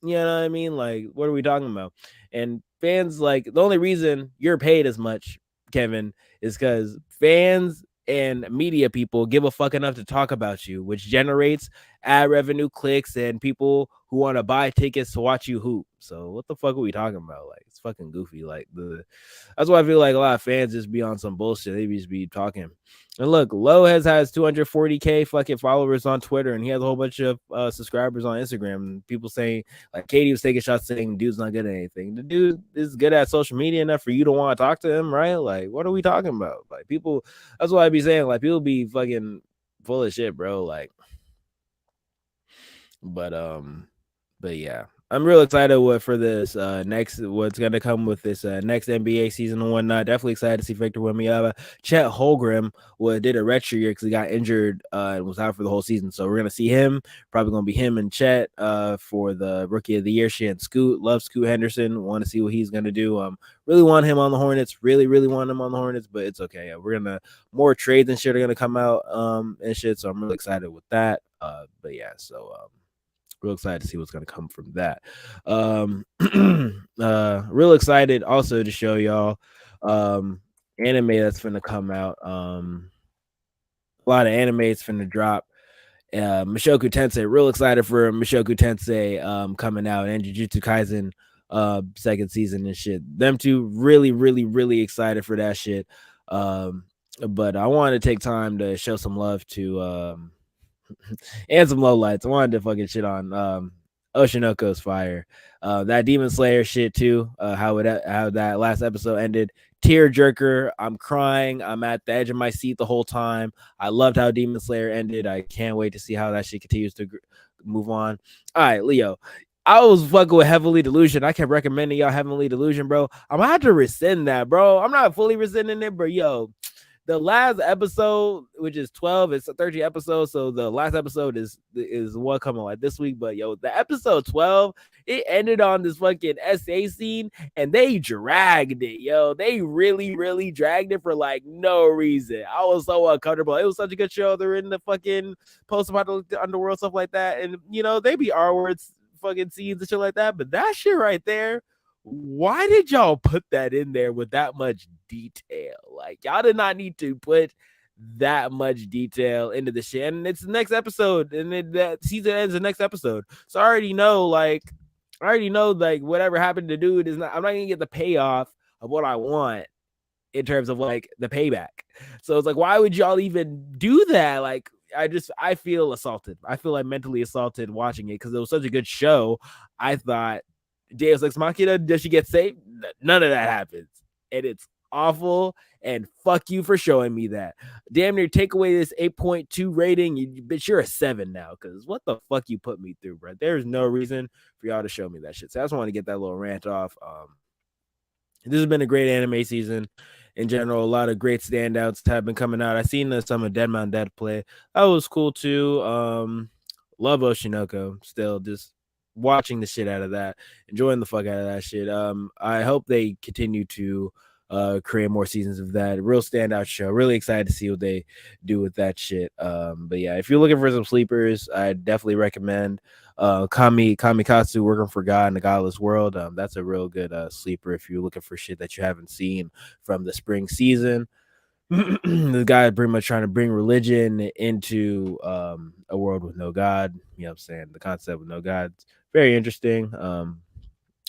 you know what I mean? Like, what are we talking about? And fans, like, the only reason you're paid as much, Kevin, is because fans and media people give a fuck enough to talk about you, which generates ad revenue, clicks, and people who want to buy tickets to watch you hoop. So what the fuck are we talking about? Like, it's fucking goofy. Like, that's why I feel like a lot of fans just be on some bullshit. They just be talking. And look, Lowe has 240K fucking followers on Twitter, and he has a whole bunch of subscribers on Instagram. And people saying, like, KD was taking shots saying dude's not good at anything. The dude is good at social media enough for you to want to talk to him, right? Like, what are we talking about? Like, people, that's why I be saying, like, people be fucking full of shit, bro. Like, but yeah. I'm real excited for this what's gonna come with this next NBA season and whatnot. Definitely excited to see Victor Wembanyama. Chet Holmgren did a redshirt year because he got injured and was out for the whole season. So we're gonna see him. Probably gonna be him and Chet for the Rookie of the Year. She and Scoot. Love Scoot Henderson. Want to see what he's gonna do. Really want him on the Hornets. Really want him on the Hornets, but it's okay. We're gonna more trades and shit are gonna come out and shit. So I'm really excited with that. But yeah, so real excited to see what's going to come from that. Real excited also to show y'all anime that's going to come out. A lot of anime is going to drop. Mushoku Tensei, real excited for Mushoku Tensei coming out, and Jujutsu Kaisen second season and shit. Them two really excited for that shit. But I wanted to take time to show some love to and some lowlights. I wanted to fucking shit on Oshinoko's fire. That Demon Slayer shit too. How that last episode ended. Tear jerker. I'm crying. I'm at the edge of my seat the whole time. I loved how Demon Slayer ended. I can't wait to see how that shit continues to move on. All right, Leo. I was fucking with Heavenly Delusion. I kept recommending y'all Heavenly Delusion, bro. I'm gonna have to rescind that, bro. I'm not fully rescinding it, but yo, the last episode, which is 12, it's a 13 episode. So the last episode is what coming like this week. But yo, the episode 12, it ended on this fucking SA scene, and they dragged it, yo. They really dragged it for like no reason. I was so uncomfortable. It was such a good show. They're in the fucking post-apocalyptic underworld, stuff like that. And you know, they be R-words fucking scenes and shit like that. But that shit right there, why did y'all put that in there with that much detail? Like, y'all did not need to put that much detail into the shit. And it's the next episode, and that season ends the next episode. So I already know like whatever happened to dude is not. I'm not gonna get the payoff of what I want in terms of like the payback. So it's like, why would y'all even do that? Like, I feel assaulted. I feel like mentally assaulted watching it because it was such a good show. I thought Deus Ex Machina, does she get saved? None of that happens, and it's awful. And fuck you for showing me that. Damn near take away this 8.2 rating. Bitch, you're a 7 now. Because what the fuck you put me through, bro? There's no reason for y'all to show me that shit. So I just want to get that little rant off. This has been a great anime season in general. A lot of great standouts have been coming out. I seen some of Dead Mountain Dead play. That was cool too. Love Oshinoko. Still just watching the shit out of that, enjoying the fuck out of that shit. I hope they continue to create more seasons of that. Real standout show. Really excited to see what they do with that shit. But yeah, if you're looking for some sleepers, I definitely recommend Kamikatsu, Working for God in the Godless World. That's a real good sleeper if you're looking for shit that you haven't seen from the spring season. The guy is pretty much trying to bring religion into a world with no God. You know what I'm saying? The concept with no God. It's very interesting.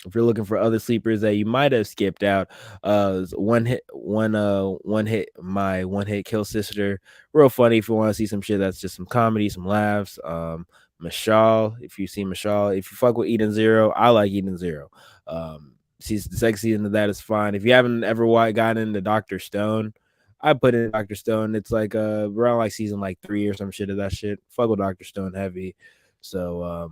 If you're looking for other sleepers that you might have skipped out, one hit kill sister. Real funny if you want to see some shit that's just some comedy, some laughs. Mashal, if you see Mashal, if you fuck with Eden Zero, I like Eden Zero. The second season of that is fine. If you haven't ever gotten into Dr. Stone, I put in Dr. Stone. It's like around like season like 3 or some shit of that shit. Fuck with Dr. Stone heavy. So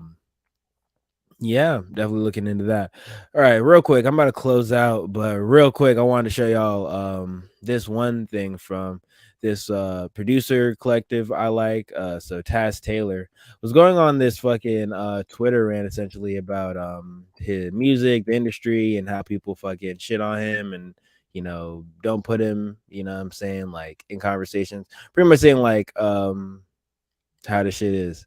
yeah, definitely looking into that. All right, real quick, I'm about to close out, but real quick, I wanted to show y'all this one thing from this producer collective I like. So Taz Taylor was going on this fucking Twitter rant essentially about his music, the industry, and how people fucking shit on him and don't put him, what I'm saying, like in conversations. Pretty much saying like how the shit is.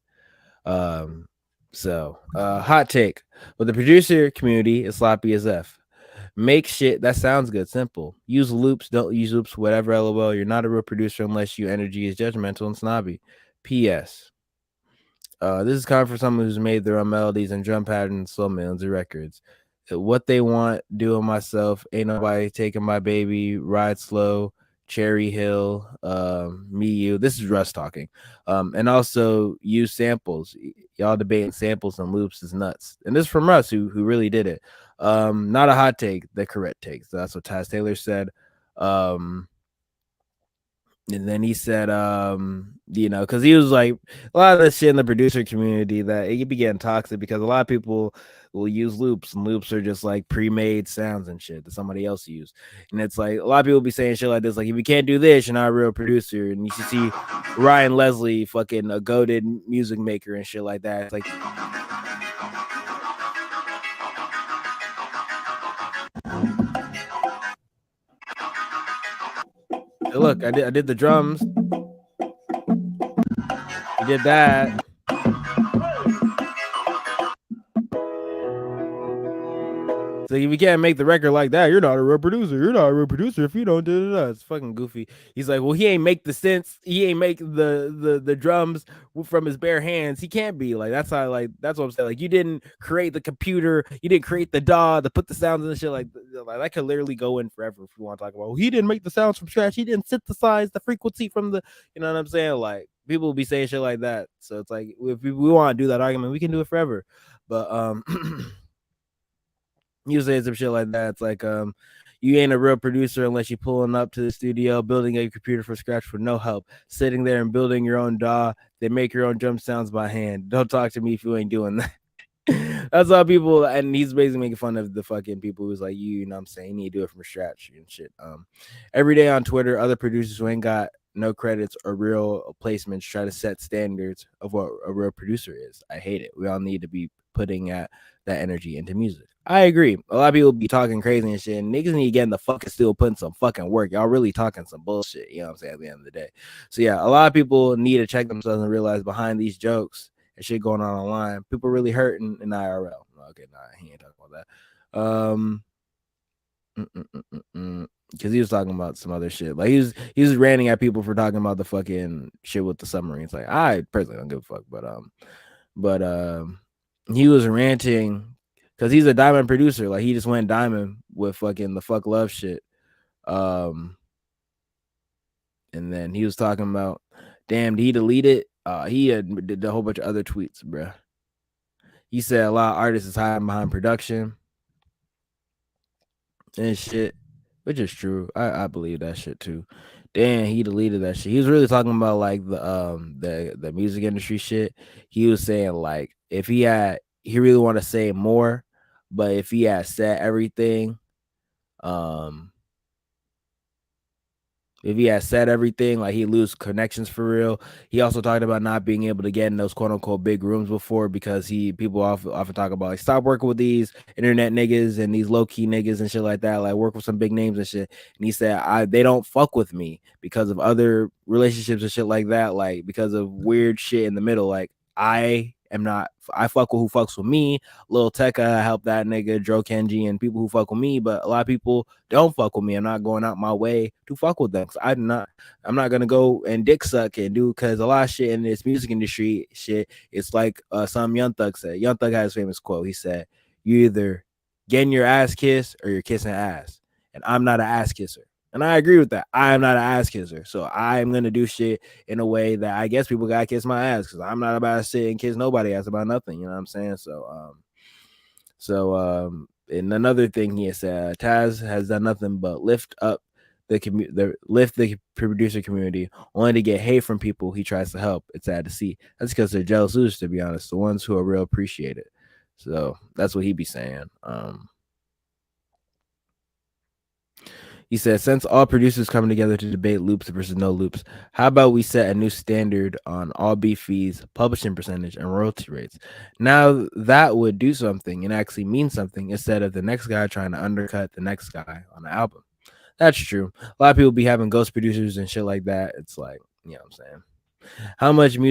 So hot take. But the producer community is sloppy as F. Make shit that sounds good, simple. Use loops, don't use loops, whatever, LOL. You're not a real producer unless your energy is judgmental and snobby. P.S. This is coming from someone who's made their own melodies and drum patterns, sold millions of records. What they want, doing myself, ain't nobody taking my baby, ride slow, Cherry Hill, me, you. This is Russ talking. And also use samples. Y'all debating samples and loops is nuts. And this is from Russ, who really did it. Not a hot take, the correct take. So that's what Taz Taylor said. And then he said, because he was like a lot of the shit in the producer community that it could be getting toxic because a lot of people will use loops, and loops are just like pre-made sounds and shit that somebody else used. And it's like a lot of people be saying shit like this, like if you can't do this, you're not a real producer. And you should see Ryan Leslie, fucking a goated music maker and shit like that. It's like look, I did the drums. You did that. So if you can't make the record like that, you're not a real producer. You're not a real producer if you don't do that. It's fucking goofy. He's like, well, he ain't make the synths. He ain't make the drums from his bare hands. He can't be like that's how that's what I'm saying. Like you didn't create the computer. You didn't create the DAW to put the sounds and shit like that could literally go in forever if you want to talk about. Well, he didn't make the sounds from scratch. He didn't synthesize the frequency from the. You know what I'm saying? Like people will be saying shit like that. So it's like if we want to do that argument, we can do it forever. But you say some shit like that. It's like you ain't a real producer unless you're pulling up to the studio, building a computer from scratch for no help, sitting there and building your own DAW. They make your own drum sounds by hand. Don't talk to me if you ain't doing that. That's how people, and he's basically making fun of the fucking people who's like you know what I'm saying, you need to do it from scratch and shit. Every day on Twitter, other producers who ain't got no credits or real placements try to set standards of what a real producer is. I hate it. We all need to be putting that energy into music. I agree. A lot of people be talking crazy and shit. And niggas need to get in the fucking still putting some fucking work. Y'all really talking some bullshit. You know what I'm saying? At the end of the day. So yeah, a lot of people need to check themselves and realize behind these jokes and shit going on online, people really hurting in IRL. Okay, nah, he ain't talking about that. because he was talking about some other shit. Like he was ranting at people for talking about the fucking shit with the submarines. Like I personally don't give a fuck, but he was ranting because he's a diamond producer. Like he just went diamond with fucking the fuck love shit. And then he was talking about, damn, did he delete it? He did a whole bunch of other tweets, bruh. He said a lot of artists is hiding behind production and shit, which is true. I believe that shit too. Damn, he deleted that shit. He was really talking about like the music industry shit. He was saying like if he really want to say more, but if he had said everything, like he lose connections for real. He also talked about not being able to get in those quote unquote big rooms before because people often talk about like stop working with these internet niggas and these low key niggas and shit like that. Like work with some big names and shit. And he said they don't fuck with me because of other relationships and shit like that. Like because of weird shit in the middle. Like I fuck with who fucks with me. Lil Tecca, help that nigga, Dro Kenji, and people who fuck with me, but a lot of people don't fuck with me. I'm not going out my way to fuck with them. Cause I'm not gonna go and dick suck and do because a lot of shit in this music industry shit, it's like some Young Thug said. Young Thug has a famous quote. He said, "You either getting your ass kissed or you're kissing ass." And I'm not an ass kisser. And I agree with that. I am not an ass kisser. So I'm going to do shit in a way that I guess people got to kiss my ass because I'm not about to sit and kiss nobody ass about nothing. You know what I'm saying? So, and another thing he said, Taz has done nothing but lift the producer community only to get hate from people he tries to help. It's sad to see. That's because they're jealous losers, to be honest. The ones who are real appreciate it. So that's what he be saying. He said, since all producers coming together to debate loops versus no loops, how about we set a new standard on all beat fees, publishing percentage, and royalty rates? Now that would do something and actually mean something instead of the next guy trying to undercut the next guy on the album. That's true. A lot of people be having ghost producers and shit like that. It's like, you know what I'm saying? How much of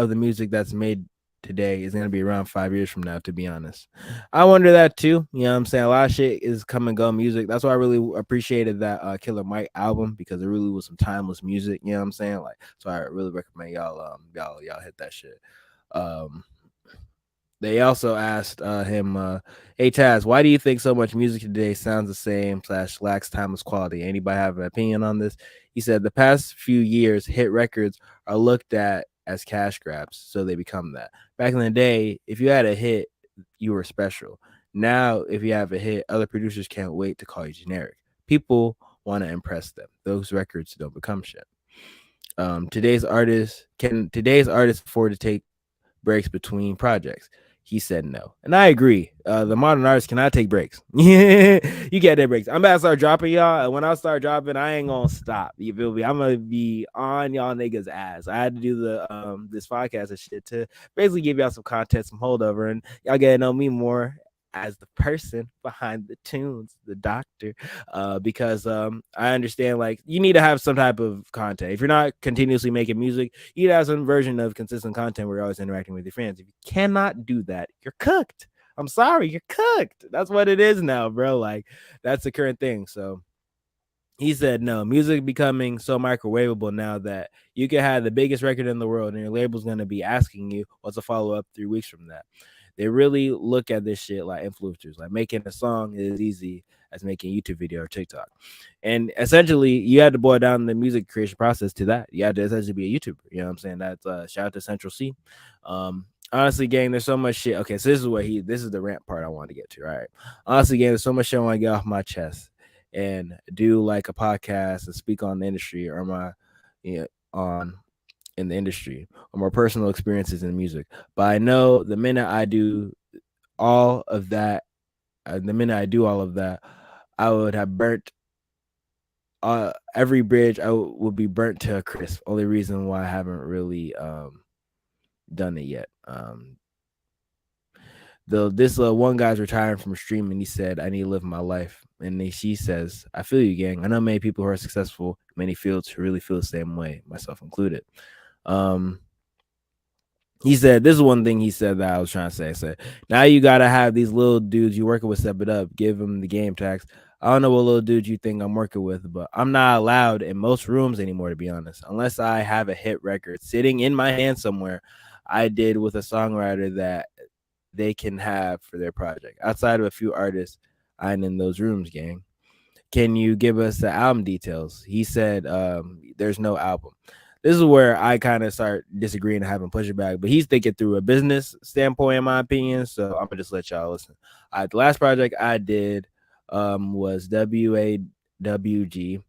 the music that's made today is going to be around 5 years from now, to be honest? I wonder that too. You know what I'm saying? A lot of shit is come and go music. That's why I really appreciated that Killer Mike album because it really was some timeless music. You know what I'm saying? Like, so I really recommend y'all hit that shit. They also asked him, hey Taz, why do you think so much music today sounds the same / lacks timeless quality? Anybody have an opinion on this? He said the past few years, hit records are looked at as cash grabs, so they become that. Back in the day, if you had a hit, you were special. Now, if you have a hit, other producers can't wait to call you generic. People want to impress them. Those records don't become shit. Today's artists afford to take breaks between projects? He said no. And I agree. The modern artists cannot take breaks. You can't take breaks. I'm about to start dropping y'all. And when I start dropping, I ain't gonna stop. You feel me? I'm gonna be on y'all niggas' ass. I had to do the this podcast and shit to basically give y'all some content, some holdover, and y'all get to know me more as the person behind the tunes, the doctor, because I understand like you need to have some type of content. If you're not continuously making music, you need to have some version of consistent content where you're always interacting with your fans. If you cannot do that, you're cooked. I'm sorry, you're cooked. That's what it is now, bro. Like that's the current thing. So he said no, music becoming so microwavable now that you can have the biggest record in the world and your label's going to be asking you what's a follow-up 3 weeks from that. They really look at this shit like influencers. Like making a song is easy as making a YouTube video or TikTok. And essentially, you had to boil down the music creation process to that. You had to essentially be a YouTuber. You know what I'm saying? That's shout out to Central C. Honestly, gang, there's so much shit. Okay, so this is the rant part I want to get to. All right. Honestly, gang, there's so much shit I want to get off my chest and do like a podcast and speak on the industry or in the industry or more personal experiences in music. But I know the minute I do all of that, I would have burnt every bridge. I would be burnt to a crisp. Only reason why I haven't really done it yet. This one guy's retiring from streaming. He said, I need to live my life. And she says, I feel you, gang. I know many people who are successful in many fields who really feel the same way, myself included. He said, this is one thing he said that I was trying to say. I said, now you got to have these little dudes you working with step it up, give them the game tax. I don't know what little dudes you think I'm working with, but I'm not allowed in most rooms anymore, to be honest, unless I have a hit record sitting in my hand somewhere I did with a songwriter that they can have for their project. Outside of a few artists, I ain't in those rooms, gang. Can you give us the album details? He said there's no album. This is where I kind of start disagreeing and having pushback, but he's thinking through a business standpoint, in my opinion. So I'm gonna just let y'all listen. The last project I did was WAWG,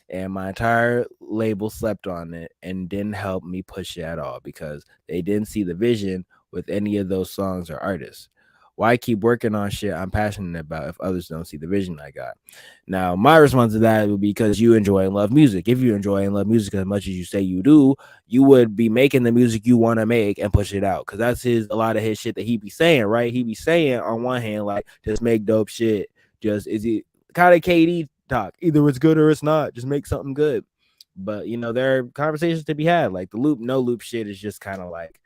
and my entire label slept on it and didn't help me push it at all because they didn't see the vision with any of those songs or artists. Why keep working on shit I'm passionate about if others don't see the vision I got? Now, my response to that would be because you enjoy and love music. If you enjoy and love music as much as you say you do, you would be making the music you want to make and push it out. Because that's a lot of his shit that he be saying, right? He be saying on one hand, like, just make dope shit. Just is it kind of KD talk? Either it's good or it's not. Just make something good. But, you know, there are conversations to be had. Like the loop, no loop shit is just kind of like,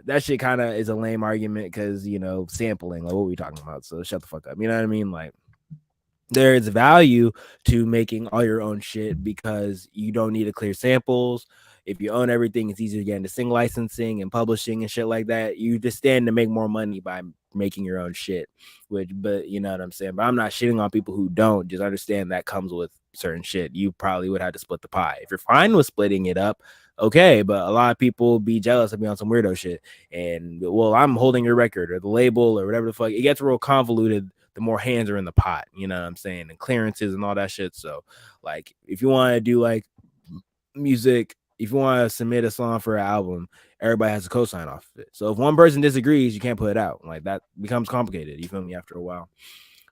that shit kind of is a lame argument because, you know, sampling, like what are we talking about? So shut the fuck up. You know what I mean? Like there is value to making all your own shit because you don't need to clear samples. If you own everything, it's easier to get into sing licensing and publishing and shit like that. You just stand to make more money by making your own shit, but you know what I'm saying? But I'm not shitting on people who don't. Just understand that comes with certain shit. You probably would have to split the pie. If you're fine with splitting it up, okay, but a lot of people be jealous of me on some weirdo shit. And well, I'm holding your record or the label or whatever the fuck. It gets real convoluted the more hands are in the pot, you know what I'm saying? And clearances and all that shit. So like if you want to do like music, if you want to submit a song for an album, everybody has to co-sign off of it. So if one person disagrees, you can't put it out. Like that becomes complicated, you feel me, after a while.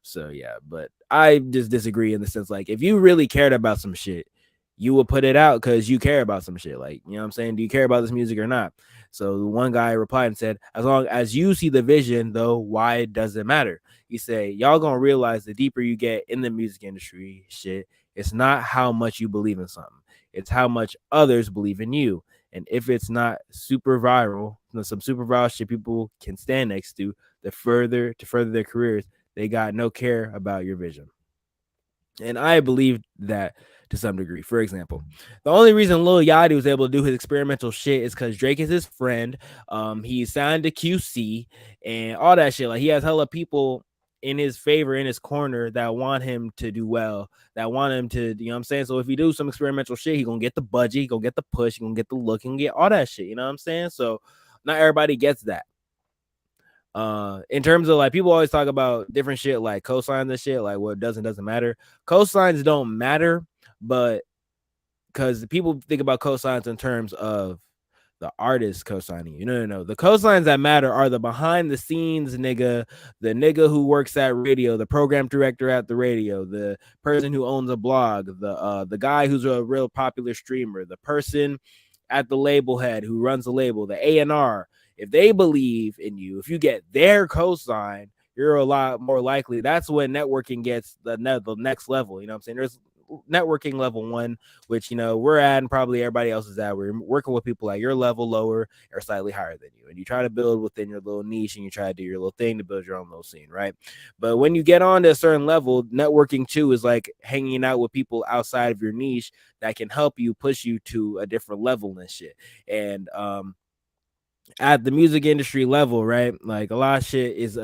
So yeah, but I just disagree in the sense like if you really cared about some shit, you will put it out because you care about some shit. Like, you know what I'm saying? Do you care about this music or not? So the one guy replied and said, as long as you see the vision, though, why does it matter? He said, y'all gonna realize the deeper you get in the music industry, shit, it's not how much you believe in something. It's how much others believe in you. And if it's not super viral, some super viral shit people can stand next to further their careers, they got no care about your vision. And I believe that to some degree. For example, the only reason Lil Yachty was able to do his experimental shit is because Drake is his friend. He signed to QC and all that shit. Like he has hella people in his favor, in his corner that want him to do well, that want him to, you know what I'm saying? So if he do some experimental shit, he gonna get the budget, he gonna get the push, he gonna get the look, he gonna get all that shit, you know what I'm saying? So not everybody gets that. In terms of like people always talk about different shit like cosigns and shit, like what doesn't matter. Cosigns don't matter, but because people think about cosigns in terms of the artist co-signing you. No. The cosigns that matter are the behind the scenes nigga, the nigga who works at radio, the program director at the radio, the person who owns a blog, the guy who's a real popular streamer, the person at the label head who runs the label, the A&R. If they believe in you, if you get their cosign, you're a lot more likely. That's when networking gets the next level. You know what I'm saying? There's networking level 1, which, you know, we're at and probably everybody else is at. We're working with people at your level, lower or slightly higher than you. And you try to build within your little niche and you try to do your little thing to build your own little scene, right? But when you get on to a certain level, networking too is like hanging out with people outside of your niche that can help you push you to a different level and shit. And at the music industry level, right? Like a lot of shit is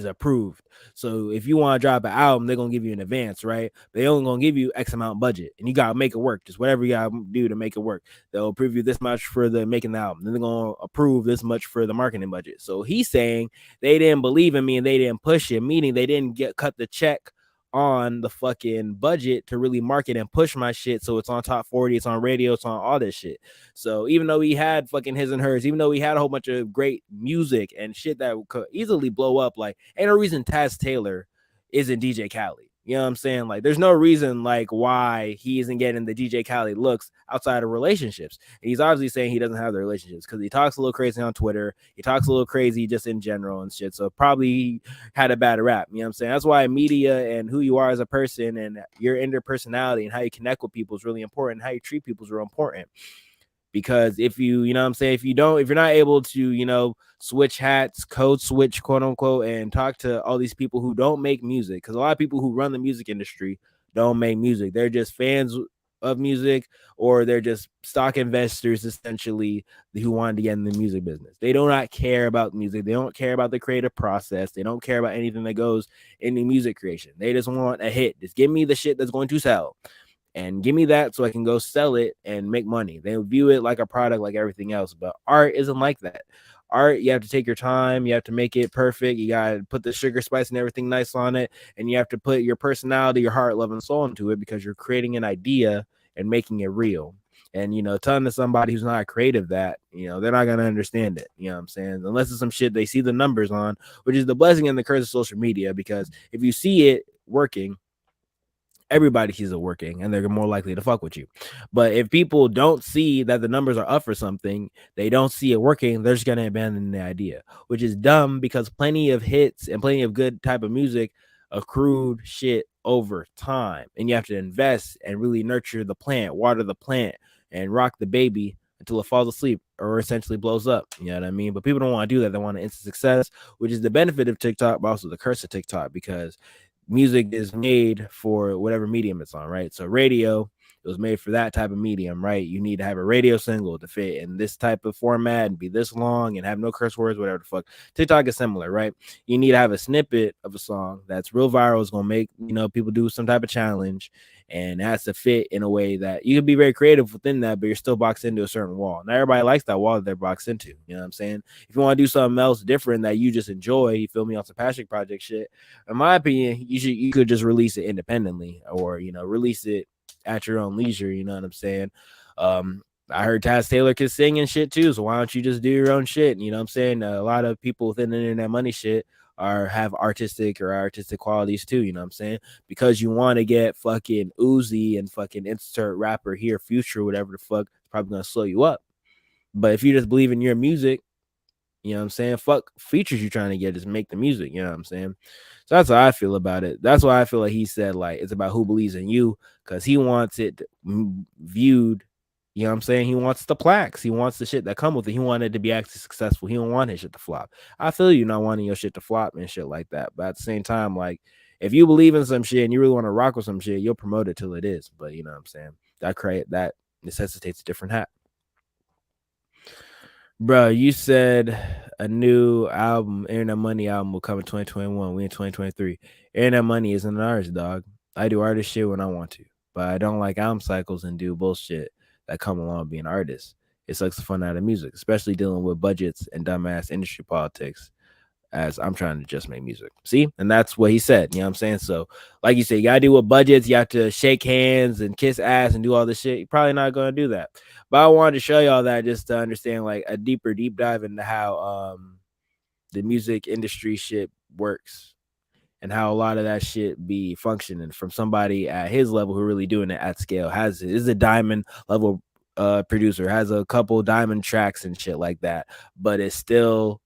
approved. So if you want to drop an album, they're gonna give you an advance, right? They only gonna give you X amount budget, and you gotta make it work. Just whatever you gotta do to make it work. They'll approve you this much for the making the album. Then they're gonna approve this much for the marketing budget. So he's saying they didn't believe in me and they didn't push it, meaning they didn't cut the check on the fucking budget to really market and push my shit. So it's on top 40, it's on radio, it's on all this shit. So even though he had fucking his and hers, even though he had a whole bunch of great music and shit that could easily blow up, like ain't no reason Taz Taylor isn't DJ Khaled. You know what I'm saying? Like there's no reason like why he isn't getting the DJ Khaled looks outside of relationships. And he's obviously saying he doesn't have the relationships because he talks a little crazy on Twitter. He talks a little crazy just in general and shit. So probably had a bad rap. You know what I'm saying? That's why media and who you are as a person and your interpersonality and how you connect with people is really important. How you treat people is real important. Because if you know what I'm saying, if you're not able to, switch hats, code switch, quote unquote, and talk to all these people who don't make music, because a lot of people who run the music industry don't make music. They're just fans of music, or they're just stock investors essentially who wanted to get in the music business. They do not care about music. They don't care about the creative process. They don't care about anything that goes into music creation. They just want a hit. Just give me the shit that's going to sell. And give me that so I can go sell it and make money. They view it like a product like everything else. But art isn't like that. Art, you have to take your time. You have to make it perfect. You got to put the sugar, spice, and everything nice on it. And you have to put your personality, your heart, love, and soul into it, because you're creating an idea and making it real. And, telling to somebody who's not creative that, they're not going to understand it. You know what I'm saying? Unless it's some shit they see the numbers on, which is the blessing and the curse of social media. Because if you see it working, everybody sees it working, and they're more likely to fuck with you. But if people don't see that the numbers are up for something, they don't see it working, they're just going to abandon the idea, which is dumb, because plenty of hits and plenty of good type of music accrued shit over time. And you have to invest and really nurture the plant, water the plant, and rock the baby until it falls asleep or essentially blows up. You know what I mean? But people don't want to do that. They want an instant success, which is the benefit of TikTok, but also the curse of TikTok, because music is made for whatever medium it's on, right? So radio, it was made for that type of medium, right? You need to have a radio single to fit in this type of format and be this long and have no curse words, whatever the fuck. TikTok is similar, right? You need to have a snippet of a song that's real viral, is going to make, people do some type of challenge, and it has to fit in a way that you can be very creative within that, but you're still boxed into a certain wall. Not everybody likes that wall that they're boxed into. You know what I'm saying? If you want to do something else different that you just enjoy, you feel me, on some passion project shit, in my opinion, you could just release it independently, or, release it at your own leisure. You know what I'm saying? I heard Taz Taylor can sing and shit too, so why don't you just do your own shit? You know what I'm saying? A lot of people within the internet money shit have artistic qualities too, you know what I'm saying? Because you want to get fucking Uzi and fucking insert rapper here, Future, whatever the fuck, it's probably gonna slow you up. But if you just believe in your music, you know what I'm saying, fuck features you're trying to get, just make the music, you know what I'm saying? So that's how I feel about it. That's why I feel like he said, like, it's about who believes in you, because he wants it viewed. You know what I'm saying? He wants the plaques. He wants the shit that come with it. He wanted it to be actually successful. He don't want his shit to flop. I feel you not wanting your shit to flop and shit like that. But at the same time, like, if you believe in some shit and you really want to rock with some shit, you'll promote it till it is. But you know what I'm saying? That necessitates a different hat. Bro, you said a new album, Internet Money album, will come in 2021. We in 2023. Internet Money isn't an artist, dog. I do artist shit when I want to, but I don't like album cycles and do bullshit that come along being an artist. It sucks the fun out of music, especially dealing with budgets and dumbass industry politics, as I'm trying to just make music. See? And that's what he said. You know what I'm saying? So, like you said, you got to deal with budgets. You have to shake hands and kiss ass and do all this shit. You're probably not going to do that. But I wanted to show y'all that just to understand, like, a deep dive into how the music industry shit works, and how a lot of that shit be functioning from somebody at his level who really doing it at scale. Is a diamond level producer, has a couple diamond tracks and shit like that, but it's still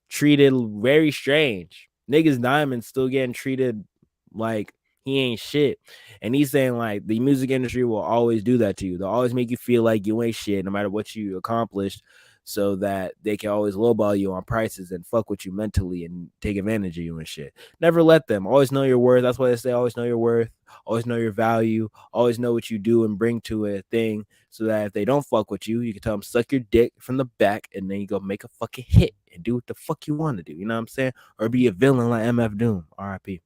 treated very strange. Niggas diamonds still getting treated like he ain't shit. And he's saying, like, the music industry will always do that to you. They'll always make you feel like you ain't shit no matter what you accomplished, so that they can always lowball you on prices and fuck with you mentally and take advantage of you and shit. Never let them. Always know your worth. That's why they say always know your worth, always know your value, always know what you do and bring to a thing, so that if they don't fuck with you, you can tell them suck your dick from the back, and then you go make a fucking hit and do what the fuck you want to do. You know what I'm saying? Or be a villain like MF Doom. R.I.P.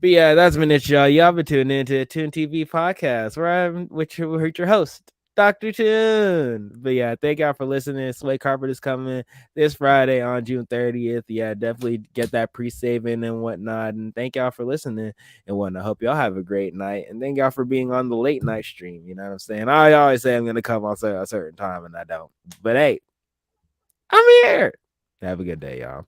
But yeah, that's been it, y'all. Y'all been tuning into the Tune TV podcast, where I'm with your host, Dr. Tune. But yeah, thank y'all for listening. Sway Carpet is coming this Friday on June 30th. Yeah, definitely get that pre-saving and whatnot. And thank y'all for listening and whatnot. I hope y'all have a great night. And thank y'all for being on the late night stream. You know what I'm saying? I always say I'm going to come on a certain time, and I don't. But hey, I'm here. Have a good day, y'all.